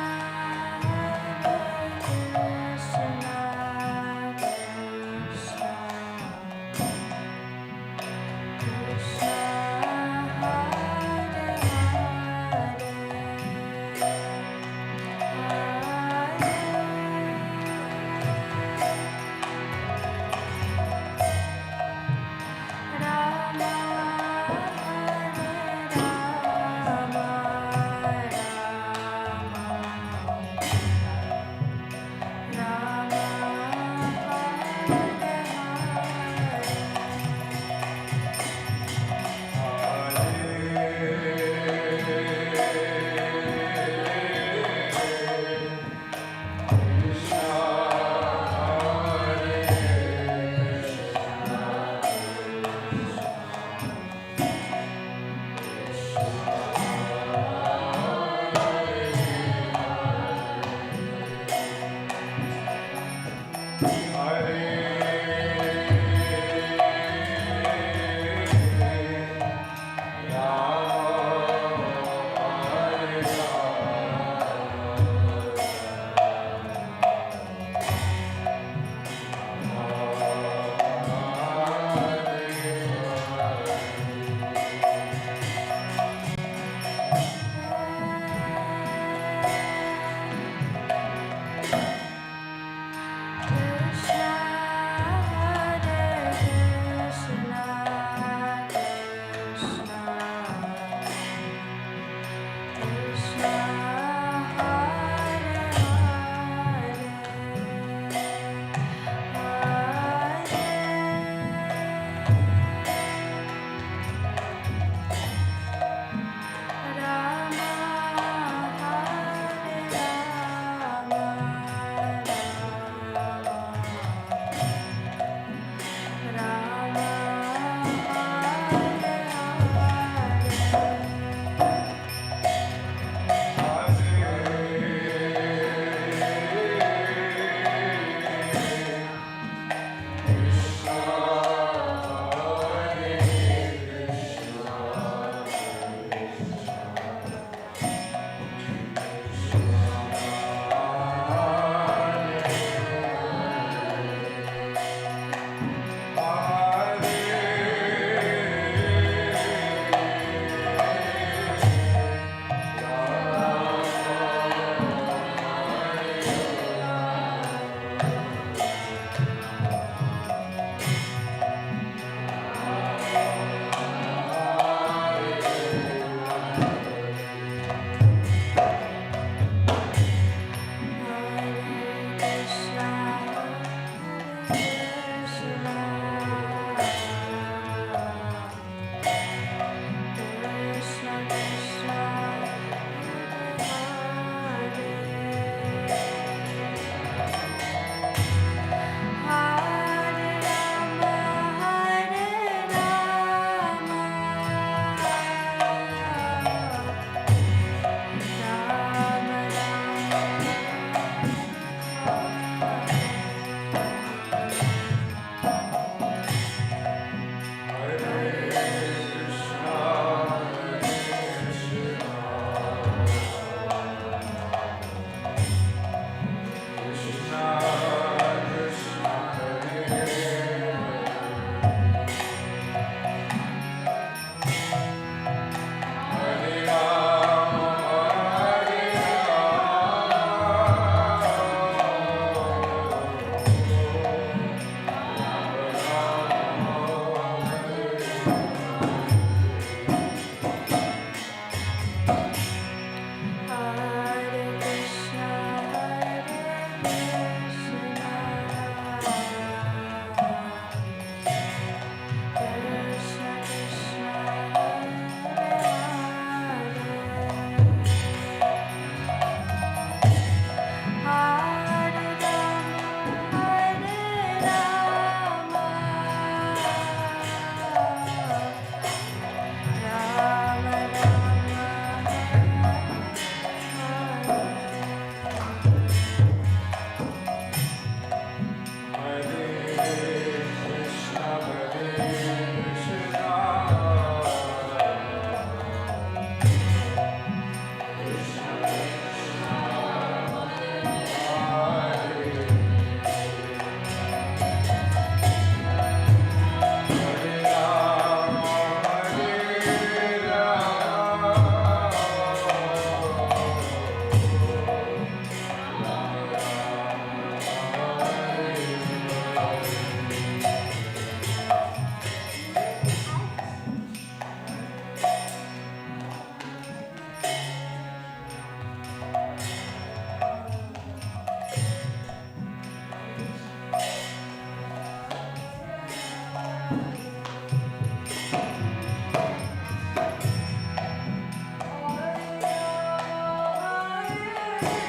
Hare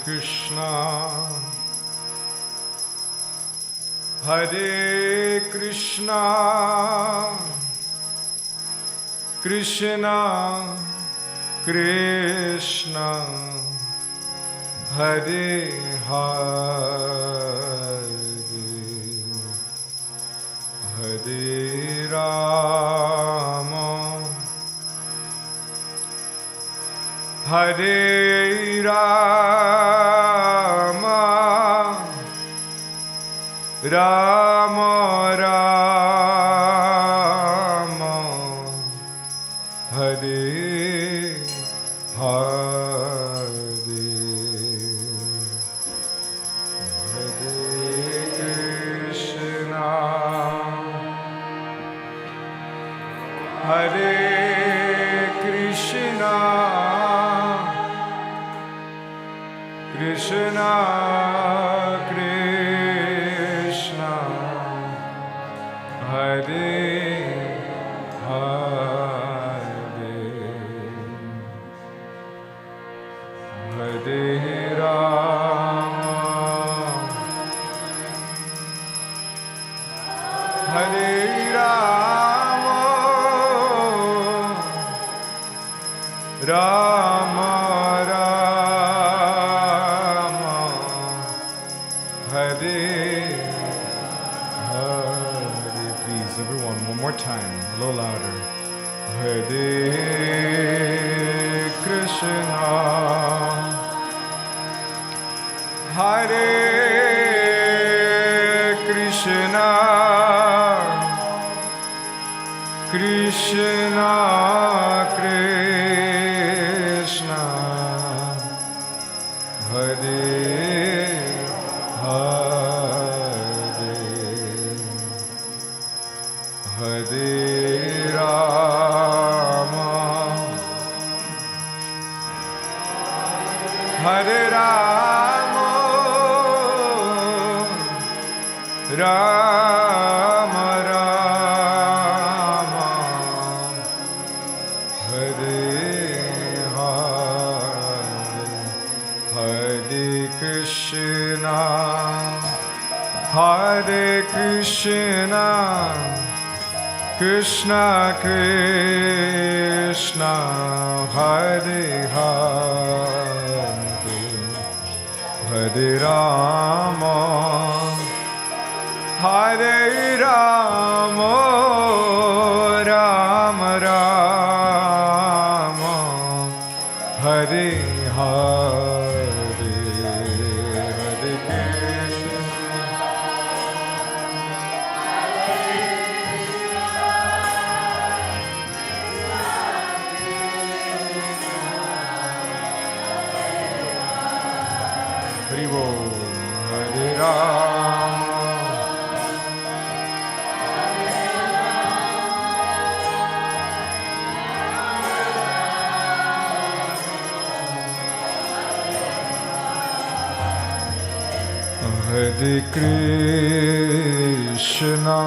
Krishna, Hare Krishna, Krishna Krishna, Hare Hare, Hare Rama, Hare Rama, Rama Rama, Hare Hare, Hare Krishna, Hare Krishna, Krishna Krishna, Hare Hare, Hare Rama, Hare Rama, Rama Rama, Hare Hare. Please, everyone, one more time, a little louder. Hare Krishna, Hare Krishna, Krishna Krishna, Hare Hare, Hare Rama, Hare Rama, Rama Rama, Hare Hare, Hare Krishna, Hare Krishna, Krishna Krishna, Hare Hare, Hare Rama, Hare Rama, Rama Rama, Hare Hare, Hare Krishna, Hare Bol, Hare Rama, Hare Krishna,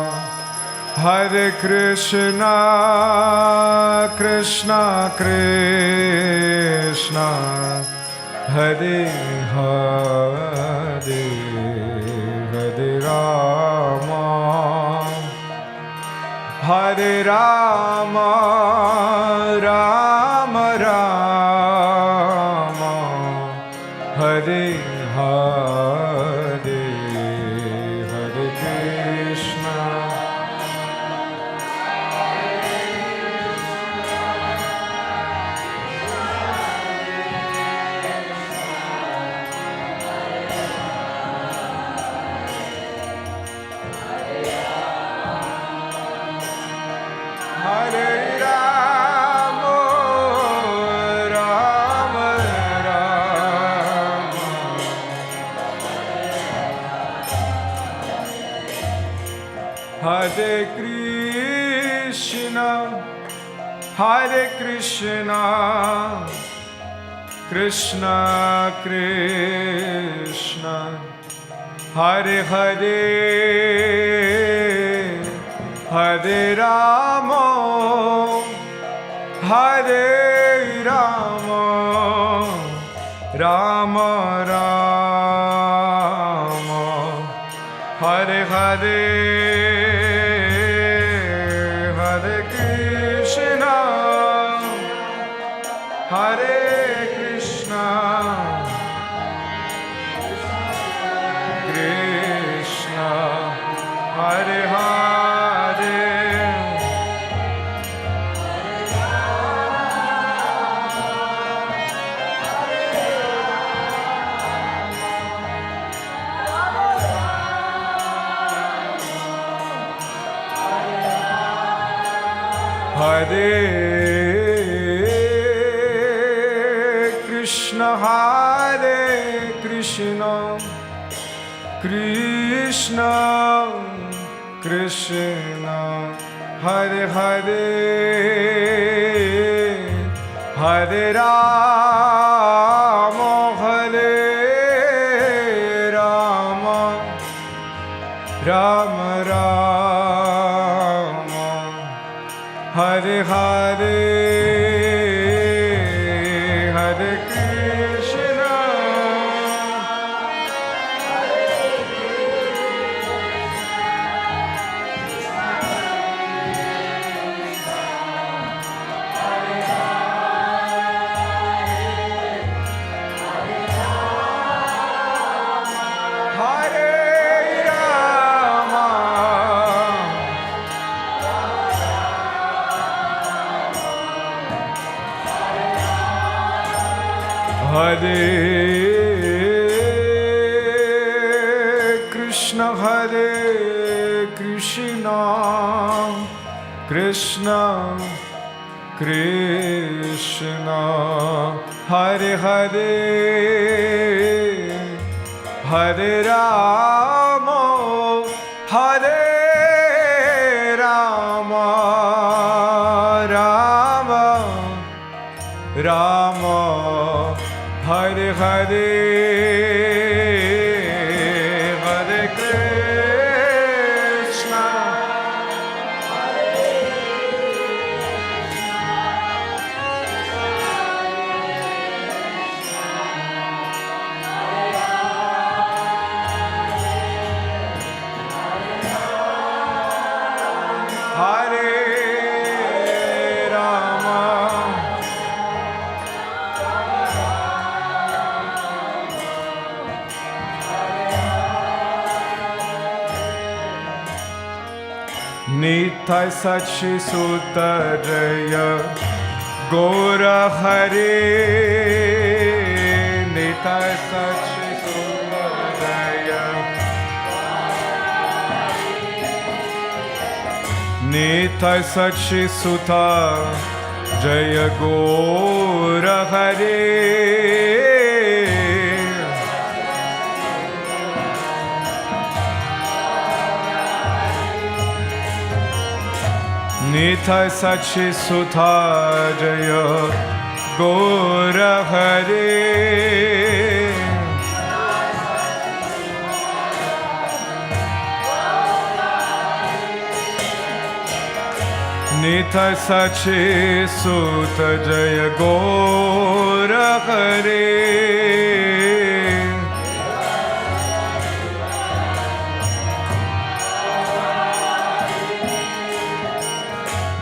Hare Krishna, Krishna Krishna, Hare Hare, Hare Rama, Hare Rama, Rama Rama, Hare Hare, Hare Krishna, Hare Rama, Rama Rama, Hare Krishna, Hare Krishna, Krishna Krishna, Hare Hare, Hare Rama, Hare Rama, Rama Rama, Hare Hare, Hare Krishna, Hare Krishna, Krishna, Hare Hare, Hare Krishna, Hare Krishna, Krishna Krishna, Hare Hare, Hare Rama, Hare Rama, Rama Rama, Hare Hare, Hare Krishna, Hare Rama, Hare Krishna, Hare Krishna, Krishna Krishna, Hare Hare, Hare Rama, Hare Rama, Rama Rama, Hare Hare, Hare Krishna, Hare Rama, Nitai Sachi Sutta Jaya Gora Hare, Nitai Sachi Sutta Jaya, Nitai Sachi Sutta Jaya Gora Hare, Nitai Sachi Sutta Jaya Gora Hare, Nitai Sachi Sutta Jaya Gora Hare,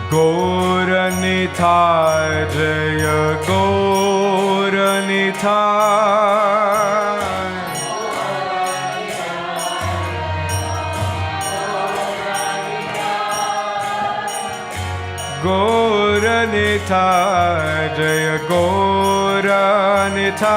Gora Nitai Jaya Gora Nitai, Gora Nitai Jaya Gora Nitai,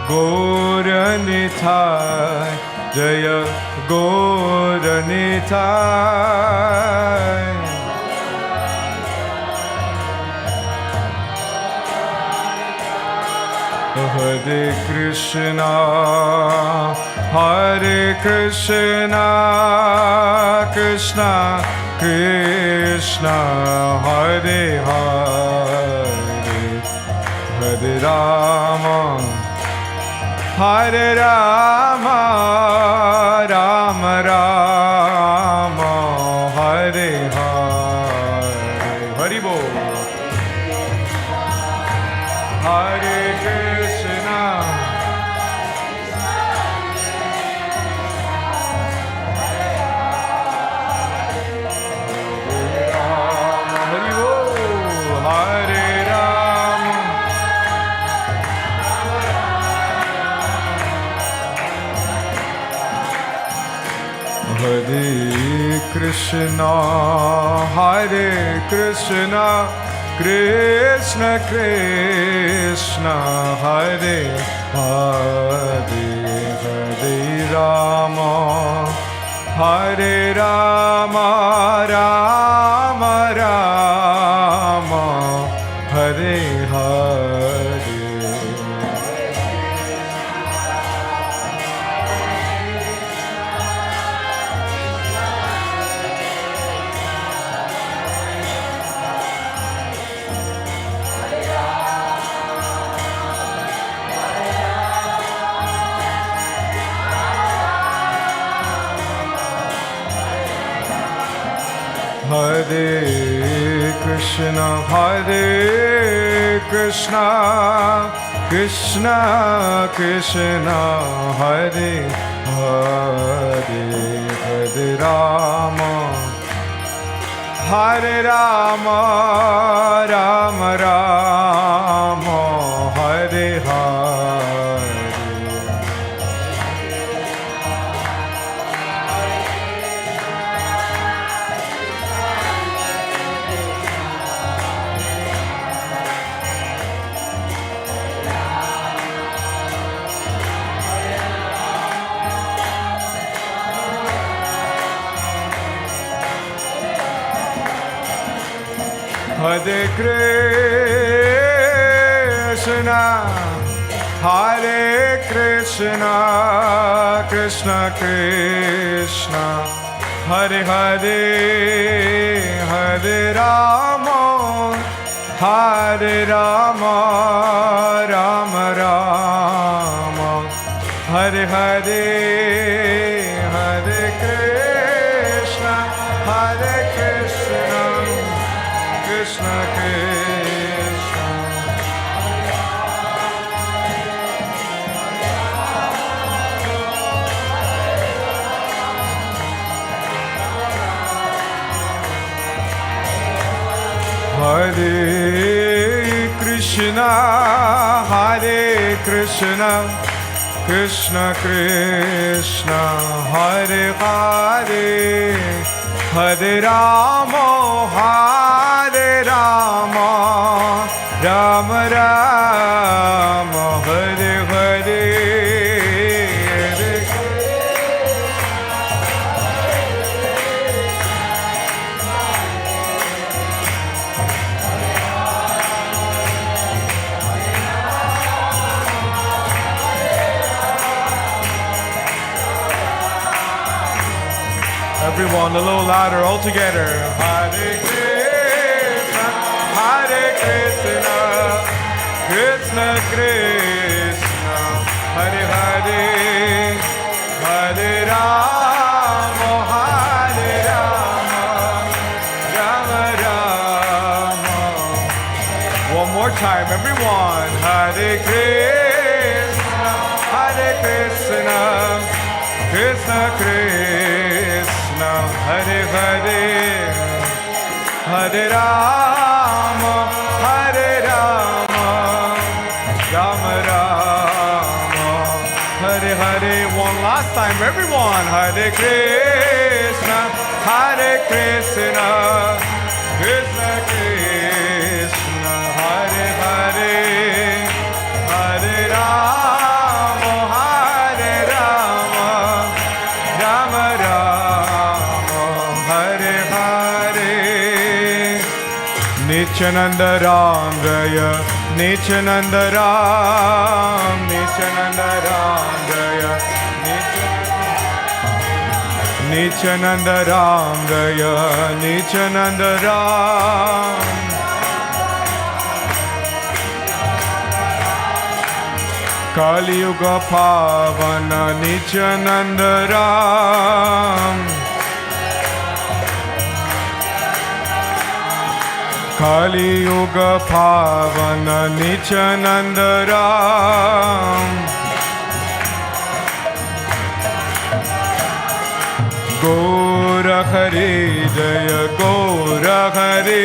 Gora Nitai Jaya Gora Nitai, Hare Krishna, Hare Krishna, Krishna Krishna, Hare Hare, Hare Rama, Hare Rama, Rama Rama, Hare Krishna. Hare Krishna, Hare Krishna, Krishna Krishna, Hare Hare, Hare Rama, Hare Rama, Rama Rama, Hare Hare. Hare Krishna, Krishna Krishna, Hare Hare, Hare Rama, Hare Rama, Rama Rama, Hare Hare. Hare Krishna, Hare Krishna, Krishna Krishna, Hare Hare, Hare Rama, Hare Rama, Rama Rama, Hare Hare, Hare Krishna, Hare Krishna, Krishna Krishna. Hare Krishna, Hare Krishna, Krishna Krishna, Hare Hare, Hare Rama, Hare Rama, Rama Rama, Hare Hare. Everyone, a little louder, all together. Hare Krishna, Hare Krishna, Krishna Krishna, Hare Hare, Hare Rama, Hare Rama, Rama Rama. One more time, everyone. Hare Krishna, Hare Krishna, Krishna Krishna, Hare Hare, Hare Rama, Hare Rama, Rama Rama, Hare Hare. One last time, everyone. Hare Krishna, Hare Krishna, Krishna Krishna, Hare Hare, Hare Rama, Hare Rama, Rama Rama, Hare Hare. Nityananda Ram Raya, Nityananda Ram, Nityananda Ram Raya, Nityananda Ram Raya, Nityananda Ram. Kali Yuga Pavana, Nityananda Ram. Kali Yuga Pavana Nityananda Ram Gora Hare Jaya Gora Hare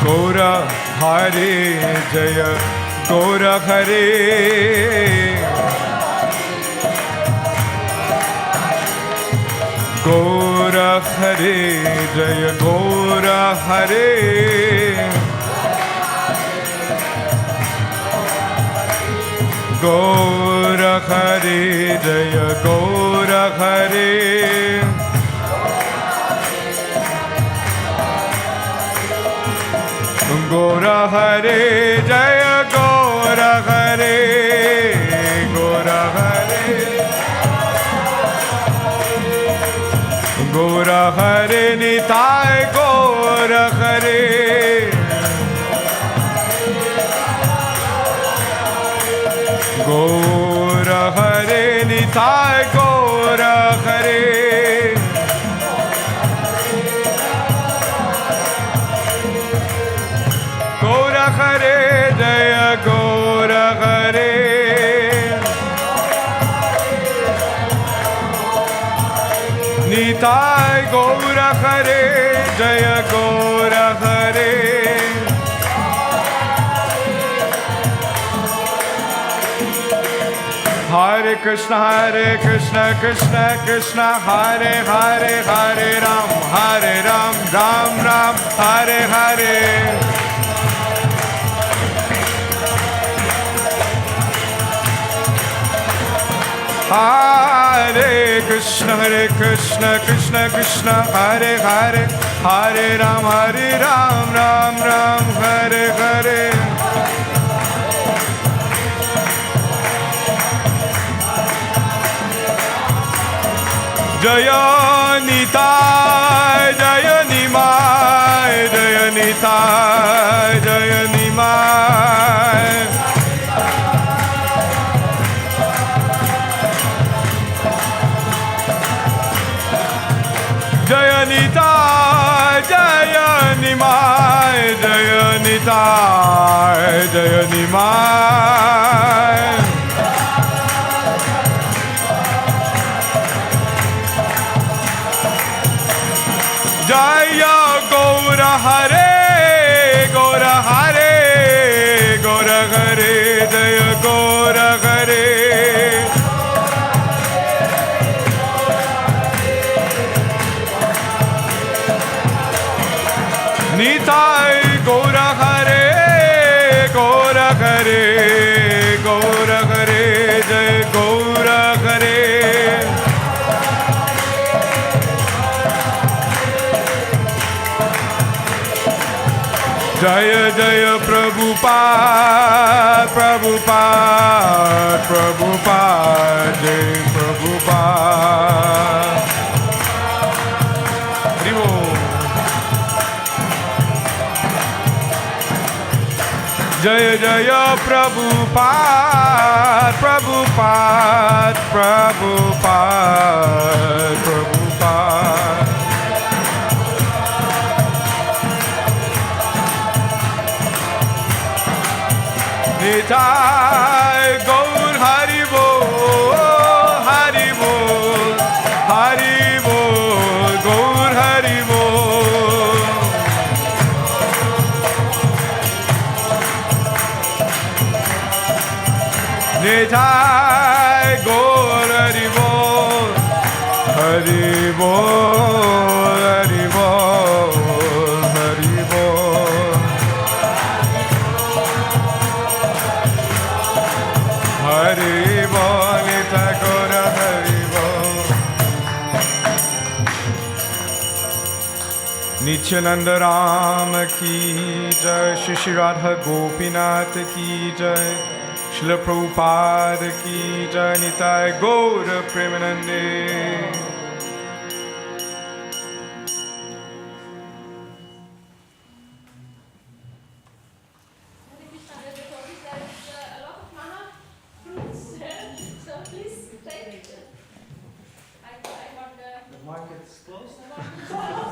Gora Hare Jaya Gora Hare Gora Hare Jaya Gora Hare Gora Hare Jaya Gora Hare Gora Hare Jaya Gora Hare Gora Hare Gora Hare Nitai Gora Hare Gora Hare Nitai Gora Hare Gora Hare Jaya Gora Hare Nitai Gora Hare Jaya Gora Hare Hare Krishna Krishna Krishna Hare Hare Hare Ram Ram Ram Hare Hare Hare Krishna Krishna Krishna Hare Hare Hare Ram Ram Ram Hare Hare Jaya Nitai Jaya Nimai Jaya Nitai Jaya Nimai Jaya Nitai Jaya Nimai Jaya Nitai Jaya Nimai Jaya Gaura Hare Gaura Hare Gaura Hare Jaya Gaura Hare Nitai Gaura Hare Gaura Hare Gaura Hare Jaya Gaura Hare Jaya Jaya Prabhupada Prabhupada Prabhupada Jai Prabhupada Haribo Jaya Jaya Prabhupada Prabhupada Prabhupada Prabhupada Nitai Gaur Haribo Haribo Haribo Gaur Haribo Nitai Gaur Haribo Haribo Haribo Haribo Haribo Nitai Gaur Haribo Nityananda Ram ki jai Shri Radha Gopinath ki jai Srila Prabhupada ki jai Nitai Gaur Premanande So please take. I got the market's closed now?